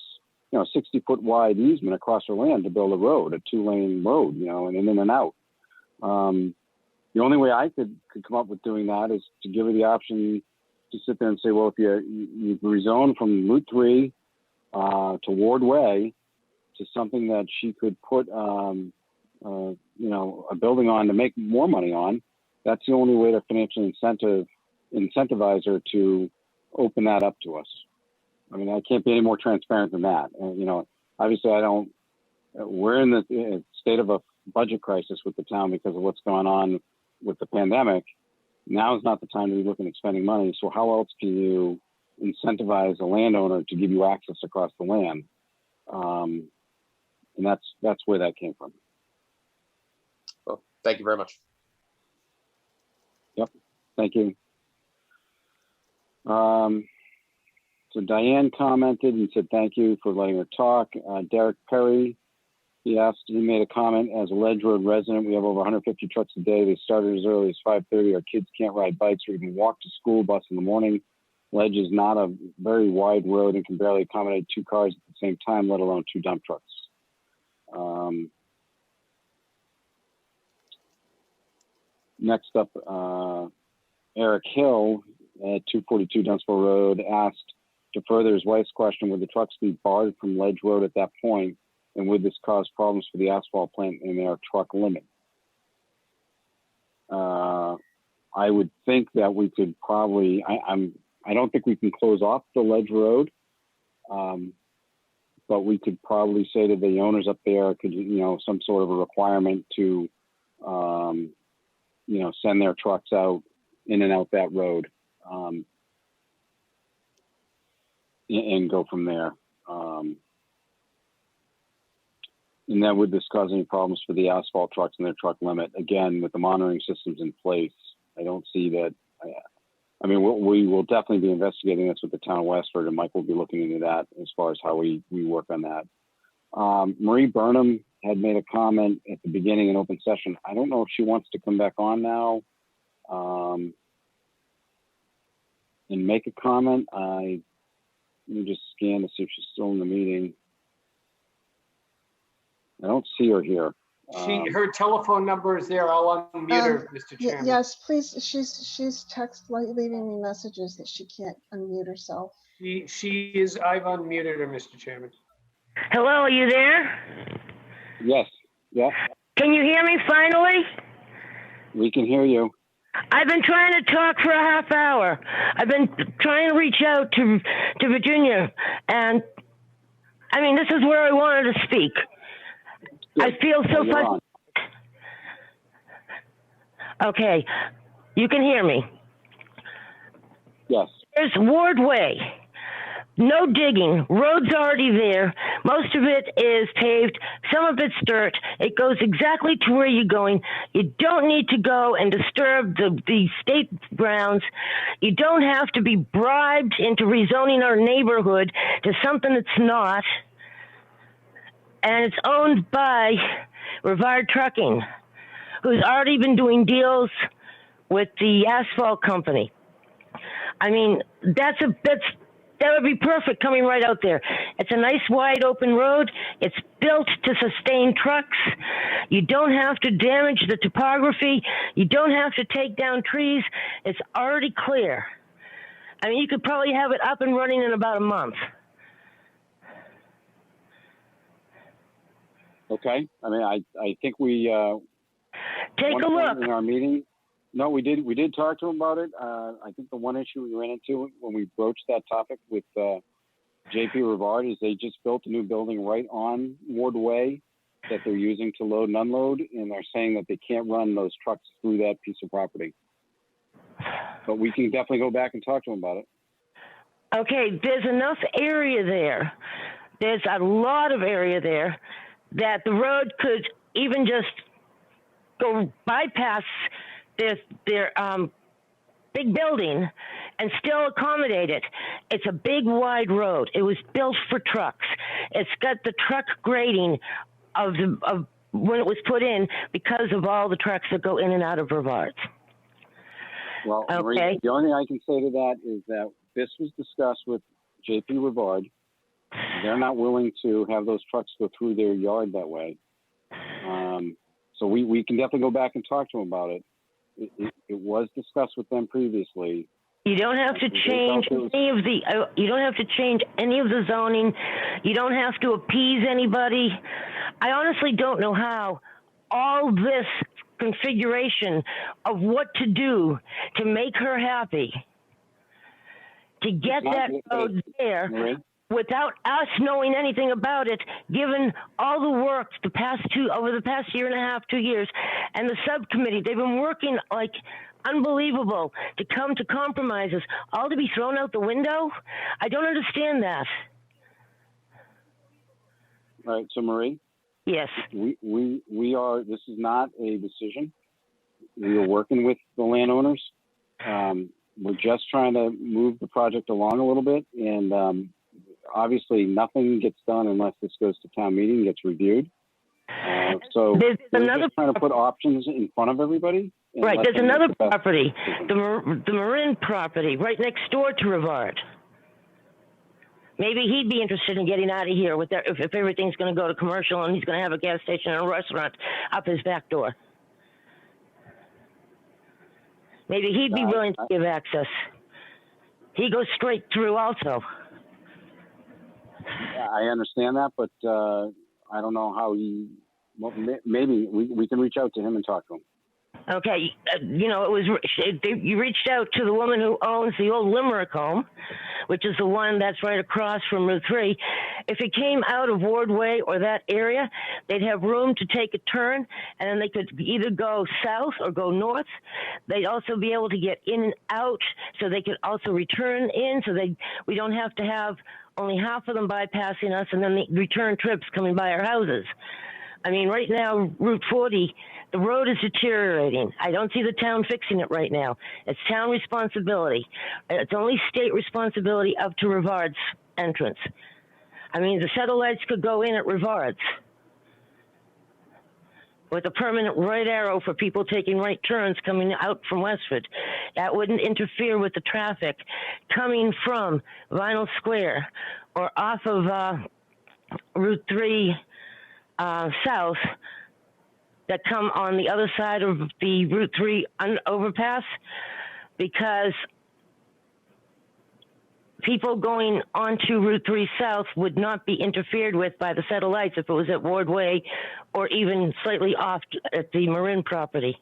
60-foot wide easement across our land to build a road, a 2-lane road, and in and out. The only way I could come up with doing that is to give her the option to sit there and say, well, if you rezone from Route 3 to Ward Way to something that she could put, a building on to make more money on, that's the only way to financially incentivize her to open that up to us. I mean, I can't be any more transparent than that. Obviously we're in the state of a budget crisis with the town because of what's going on with the pandemic. Now is not the time to be looking at spending money. So how else can you incentivize a landowner to give you access across the land? And that's where that came from. Well, thank you very much. Yep. Thank you. So Diane commented and said, thank you for letting her talk. Derek Perry, he made a comment, as a Ledge Road resident, we have over 150 trucks a day. They started as early as 5:30. Our kids can't ride bikes or even walk to school bus in the morning. Ledge is not a very wide road and can barely accommodate 2 cars at the same time, let alone 2 dump trucks. Next up, Eric Hill at 242 Dunstable Road asked to further his wife's question, would the trucks be barred from Ledge Road at that point? And would this cause problems for the asphalt plant and their truck limit? I would think that we could probably, I don't think we can close off the Ledge Road, but we could probably say to the owners up there, could some sort of a requirement to, send their trucks out in and out that road, and go from there. And that would this cause any problems for the asphalt trucks and their truck limit? Again, with the monitoring systems in place, I don't see that. I mean, we will definitely be investigating this with the town of Westford, and Mike will be looking into that as far as how we work on that. Marie Burnham had made a comment at the beginning in open session. I don't know if she wants to come back on now and make a comment. Let me just scan to see if she's still in the meeting. I don't see her here. Her telephone number is there. I'll unmute her, Mr. Chairman. Yes, please. She's leaving me messages that she can't unmute herself. She is. I've unmuted her, Mr. Chairman. Hello, are you there? Yes. Yeah. Can you hear me finally? We can hear you. I've been trying to talk for a half hour. I've been trying to reach out to Virginia, and I mean, this is where I wanted to speak. I feel so frustrated. Okay, you can hear me. Yes. There's Ward Way. No digging. Road's already there. Most of it is paved. Some of it's dirt. It goes exactly to where you're going. You don't need to go and disturb the state grounds. You don't have to be bribed into rezoning our neighborhood to something that's not. And it's owned by Rivard Trucking, who's already been doing deals with the asphalt company. I mean, that would be perfect coming right out there. It's a nice wide open road. It's built to sustain trucks. You don't have to damage the topography. You don't have to take down trees. It's already clear. I mean, you could probably have it up and running in about a month. Okay. I mean, I think we take a look in our meeting. No, we did talk to him about it. I think the one issue we ran into when we broached that topic with JP Rivard is they just built a new building right on Ward Way that they're using to load and unload, and they're saying that they can't run those trucks through that piece of property. But we can definitely go back and talk to them about it. Okay, there's enough area there. There's a lot of area there that the road could even just go bypass their big building and still accommodate it. It's a big, wide road. It was built for trucks. It's got the truck grading of when it was put in because of all the trucks that go in and out of Brevard. Well, okay. Marie, the only thing I can say to that is that this was discussed with JP Rivard. They're not willing to have those trucks go through their yard that way. So we can definitely go back and talk to them about it. It was discussed with them previously. You don't have to change any of the. You don't have to change any of the zoning. You don't have to appease anybody. I honestly don't know how all this configuration of what to do to make her happy, to get that road there without us knowing anything about it, given all the work over the past year and a half, 2 years, and the subcommittee, they've been working like unbelievable to come to compromises, all to be thrown out the window. I don't understand that. All right, so Marie? Yes. We are, this is not a decision. We are working with the landowners. We're just trying to move the project along a little bit, and obviously nothing gets done unless this goes to town meeting and gets reviewed. So we're just trying to put options in front of everybody. Right, there's another property, the Marin property, right next door to Rivard. Maybe he'd be interested in getting out of here with that, if everything's going to go to commercial and he's going to have a gas station and a restaurant up his back door. Maybe he'd be willing to give access. He goes straight through also. I understand that, but I don't know how he. Well, maybe we can reach out to him and talk to him. Okay, you reached out to the woman who owns the old Limerick home, which is the one that's right across from Route 3. If it came out of Ward Way or that area, they'd have room to take a turn, and then they could either go south or go north. They'd also be able to get in and out, so they could also return in, so we don't have to have only half of them bypassing us and then the return trips coming by our houses. I mean, right now, Route 40, the road is deteriorating. I don't see the town fixing it right now. It's town responsibility. It's only state responsibility up to Rivard's entrance. I mean, the satellites could go in at Rivard's with a permanent right arrow for people taking right turns coming out from Westford. That wouldn't interfere with the traffic coming from Vinyl Square or off of Route 3 south that come on the other side of the Route 3 overpass, because people going onto Route 3 south would not be interfered with by the satellites if it was at Ward Way or even slightly off at the Marin property.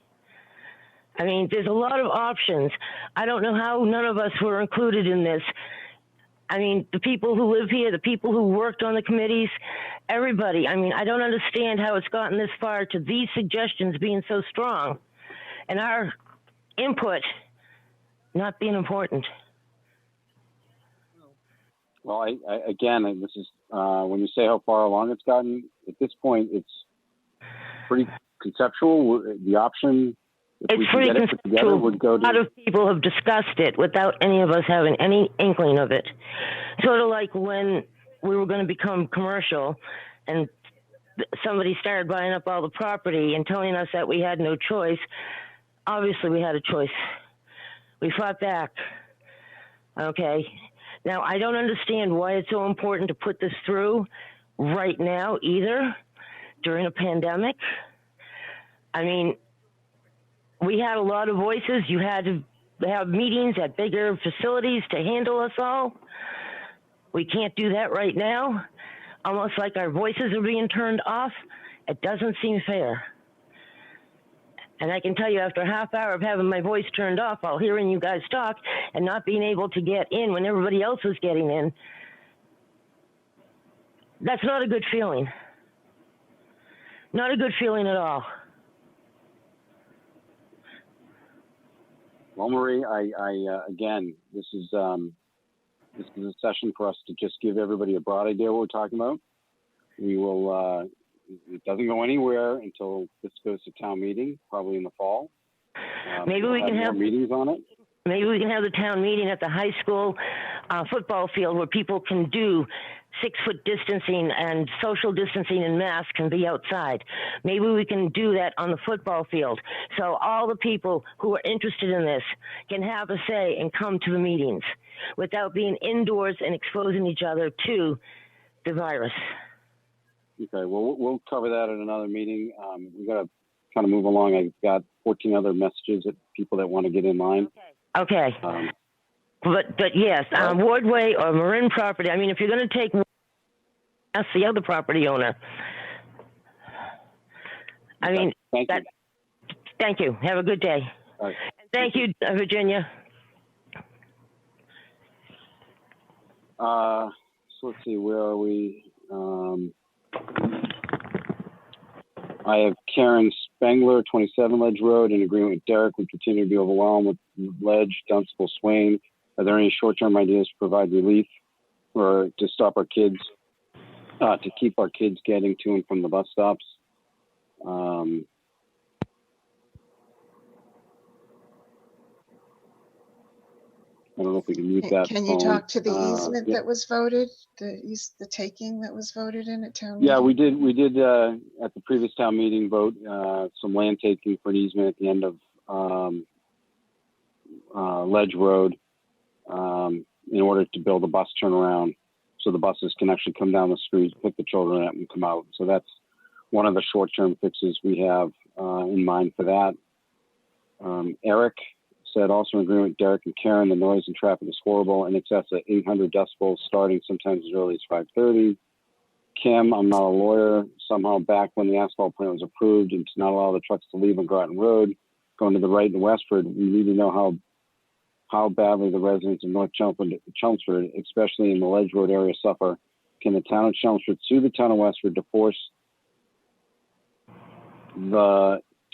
I mean, there's a lot of options. I don't know how none of us were included in this. I mean, the people who live here, the people who worked on the committees, everybody. I mean, I don't understand how it's gotten this far to these suggestions being so strong and our input not being important. Well, again, this is when you say how far along it's gotten, at this point, it's pretty conceptual. The option, if we can get it put together, would go to... A lot of people have discussed it without any of us having any inkling of it. Sort of like when we were going to become commercial and somebody started buying up all the property and telling us that we had no choice. Obviously, we had a choice. We fought back. Okay. Now, I don't understand why it's so important to put this through right now either, during a pandemic. I mean, we had a lot of voices. You had to have meetings at bigger facilities to handle us all. We can't do that right now. Almost like our voices are being turned off. It doesn't seem fair. And I can tell you, after a half hour of having my voice turned off while hearing you guys talk and not being able to get in when everybody else was getting in, That's not a good feeling. Not a good feeling at all. Well, Marie, again, this is a session for us to just give everybody a broad idea what we're talking about. We will, it doesn't go anywhere until this goes to town meeting, probably in the fall. Maybe we can have more meetings on it. Maybe we can have the town meeting at the high school football field where people can do 6-foot distancing and social distancing and masks can be outside. Maybe we can do that on the football field. So all the people who are interested in this can have a say and come to the meetings without being indoors and exposing each other to the virus. Okay, well, we'll cover that at another meeting. We got to kind of move along. I've got 14 other messages of people that want to get in line. Okay. But yes, Wardway or Marin property. I mean, if you're going to take, ask the other property owner. I mean, thank you. Have a good day. All right. And thank you, Virginia. So let's see, where are we? I have Karen Spengler, 27 Ledge Road, in agreement with Derek. We continue to be overwhelmed with Ledge, Dunstable, Swain. Are there any short-term ideas to provide relief or to stop our kids, to keep our kids getting to and from the bus stops? I don't know if we can mute that. Can you phone. talk to the easement Yeah. that was voted, the taking that was voted in at town? Yeah, meeting? we did at the previous town meeting vote some land taking for an easement at the end of Ledge Road in order to build a bus turnaround so the buses can actually come down the street, pick the children up and come out. So that's one of the short-term fixes we have in mind for that. Eric said, also in agreement with Derek and Karen, the noise and traffic is horrible, in excess of 800 decibels, starting sometimes as early as 5:30. Kim, I'm not a lawyer. Somehow back when the asphalt plant was approved and to not allow the trucks to leave on Groton Road, going to the right and westward, we need to know how badly the residents of North Chelmsford, especially in the Ledge Road area, suffer. Can the town of Chelmsford sue the town of Westford to force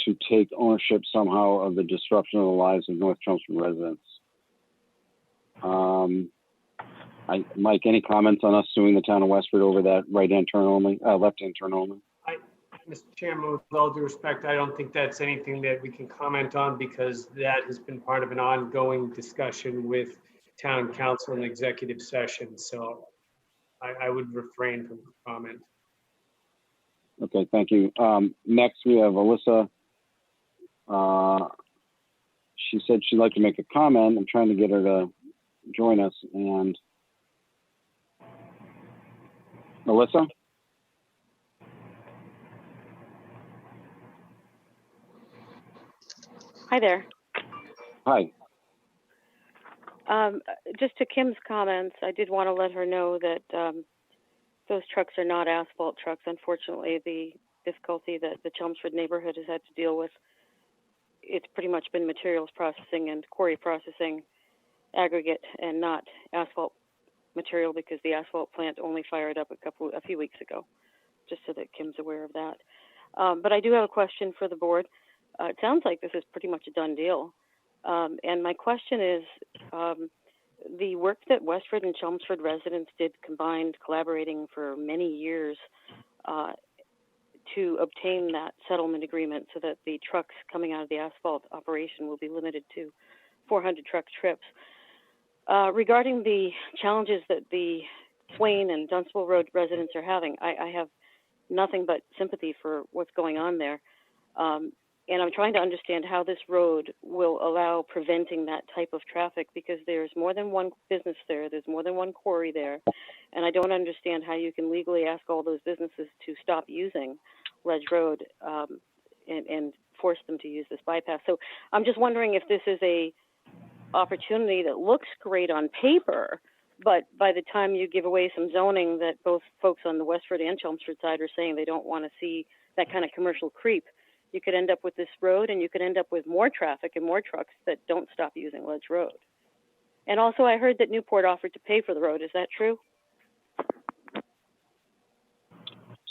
to take ownership somehow of the disruption of the lives of North Chelmsford residents? Mike, any comments on us suing the town of Westford over that right-hand turn only, left-hand turn only? Mr. Chairman, with all due respect, I don't think that's anything that we can comment on because that has been part of an ongoing discussion with town council and executive session. So I would refrain from comment. Okay, thank you. Next, we have Alyssa. She said she'd like to make a comment. I'm trying to get her to join us. And Alyssa? Hi there. Hi. Just to Kim's comments, I did want to let her know that those trucks are not asphalt trucks. Unfortunately, the difficulty that the Chelmsford neighborhood has had to deal with, it's pretty much been materials processing and quarry processing, aggregate, and not asphalt material because the asphalt plant only fired up a few weeks ago, just so that Kim's aware of that. But I do have a question for the board. It sounds like this is pretty much a done deal. And my question is, the work that Westford and Chelmsford residents did combined, collaborating for many years to obtain that settlement agreement so that the trucks coming out of the asphalt operation will be limited to 400 truck trips. Regarding the challenges that the Swain and Dunstable Road residents are having, I have nothing but sympathy for what's going on there. And I'm trying to understand how this road will allow preventing that type of traffic because there's more than one business there, there's more than one quarry there, and I don't understand how you can legally ask all those businesses to stop using Ledge Road and force them to use this bypass. So I'm just wondering if this is a opportunity that looks great on paper, but by the time you give away some zoning that both folks on the Westford and Chelmsford side are saying they don't want to see that kind of commercial creep, you could end up with this road and you could end up with more traffic and more trucks that don't stop using Ledge Road. And also I heard that Newport offered to pay for the road. Is that true?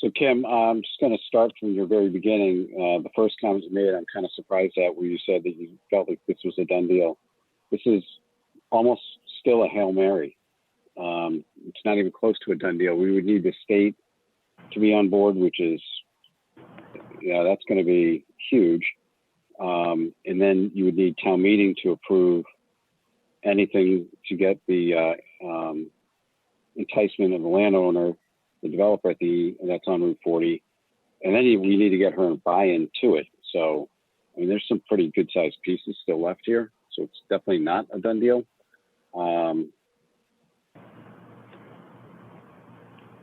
So Kim, I'm just going to start from your very beginning. The first comment you made, I'm kind of surprised at, where you said that you felt like this was a done deal. This is almost still a Hail Mary. It's not even close to a done deal. We would need the state to be on board, which is, yeah, that's going to be huge. And then you would need town meeting to approve anything to get the enticement of the landowner, the developer that's on Route 40. And then we need to get her buy-in to it. So, I mean, there's some pretty good sized pieces still left here. So it's definitely not a done deal. And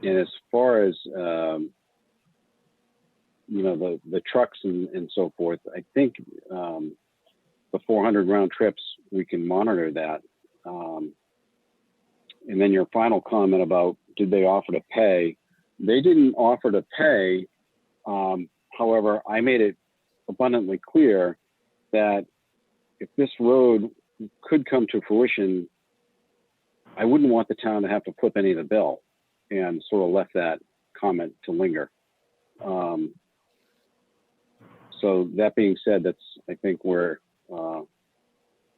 as far as, you know, the trucks and so forth, I think the 400 round trips, we can monitor that. And then your final comment about, did they offer to pay? They didn't offer to pay. However, I made it abundantly clear that if this road could come to fruition, I wouldn't want the town to have to flip any of the bill, and sort of left that comment to linger. So that being said, that's, I think, where you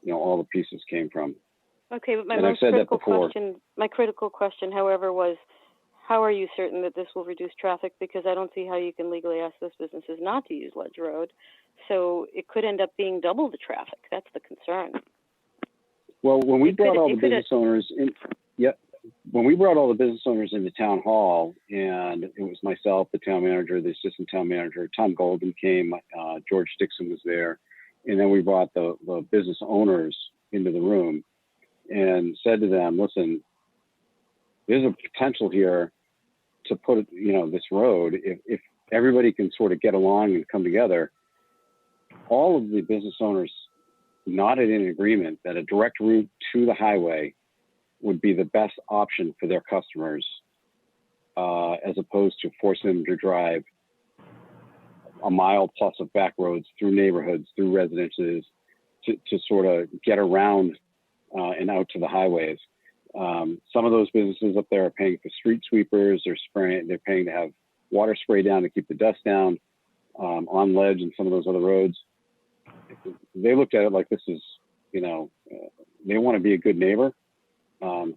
know, all the pieces came from. Okay, but And I've said that before. my critical question, however, was, how are you certain that this will reduce traffic? Because I don't see how you can legally ask those businesses not to use Ledge Road. So it could end up being double the traffic. That's the concern. Well, when we brought all the business owners in, when we brought all the business owners into town hall, and it was myself, the town manager, the assistant town manager, Tom Golden came, George Dixon was there, and then we brought the business owners into the room and said to them, listen, there's a potential here to put, you know, this road, if everybody can sort of get along and come together. All of the business owners nodded in agreement that a direct route to the highway would be the best option for their customers, as opposed to forcing them to drive a mile plus of back roads through neighborhoods, through residences, to sort of get around and out to the highways. Some of those businesses up there are paying for street sweepers. They're paying to have water spray down to keep the dust down on Ledge and some of those other roads. They looked at it like this is, you know, they want to be a good neighbor to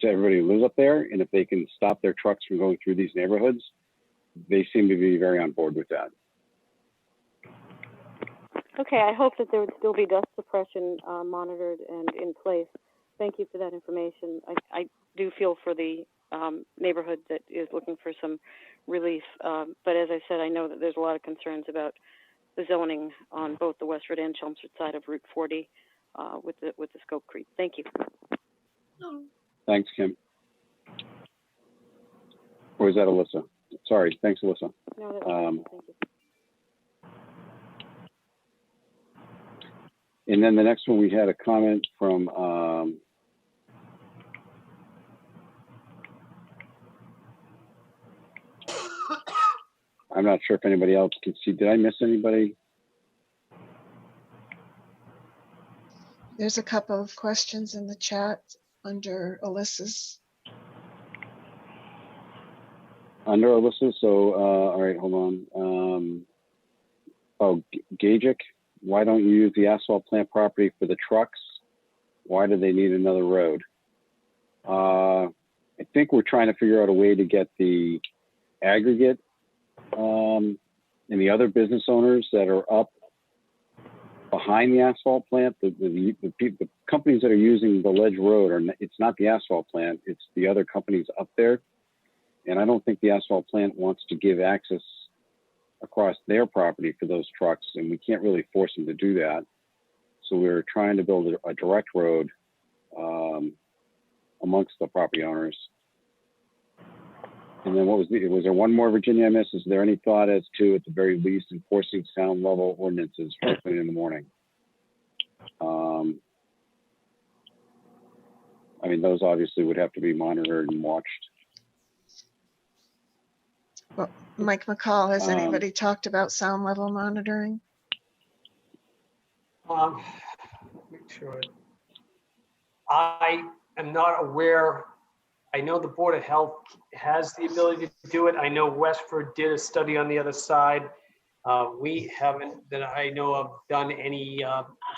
everybody who lives up there. And if they can stop their trucks from going through these neighborhoods, they seem to be very on board with that. Okay, I hope that there would still be dust suppression monitored and in place. Thank you for that information. I do feel for the neighborhood that is looking for some relief. But as I said, I know that there's a lot of concerns about the zoning on both the Westford and Chelmsford side of Route 40 with the scope creep. Thank you. Thanks, Kim. Or is that Alyssa? Sorry, thanks, Alyssa. No, that's thank you. And then the next one, we had a comment from I'm not sure if anybody else can see. Did I miss anybody? There's a couple of questions in the chat under Alyssa's. Under Alyssa, so, all right, hold on. Oh, Gajic, why don't you use the asphalt plant property for the trucks? Why do they need another road? I think we're trying to figure out a way to get the aggregate and the other business owners that are up behind the asphalt plant, the companies that are using the Ledge Road, it's not the asphalt plant, it's the other companies up there. And I don't think the asphalt plant wants to give access across their property for those trucks, and we can't really force them to do that. So we're trying to build a direct road amongst the property owners. And then was there one more, Virginia, I missed? Is there any thought as to, at the very least, enforcing sound level ordinances first thing in the morning? I mean, those obviously would have to be monitored and watched. Well, Mike McCall, has anybody talked about sound level monitoring? Make sure. I am not aware I know the Board of Health has the ability to do it. I know Westford did a study on the other side. We haven't, that I know of, done any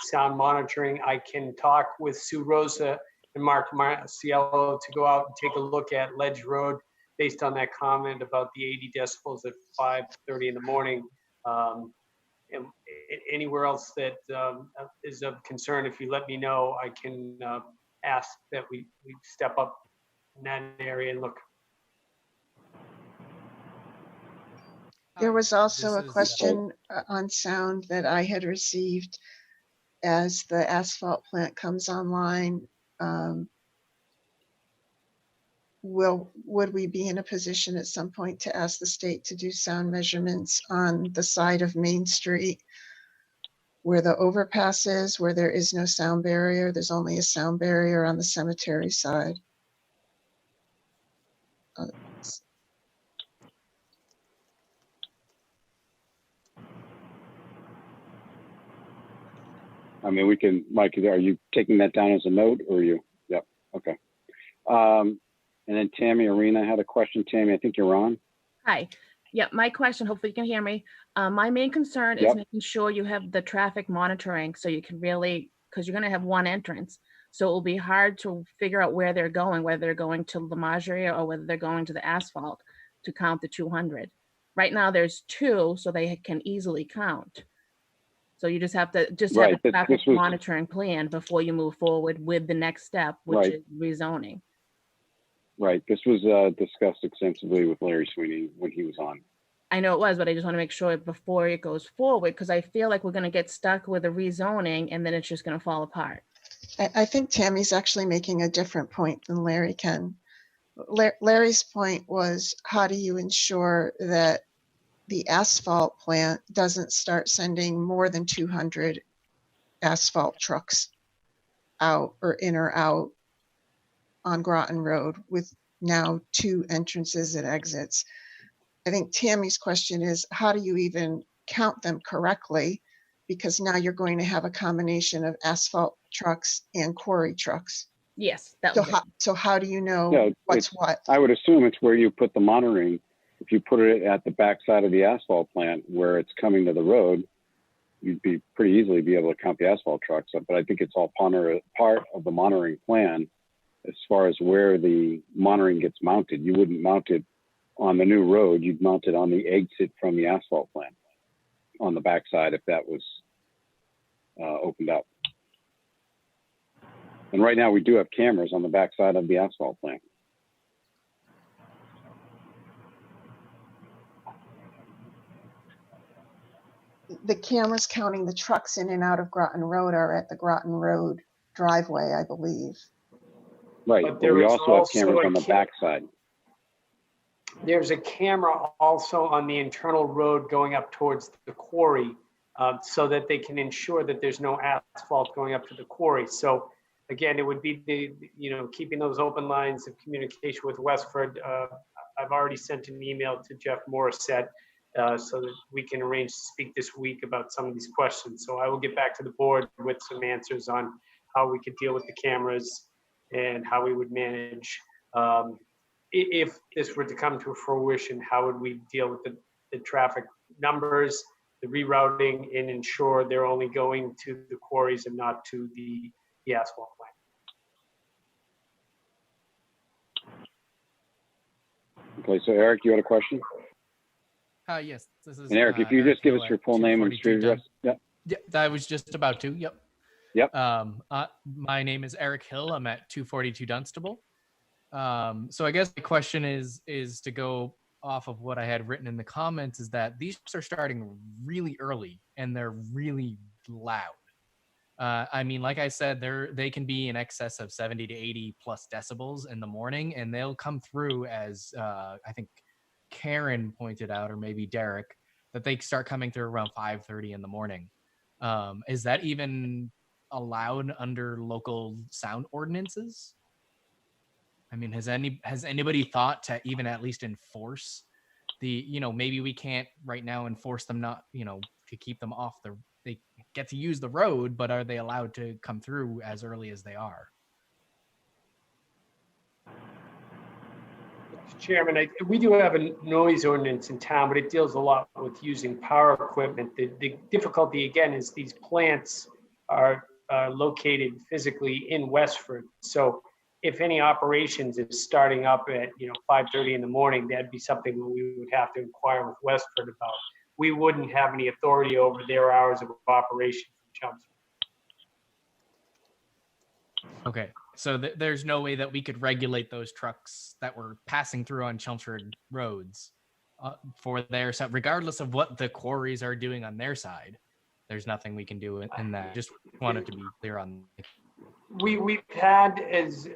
sound monitoring. I can talk with Sue Rosa and Mark Marciello to go out and take a look at Ledge Road based on that comment about the 80 decibels at 5:30 in the morning. And anywhere else that is of concern, if you let me know, I can ask that we step up in that area and look. There was also a question on sound that I had received as the asphalt plant comes online. Would we be in a position at some point to ask the state to do sound measurements on the side of Main Street where the overpass is, where there is no sound barrier? There's only a sound barrier on the cemetery side. I mean, we can, Mike, are you taking that down as a note or are you? Yep, okay. And then Tammy Arena had a question. Tammy, I think you're on. Hi. Yeah, my question, hopefully you can hear me. My main concern is making sure you have the traffic monitoring so you can really, because you're going to have one entrance. So it will be hard to figure out where they're going, whether they're going to La Magerie or whether they're going to the asphalt to count the 200. Right now there's two, so they can easily count. So you just have to have a traffic monitoring plan before you move forward with the next step, which is rezoning. Right. This was discussed extensively with Larry Sweeney when he was on. I know it was, but I just want to make sure before it goes forward, because I feel like we're going to get stuck with a rezoning and then it's just going to fall apart. I think Tammy's actually making a different point than Larry can. Larry's point was, how do you ensure that the asphalt plant doesn't start sending more than 200 asphalt trucks out or in or out on Groton Road with now 2 entrances and exits? I think Tammy's question is, how do you even count them correctly? Because now you're going to have a combination of asphalt trucks and quarry trucks. Yes. So how do you know what's what? I would assume it's where you put the monitoring. If you put it at the backside of the asphalt plant where it's coming to the road, you'd be pretty easily be able to count the asphalt trucks up. But I think it's all part of the monitoring plan as far as where the monitoring gets mounted. You wouldn't mount it on the new road. You'd mount it on the exit from the asphalt plant on the backside if that was opened up. And right now we do have cameras on the backside of the asphalt plant. The cameras counting the trucks in and out of Groton Road are at the Groton Road driveway, I believe. Right, but we also have cameras on the backside. There's a camera also on the internal road going up towards the quarry, so that they can ensure that there's no asphalt going up to the quarry. So again, it would be keeping those open lines of communication with Westford. I've already sent an email to Jeff Morissette so that we can arrange to speak this week about some of these questions. So I will get back to the board with some answers on how we could deal with the cameras and how we would manage. If this were to come to fruition, how would we deal with the traffic numbers, the rerouting, and ensure they're only going to the quarries and not to the asphalt plant? Okay, so Eric, you had a question? Yes, this is. And Eric, if you just give us your full name and street address. Yeah, I was just about to. Yep. My name is Eric Hill. I'm at 242 Dunstable. So I guess the question is to go off of what I had written in the comments, is that these are starting really early and they're really loud. I mean, like I said, they can be in excess of 70 to 80 plus decibels in the morning, and they'll come through as I think Karen pointed out, or maybe Derek, that they start coming through around 5:30 in the morning. Is that even allowed under local sound ordinances? I mean, has anybody thought to even at least enforce maybe we can't right now enforce them not, to keep them off they get to use the road, but are they allowed to come through as early as they are? Chairman, we do have a noise ordinance in town, but it deals a lot with using power equipment. The difficulty again is these plants are located physically in Westford. So if any operations is starting up at 5:30 in the morning, that'd be something that we would have to inquire with Westford about. We wouldn't have any authority over their hours of operation from Chelmsford. Okay, so there's no way that we could regulate those trucks that were passing through on Chelmsford roads for their side, regardless of what the quarries are doing on their side. There's nothing we can do in that. Just wanted to be clear on. We've had, as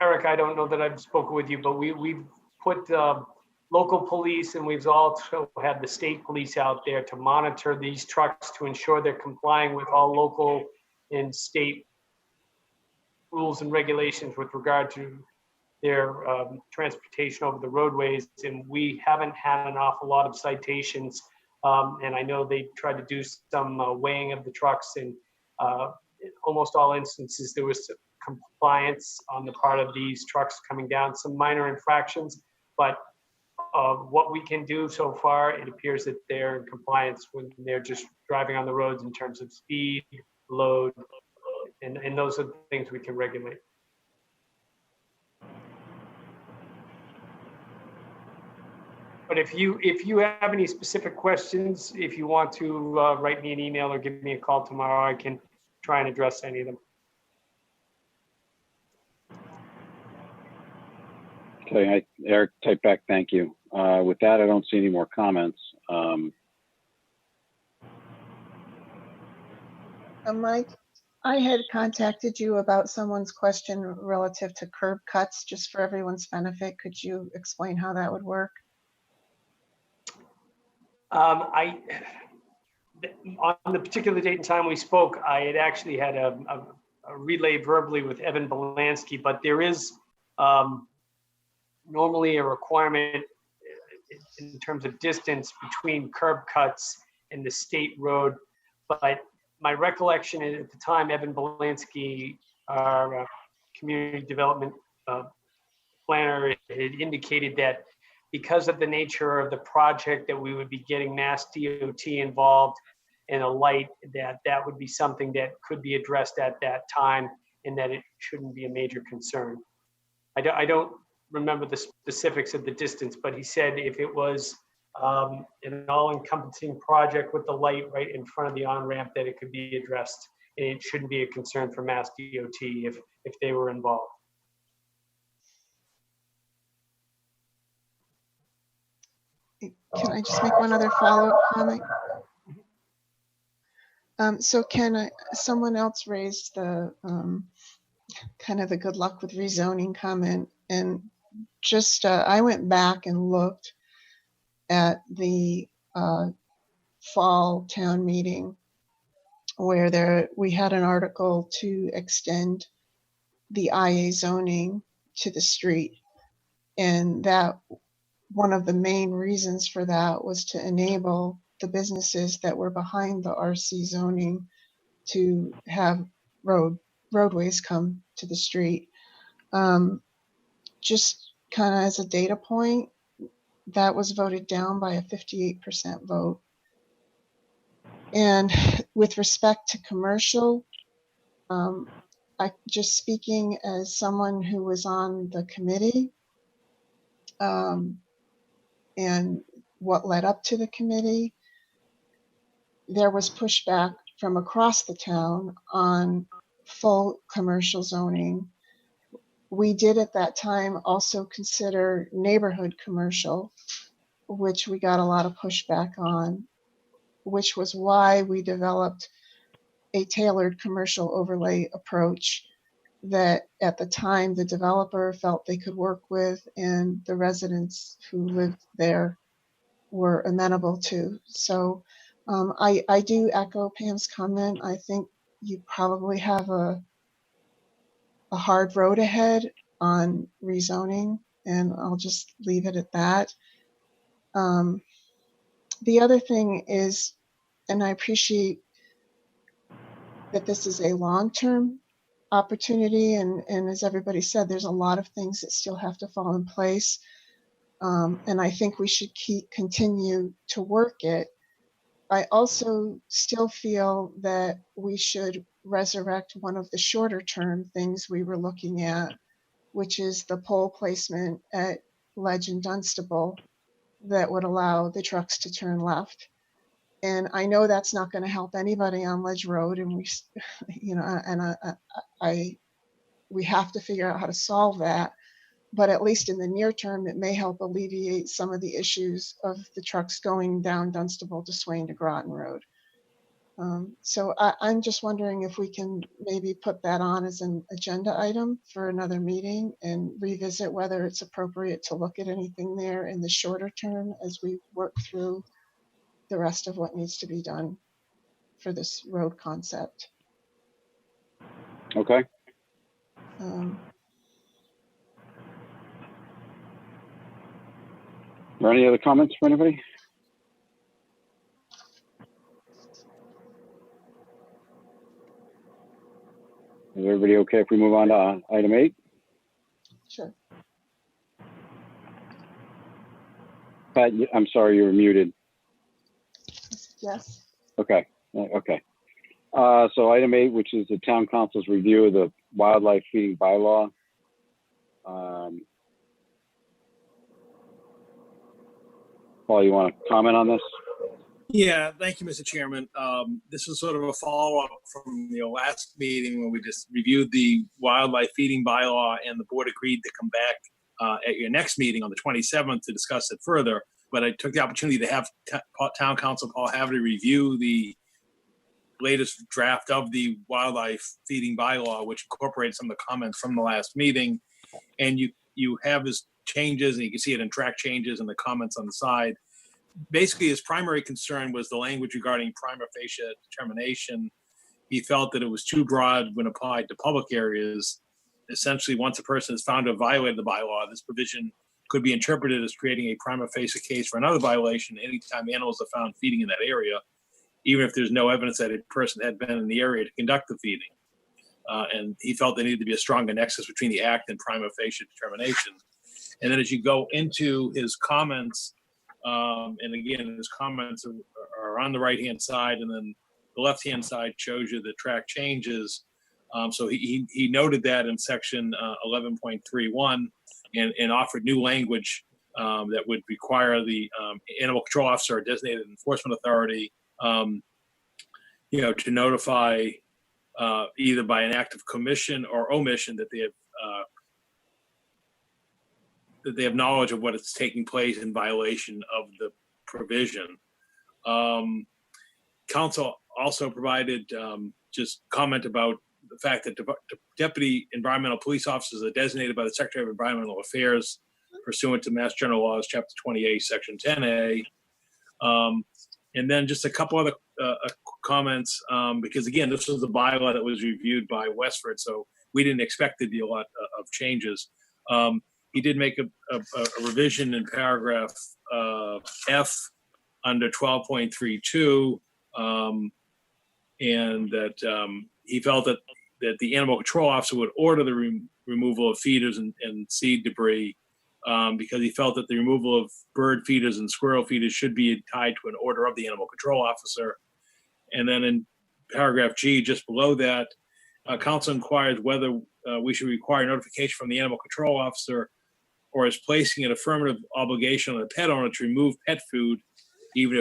Eric, I don't know that I've spoken with you, but we've put local police, and we've also had the state police out there to monitor these trucks to ensure they're complying with all local and state rules and regulations with regard to their transportation over the roadways. And we haven't had an awful lot of citations. And I know they tried to do some weighing of the trucks, and in almost all instances, there was compliance on the part of these trucks coming down, some minor infractions. But what we can do so far, it appears that they're in compliance when they're just driving on the roads in terms of speed, load, and those are the things we can regulate. But if you have any specific questions, if you want to write me an email or give me a call tomorrow, I can try and address any of them. Okay, Eric, type back, thank you. With that, I don't see any more comments. Mike, I had contacted you about someone's question relative to curb cuts, just for everyone's benefit. Could you explain how that would work? On the particular date and time we spoke, I had actually had a relay verbally with Evan Belansky, but there is normally a requirement in terms of distance between curb cuts and the state road. But my recollection is at the time, Evan Belansky, our community development planner, had indicated that because of the nature of the project, that we would be getting Mass DOT involved and a light, that would be something that could be addressed at that time, and that it shouldn't be a major concern. I don't remember the specifics of the distance, but he said if it was an all-encompassing project with the light right in front of the on-ramp, that it could be addressed. And it shouldn't be a concern for Mass DOT if they were involved. Can I just make one other follow-up comment? So someone else raised the kind of the good luck with rezoning comment, and just I went back and looked at the fall town meeting where we had an article to extend the IA zoning to the street, and that one of the main reasons for that was to enable the businesses that were behind the RC zoning to have roadways come to the street. Just kind of as a data point, that was voted down by a 58% vote. And with respect to commercial, I just speaking as someone who was on the committee, and what led up to the committee, there was pushback from across the town on full commercial zoning. We did at that time also consider neighborhood commercial, which we got a lot of pushback on, which was why we developed a tailored commercial overlay approach that at the time the developer felt they could work with and the residents who lived there were amenable to. So I do echo Pam's comment. I think you probably have a hard road ahead on rezoning, and I'll just leave it at that. The other thing is, and I appreciate that this is a long-term opportunity, and as everybody said, there's a lot of things that still have to fall in place. And I think we should continue to work it. I also still feel that we should resurrect one of the shorter term things we were looking at, which is the pole placement at Ledge and Dunstable that would allow the trucks to turn left. And I know that's not going to help anybody on Ledge Road, and we, you know, and we have to figure out how to solve that. But at least in the near term, it may help alleviate some of the issues of the trucks going down Dunstable to Swain to Groton Road. So I'm just wondering if we can maybe put that on as an agenda item for another meeting and revisit whether it's appropriate to look at anything there in the shorter term as we work through the rest of what needs to be done for this road concept. Okay. Are there any other comments for anybody? Is everybody okay if we move on to item 8? Sure. Pat, I'm sorry, you were muted. Yes. Okay. Okay. So item 8, which is the town council's review of the wildlife feeding bylaw. Paul, you want to comment on this? Yeah, thank you, Mr. Chairman. This is sort of a follow-up from the last meeting when we just reviewed the wildlife feeding bylaw, and the board agreed to come back at your next meeting on the 27th to discuss it further. But I took the opportunity to have town council Paul Haverty review the latest draft of the wildlife feeding bylaw, which incorporated some of the comments from the last meeting. And you have his changes, and you can see it in track changes and the comments on the side. Basically, his primary concern was the language regarding prima facie determination. He felt that it was too broad when applied to public areas. Essentially, once a person is found to have violated the bylaw, this provision could be interpreted as creating a prima facie case for another violation anytime animals are found feeding in that area, even if there's no evidence that a person had been in the area to conduct the feeding. And he felt there needed to be a stronger nexus between the act and prima facie determination. And then as you go into his comments, and again, his comments are on the right-hand side, and then the left-hand side shows you the track changes. So he noted that in section 11.31 and offered new language that would require the animal control officer or designated enforcement authority, to notify either by an act of commission or omission that they have knowledge of what is taking place in violation of the provision. Council also provided just comment about the fact that deputy environmental police officers are designated by the Secretary of Environmental Affairs pursuant to Mass General Laws, Chapter 28, Section 10A. And then just a couple other comments, because again, this was the bylaw that was reviewed by Westford, so we didn't expect to be a lot of changes. He did make a revision in paragraph F under 12.32, and that he felt that the animal control officer would order the removal of feeders and seed debris, because he felt that the removal of bird feeders and squirrel feeders should be tied to an order of the animal control officer. And then in paragraph G, just below that, council inquires whether we should require notification from the animal control officer, or is placing an affirmative obligation on the pet owner to remove pet food, even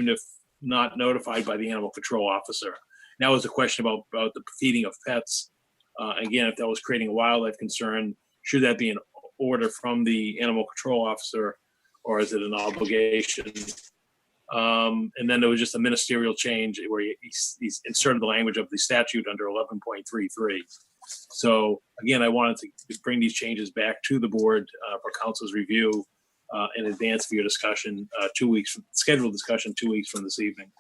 if not notified by the animal control officer. And that was a question about the feeding of pets. Again, if that was creating a wildlife concern, should that be an order from the animal control officer, or is it an obligation? And then there was just a ministerial change where he's inserted the language of the statute under 11.33. So again, I wanted to bring these changes back to the board for council's review in advance for your discussion, scheduled discussion 2 weeks from this evening.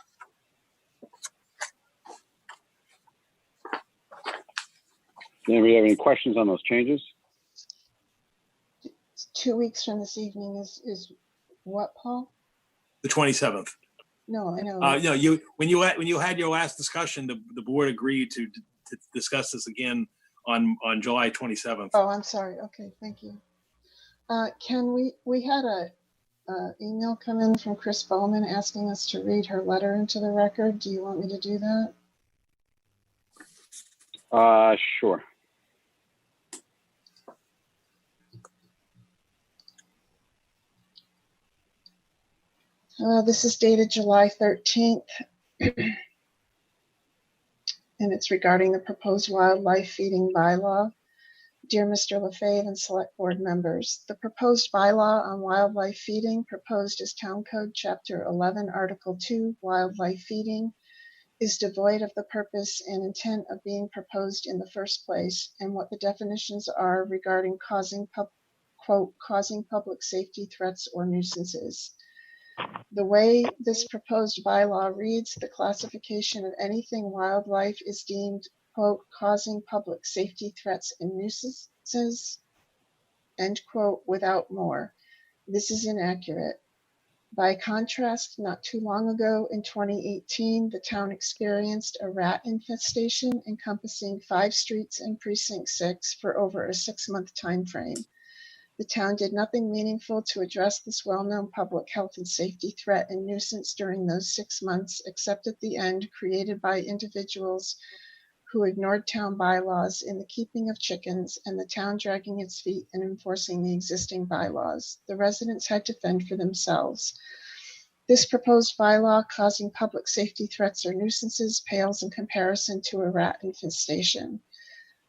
Anybody have any questions on those changes? 2 weeks from this evening is what, Paul? The 27th. No, I know. When you had your last discussion, the board agreed to discuss this again on July 27th. Oh, I'm sorry. Okay, thank you. We had a email come in from Chris Bowman asking us to read her letter into the record. Do you want me to do that? Sure. This is dated July 13th, and it's regarding the proposed wildlife feeding bylaw. Dear Mr. LaFave and select board members, the proposed bylaw on wildlife feeding proposed as Town Code Chapter 11, Article 2, wildlife feeding, is devoid of the purpose and intent of being proposed in the first place, and what the definitions are regarding causing public safety threats or nuisances. The way this proposed bylaw reads, the classification of anything wildlife is deemed, quote, causing public safety threats and nuisances, end quote, without more. This is inaccurate. By contrast, not too long ago in 2018, the town experienced a rat infestation encompassing 5 streets in Precinct 6 for over a 6-month time frame. The town did nothing meaningful to address this well-known public health and safety threat and nuisance during those 6 months, except at the end, created by individuals who ignored town bylaws in the keeping of chickens and the town dragging its feet and enforcing the existing bylaws. The residents had to fend for themselves. This proposed bylaw causing public safety threats or nuisances pales in comparison to a rat infestation.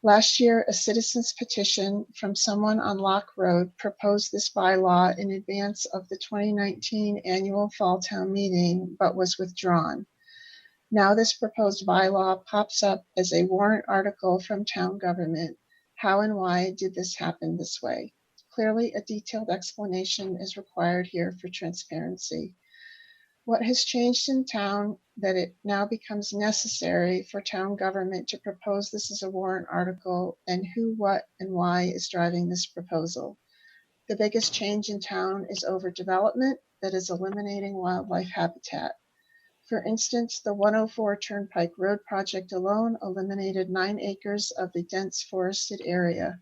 Last year, a citizen's petition from someone on Lock Road proposed this bylaw in advance of the 2019 annual fall town meeting, but was withdrawn. Now this proposed bylaw pops up as a warrant article from town government. How and why did this happen this way? Clearly, a detailed explanation is required here for transparency. What has changed in town that it now becomes necessary for town government to propose this as a warrant article, and who, what, and why is driving this proposal? The biggest change in town is overdevelopment that is eliminating wildlife habitat. For instance, the 104 Turnpike Road project alone eliminated 9 acres of the dense forested area.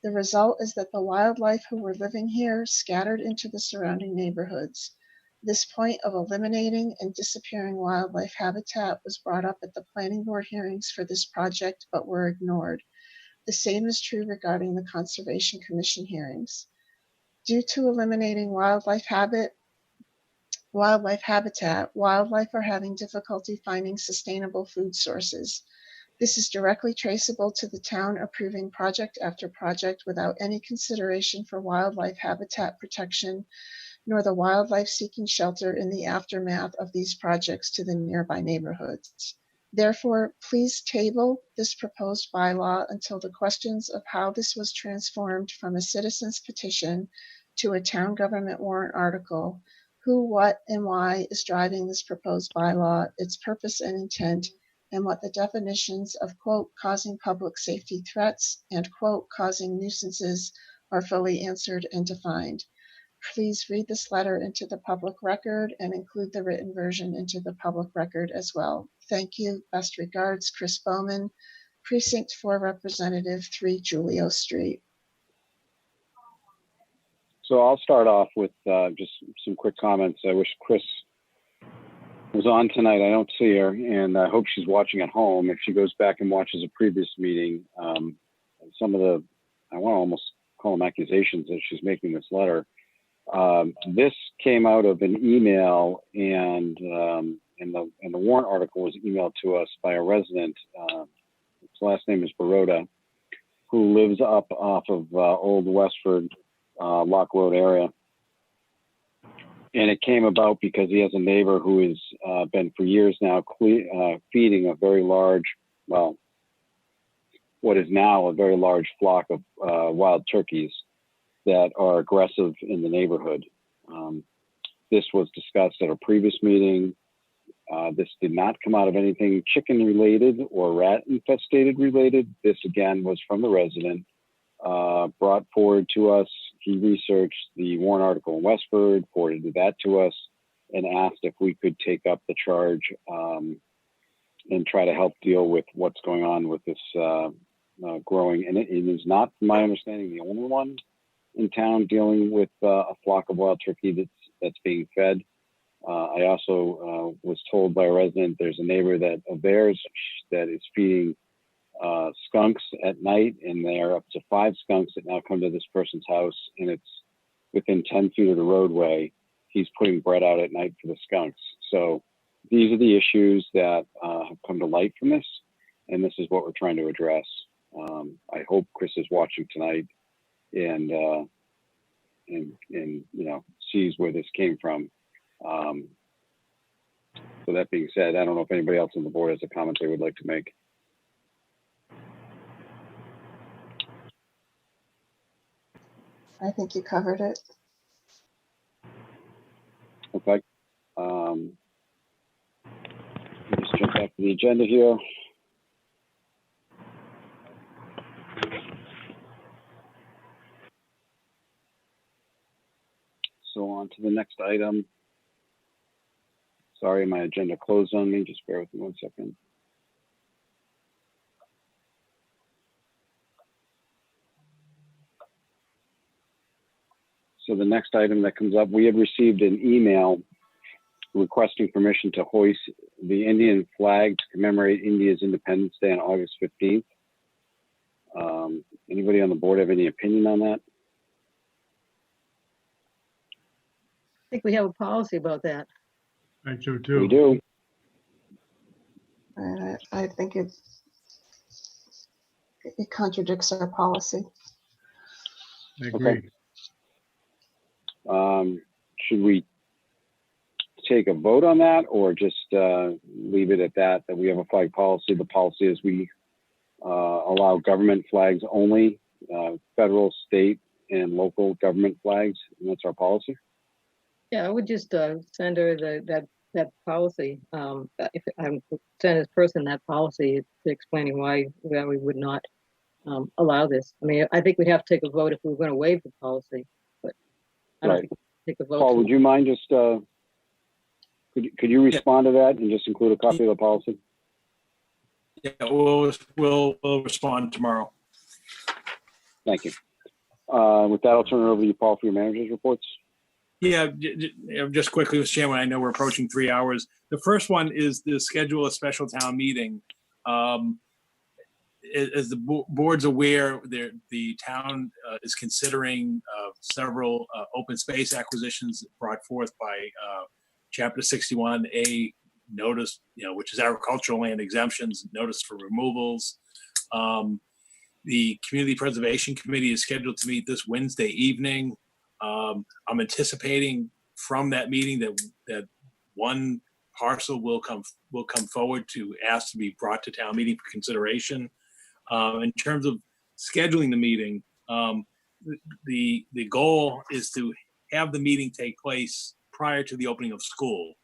The result is that the wildlife who were living here scattered into the surrounding neighborhoods. This point of eliminating and disappearing wildlife habitat was brought up at the planning board hearings for this project, but were ignored. The same is true regarding the Conservation Commission hearings. Due to eliminating wildlife habitat, wildlife are having difficulty finding sustainable food sources. This is directly traceable to the town approving project after project without any consideration for wildlife habitat protection, nor the wildlife seeking shelter in the aftermath of these projects to the nearby neighborhoods. Therefore, please table this proposed bylaw until the questions of how this was transformed from a citizen's petition to a town government warrant article, who, what, and why is driving this proposed bylaw, its purpose and intent, and what the definitions of, quote, causing public safety threats and, quote, causing nuisances are fully answered and defined. Please read this letter into the public record and include the written version into the public record as well. Thank you. Best regards, Chris Bowman, Precinct 4 Representative, 3 Julio Street. So I'll start off with just some quick comments. I wish Chris was on tonight. I don't see her, and I hope she's watching at home. If she goes back and watches a previous meeting, some of the, I want to almost call them accusations that she's making this letter. This came out of an email, and the warrant article was emailed to us by a resident. His last name is Baroda, who lives up off of Old Westford, Lock Road area. And it came about because he has a neighbor who has been for years now feeding a very large, well, what is now a very large flock of wild turkeys that are aggressive in the neighborhood. This was discussed at a previous meeting. This did not come out of anything chicken related or rat infested related. This again was from the resident, brought forward to us. He researched the warrant article in Westford, forwarded that to us, and asked if we could take up the charge and try to help deal with what's going on with this growing, and it is not, from my understanding, the only one in town dealing with a flock of wild turkey that's being fed. I also was told by a resident there's a neighbor of theirs that is feeding skunks at night, and there are up to 5 skunks that now come to this person's house, and it's within 10 feet of the roadway. He's putting bread out at night for the skunks. So these are the issues that have come to light from this, and this is what we're trying to address. I hope Chris is watching tonight and sees where this came from. So that being said, I don't know if anybody else on the board has a comment they would like to make. I think you covered it. Okay. Just jump back to the agenda here. So on to the next item. Sorry, my agenda closed on me. Just bear with me 1 second. So the next item that comes up, we have received an email requesting permission to hoist the Indian flag to commemorate India's Independence Day on August 15th. Anybody on the board have any opinion on that? I think we have a policy about that. I do too. We do. And I think it contradicts our policy. I agree. Okay. Should we take a vote on that, or just leave it at that we have a flag policy? The policy is we allow government flags only, federal, state, and local government flags, and that's our policy. Yeah, I would just send her that policy. If I send this person that policy explaining why we would not allow this. I mean, I think we'd have to take a vote if we were going to waive the policy, but I don't think we take a vote. Paul, would you mind just could you respond to that and just include a copy of the policy? Yeah, we'll respond tomorrow. Thank you. With that, I'll turn it over to you, Paul, for your manager's reports. Yeah, just quickly, Mr. Chairman, I know we're approaching 3 hours. The first one is to schedule a special town meeting. As the board's aware, the town is considering several open space acquisitions brought forth by Chapter 61A notice, which is agricultural land exemptions, notice for removals. The Community Preservation Committee is scheduled to meet this Wednesday evening. I'm anticipating from that meeting that one parcel will come forward to ask to be brought to town meeting for consideration. In terms of scheduling the meeting, the goal is to have the meeting take place prior to the opening of school.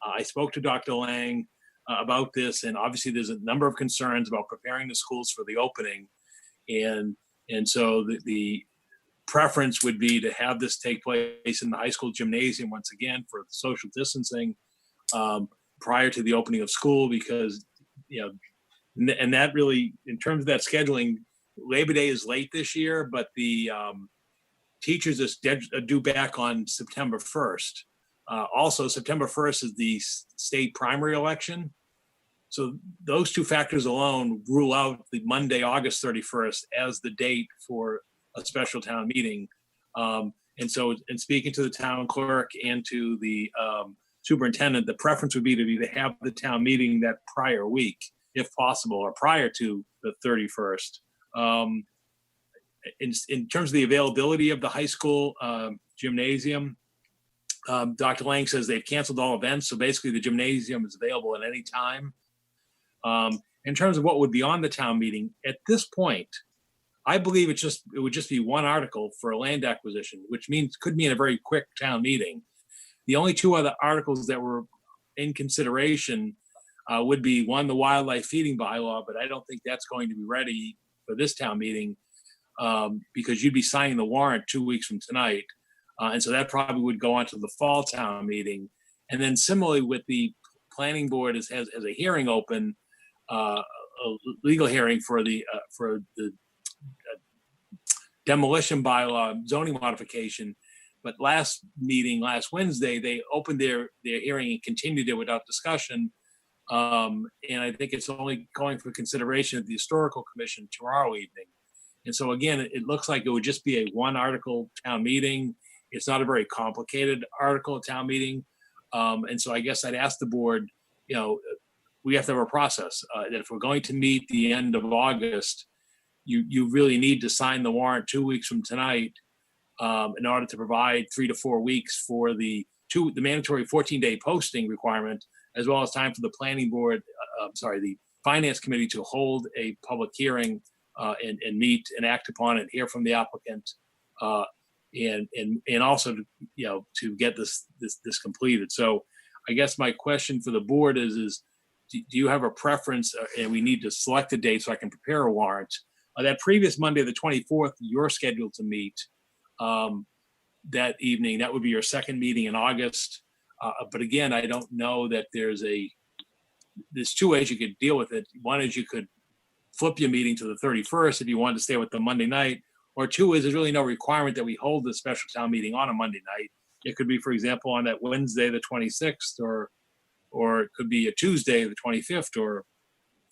I spoke to Dr. Lang about this, and obviously there's a number of concerns about preparing the schools for the opening, and so the preference would be to have this take place in the high school gymnasium once again for social distancing prior to the opening of school, because and that really, in terms of that scheduling, Labor Day is late this year, but the teachers are due back on September 1st. Also, September 1st is the state primary election. So those two factors alone rule out the Monday, August 31st as the date for a special town meeting. And so in speaking to the town clerk and to the superintendent, the preference would be to have the town meeting that prior week, if possible, or prior to the 31st. In terms of the availability of the high school gymnasium, Dr. Lang says they've canceled all events, so basically the gymnasium is available at any time. In terms of what would be on the town meeting, at this point, I believe it would just be one article for a land acquisition, which could mean a very quick town meeting. The only two other articles that were in consideration would be one, the wildlife feeding bylaw, but I don't think that's going to be ready for this town meeting because you'd be signing the warrant 2 weeks from tonight. And so that probably would go on to the fall town meeting. And then similarly with the planning board has a hearing open legal hearing for the demolition bylaw zoning modification. But last meeting, last Wednesday, they opened their hearing and continued it without discussion. And I think it's only going for consideration at the Historical Commission tomorrow evening. And so again, it looks like it would just be a one article town meeting. It's not a very complicated article town meeting. And so I guess I'd ask the board, you know, we have to have a process that if we're going to meet the end of August, you really need to sign the warrant 2 weeks from tonight in order to provide 3 to 4 weeks for the mandatory 14-day posting requirement, as well as time for the planning board, the finance committee to hold a public hearing and meet and act upon it, hear from the applicant, and also to get this completed. So I guess my question for the board is do you have a preference, and we need to select a date so I can prepare a warrant? That previous Monday, the 24th, you're scheduled to meet that evening. That would be your second meeting in August. But again, I don't know that there's two ways you could deal with it. One is you could flip your meeting to the 31st if you wanted to stay with the Monday night, or two is there's really no requirement that we hold the special town meeting on a Monday night. It could be, for example, on that Wednesday, the 26th, or it could be a Tuesday, the 25th, or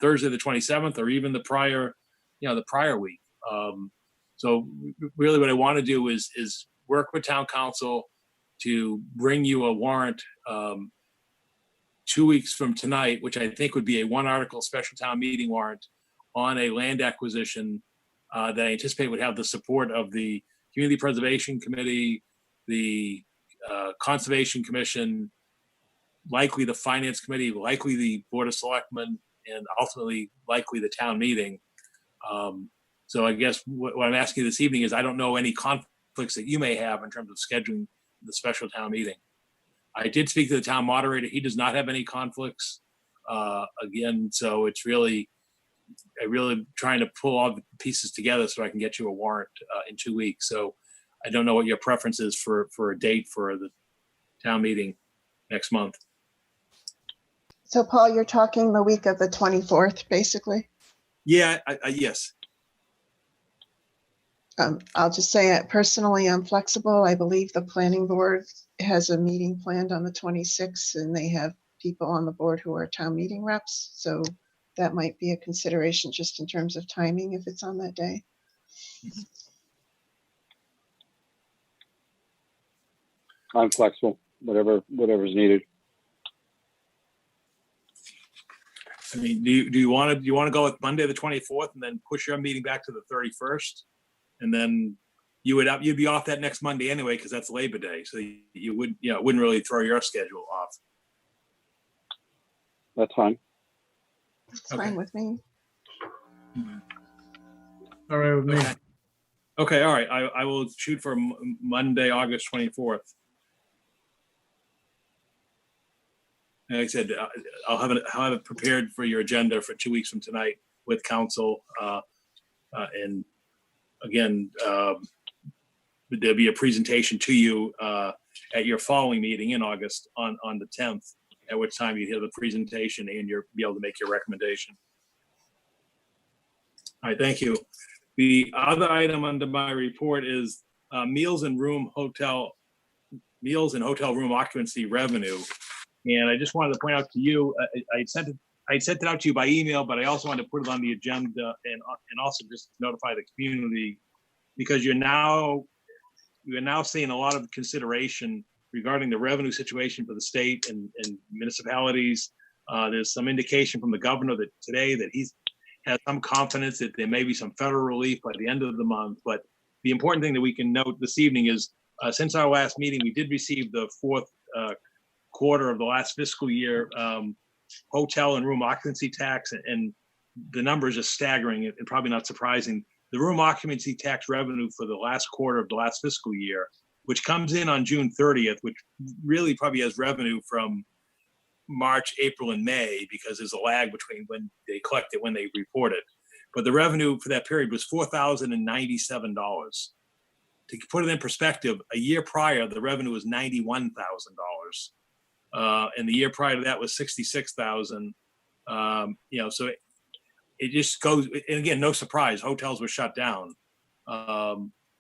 Thursday, the 27th, or even the prior week. So really what I want to do is work with town council to bring you a warrant 2 weeks from tonight, which I think would be a one article special town meeting warrant on a land acquisition that I anticipate would have the support of the Community Preservation Committee, the Conservation Commission, likely the Finance Committee, likely the Board of Selectmen, and ultimately likely the town meeting. So I guess what I'm asking this evening is I don't know any conflicts that you may have in terms of scheduling the special town meeting. I did speak to the town moderator. He does not have any conflicts. Again, so it's really trying to pull all the pieces together so I can get you a warrant in 2 weeks. So I don't know what your preference is for a date for the town meeting next month. So Paul, you're talking the week of the 24th, basically? Yeah, yes. I'll just say personally, I'm flexible. I believe the planning board has a meeting planned on the 26th, and they have people on the board who are town meeting reps. So that might be a consideration just in terms of timing if it's on that day. I'm flexible, whatever's needed. I mean, do you want to go with Monday the 24th and then push your meeting back to the 31st, and then you'd be off that next Monday anyway because that's Labor Day, so you would it wouldn't really throw your schedule off. That's fine. It's fine with me. All right with me. Okay, all right. I will shoot for Monday, August 24th. Like I said, I'll have it prepared for your agenda for 2 weeks from tonight with council. And again, there'll be a presentation to you at your following meeting in August on the 10th, at which time you hear the presentation and you'll be able to make your recommendation. All right, thank you. The other item under my report is meals and hotel room occupancy revenue. And I just wanted to point out to you, I sent it out to you by email, but I also wanted to put it on the agenda and also just notify the community, because you're now seeing a lot of consideration regarding the revenue situation for the state and municipalities. There's some indication from the governor that today that he's has some confidence that there may be some federal relief by the end of the month. But the important thing that we can note this evening is since our last meeting, we did receive the fourth quarter of the last fiscal year hotel and room occupancy tax, and the numbers are staggering and probably not surprising. The room occupancy tax revenue for the last quarter of the last fiscal year, which comes in on June 30th, which really probably has revenue from March, April, and May, because there's a lag between when they collect it, when they report it. But the revenue for that period was $4,097. To put it in perspective, a year prior, the revenue was $91,000. And the year prior to that was $66,000. So it just goes, and again, no surprise, hotels were shut down.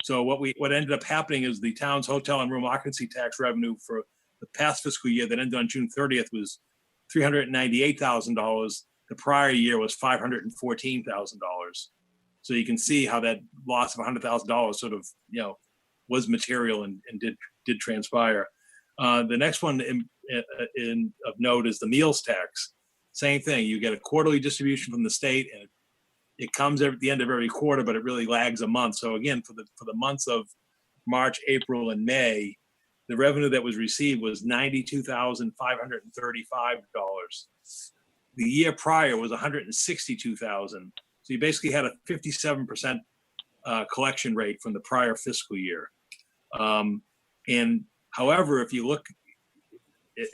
So what ended up happening is the town's hotel and room occupancy tax revenue for the past fiscal year that ended on June 30th was $398,000. The prior year was $514,000. So you can see how that loss of $100,000 sort of, was material and did transpire. The next one of note is the meals tax. Same thing. You get a quarterly distribution from the state, and it comes at the end of every quarter, but it really lags a month. So again, for the months of March, April, and May, the revenue that was received was $92,535. The year prior was $162,000. So you basically had a 57% collection rate from the prior fiscal year. And however, if you look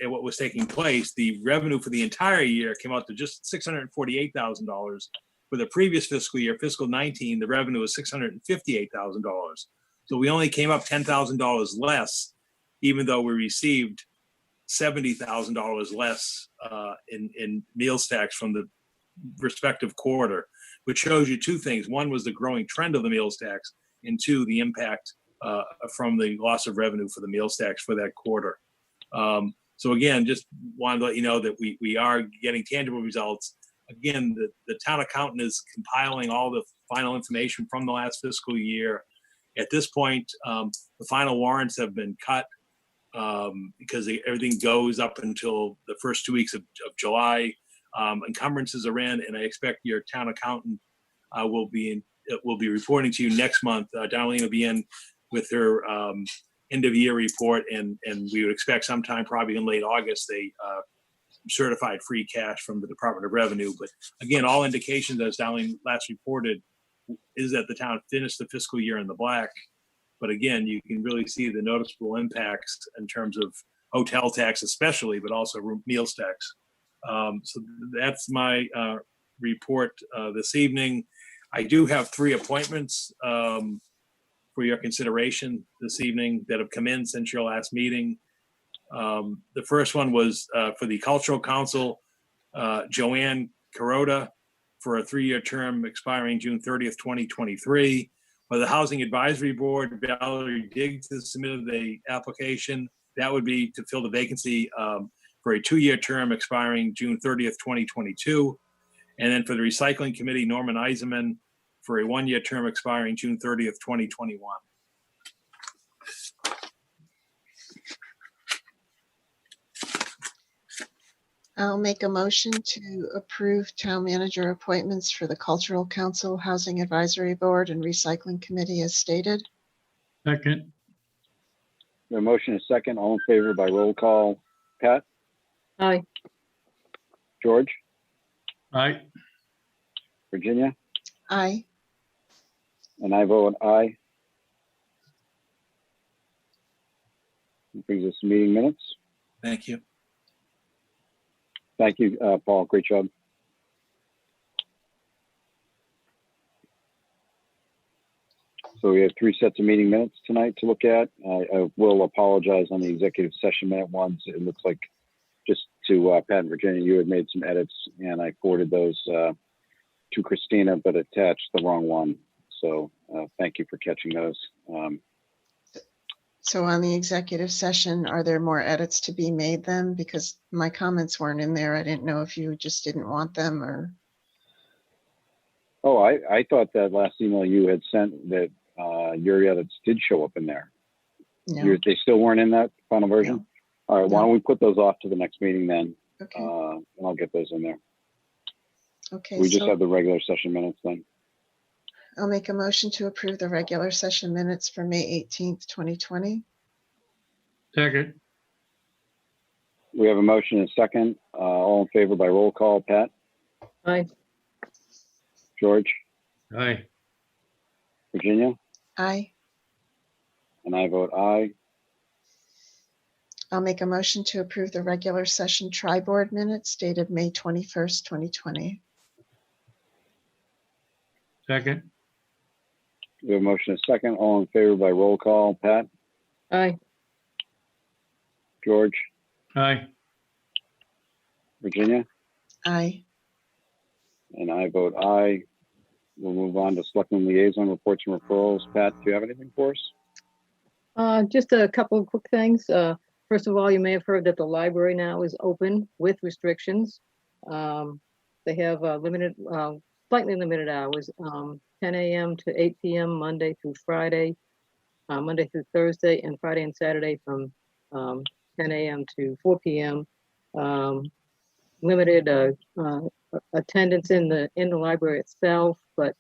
at what was taking place, the revenue for the entire year came out to just $648,000. For the previous fiscal year, fiscal 19, the revenue was $658,000. So we only came up $10,000 less, even though we received $70,000 less in meals tax from the respective quarter, which shows you two things. One was the growing trend of the meals tax, and two, the impact from the loss of revenue for the meals tax for that quarter. So again, just wanted to let you know that we are getting tangible results. Again, the town accountant is compiling all the final information from the last fiscal year. At this point, the final warrants have been cut because everything goes up until the first 2 weeks of July. Encumbrances are in, and I expect your town accountant will be reporting to you next month. Darlene will be in with her end of year report, and we would expect sometime probably in late August certified free cash from the Department of Revenue. But again, all indications, as Darlene last reported, is that the town finished the fiscal year in the black. But again, you can really see the noticeable impacts in terms of hotel tax especially, but also meals tax. So that's my report this evening. I do have 3 appointments for your consideration this evening that have come in since your last meeting. The first one was for the Cultural Council, Joanne Carota, for a 3-year term expiring June 30th, 2023. For the Housing Advisory Board, Valerie Diggs has submitted the application. That would be to fill the vacancy for a 2-year term expiring June 30th, 2022. And then for the Recycling Committee, Norman Eisenman, for a 1-year term expiring June 30th, 2021. I'll make a motion to approve town manager appointments for the Cultural Council, Housing Advisory Board, and Recycling Committee as stated. Second. The motion is second. All in favor by roll call. Pat? Aye. George? Aye. Virginia? Aye. And I vote aye. That brings us to meeting minutes. Thank you. Thank you, Paul. Great job. So we have 3 sets of meeting minutes tonight to look at. I will apologize on the executive session minute ones. It looks like, just to Pat and Virginia, you had made some edits, and I forwarded those to Christina, but attached the wrong one. So thank you for catching those. So on the executive session, are there more edits to be made then? Because my comments weren't in there. I didn't know if you just didn't want them or. Oh, I thought that last email you had sent that your edits did show up in there. No. They still weren't in that final version? No. All right, why don't we put those off to the next meeting then? Okay. And I'll get those in there. Okay. We just so have the regular session minutes then. I'll make a motion to approve the regular session minutes for May 18th, 2020. Second. We have a motion and a second. All in favor by roll call. Pat? Aye. George? Aye. Virginia? Aye. And I vote aye. I'll make a motion to approve the regular session tri-board minutes dated May 21st, 2020. Second. We have a motion and a second. All in favor by roll call. Pat? Aye. George? Aye. Virginia? Aye. And I vote aye. We'll move on to Selectmen Liaison Reports and Referrals. Pat, do you have anything for us? Just a couple of quick things. First of all, you may have heard that the library now is open with restrictions. They have slightly limited hours, 10 a.m. to 8 p.m. Monday through Friday, Monday through Thursday, and Friday and Saturday from 10 a.m. to 4 p.m. Limited attendance in the library itself, but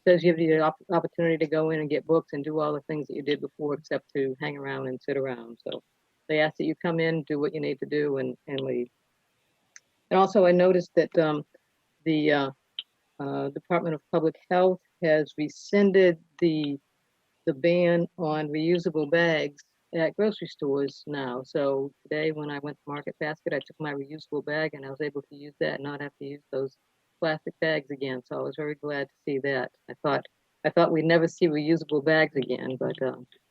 does give you the opportunity to go in and get books and do all the things that you did before, except to hang around and sit around. So they ask that you come in, do what you need to do, and leave. And also, I noticed that the Department of Public Health has rescinded the ban on reusable bags at grocery stores now. So today, when I went to Market Basket, I took my reusable bag and I was able to use that and not have to use those plastic bags again. So I was very glad to see that. I thought we'd never see reusable bags again, but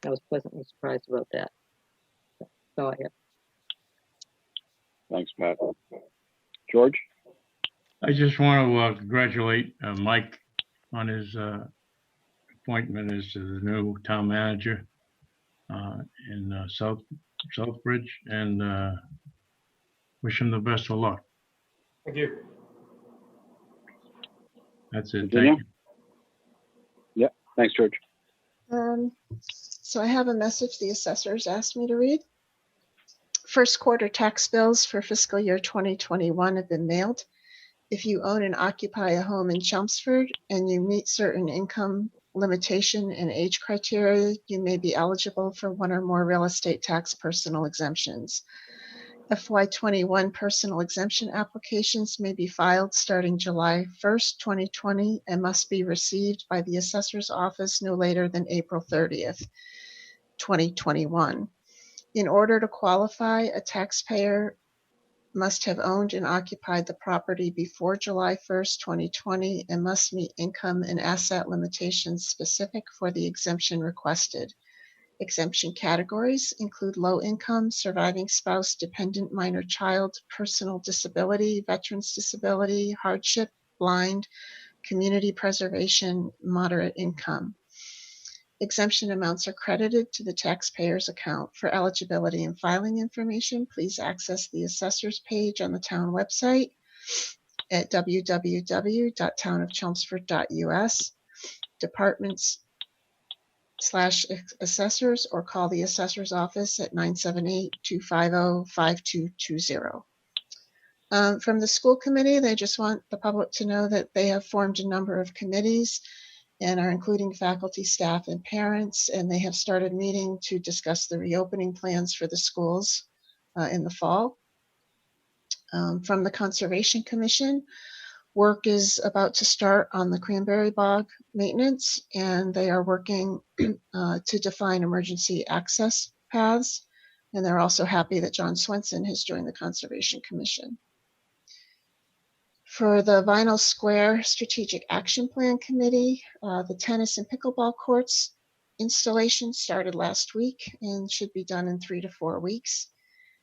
I was pleasantly surprised about that. That's all I have. Thanks, Pat. George? I just want to congratulate Mike on his appointment as the new town manager in Southbridge, and wish him the best of luck. Thank you. That's it. Virginia? Thank you. Yeah, thanks, George. So I have a message the assessors asked me to read. First quarter tax bills for fiscal year 2021 have been mailed. If you own and occupy a home in Chelmsford and you meet certain income limitation and age criteria, you may be eligible for one or more real estate tax personal exemptions. FY21 personal exemption applications may be filed starting July 1st, 2020, and must be received by the assessor's office no later than April 30th, 2021. In order to qualify, a taxpayer must have owned and occupied the property before July 1st, 2020, and must meet income and asset limitations specific for the exemption requested. Exemption categories include low income, surviving spouse, dependent minor child, personal disability, veterans disability, hardship, blind, community preservation, moderate income. Exemption amounts are credited to the taxpayer's account. For eligibility and filing information, please access the assessor's page on the town website at www.townofchelmsford.us, departments/assessors, or call the assessor's office at 978-250-5220. From the school committee, they just want the public to know that they have formed a number of committees and are including faculty, staff, and parents, and they have started meeting to discuss the reopening plans for the schools in the fall. From the Conservation Commission, work is about to start on the cranberry bog maintenance, and they are working to define emergency access paths, and they're also happy that John Swenson has joined the Conservation Commission. For the Vinyl Square Strategic Action Plan Committee, the tennis and pickleball courts installation started last week and should be done in 3 to 4 weeks.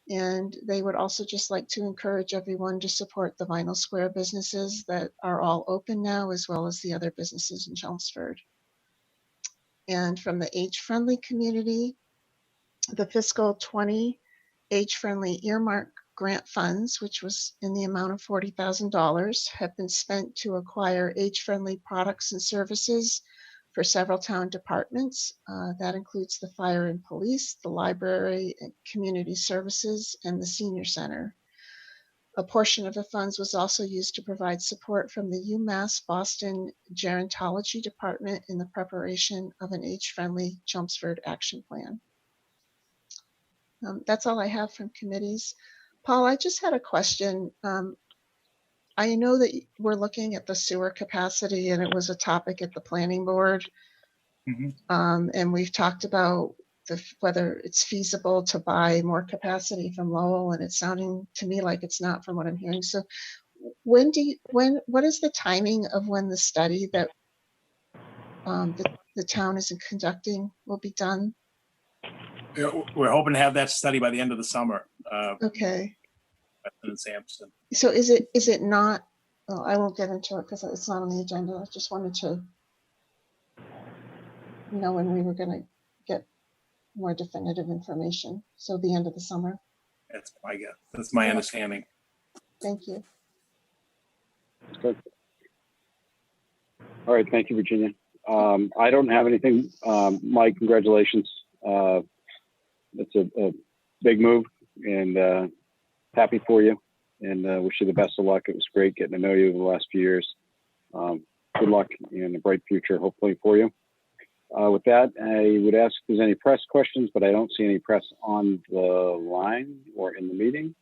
And they would also just like to encourage everyone to support the Vinyl Square businesses that are all open now, as well as the other businesses in Chelmsford. And from the age-friendly community, the fiscal 20 age-friendly earmark grant funds, which was in the amount of $40,000, have been spent to acquire age-friendly products and services for several town departments. That includes the fire and police, the library and community services, and the senior center. A portion of the funds was also used to provide support from the UMass Boston Gerontology Department in the preparation of an age-friendly Chelmsford action plan. That's all I have from committees. Paul, I just had a question. I know that we're looking at the sewer capacity, and it was a topic at the planning board. And we've talked about whether it's feasible to buy more capacity from Lowell, and it's sounding to me like it's not from what I'm hearing. So what is the timing of when the study that the town is conducting will be done? We're hoping to have that study by the end of the summer. Okay. In Sampson. So is it not Well, I won't get into it because it's not on the agenda. I just wanted to know when we were going to get more definitive information. So the end of the summer. That's my guess. That's my understanding. Thank you. Good. All right, thank you, Virginia. I don't have anything. Mike, congratulations. It's a big move, and happy for you, and wish you the best of luck. It was great getting to know you over the last few years. Good luck and a bright future, hopefully, for you. With that, I would ask if there's any press questions, but I don't see any press on the line or in the meeting.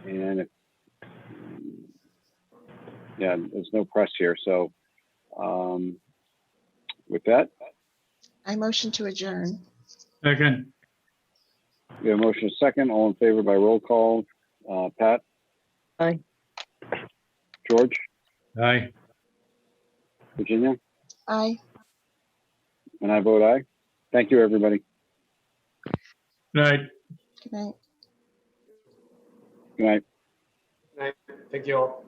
And if, yeah, there's no press here. So with that, I motion to adjourn. Second. we have a motion second. All in favor by roll call. Pat? Aye. George? Aye. Virginia? Aye. And I vote aye. Thank you, everybody. Good night. Good night. Good night. Good night. Thank you all.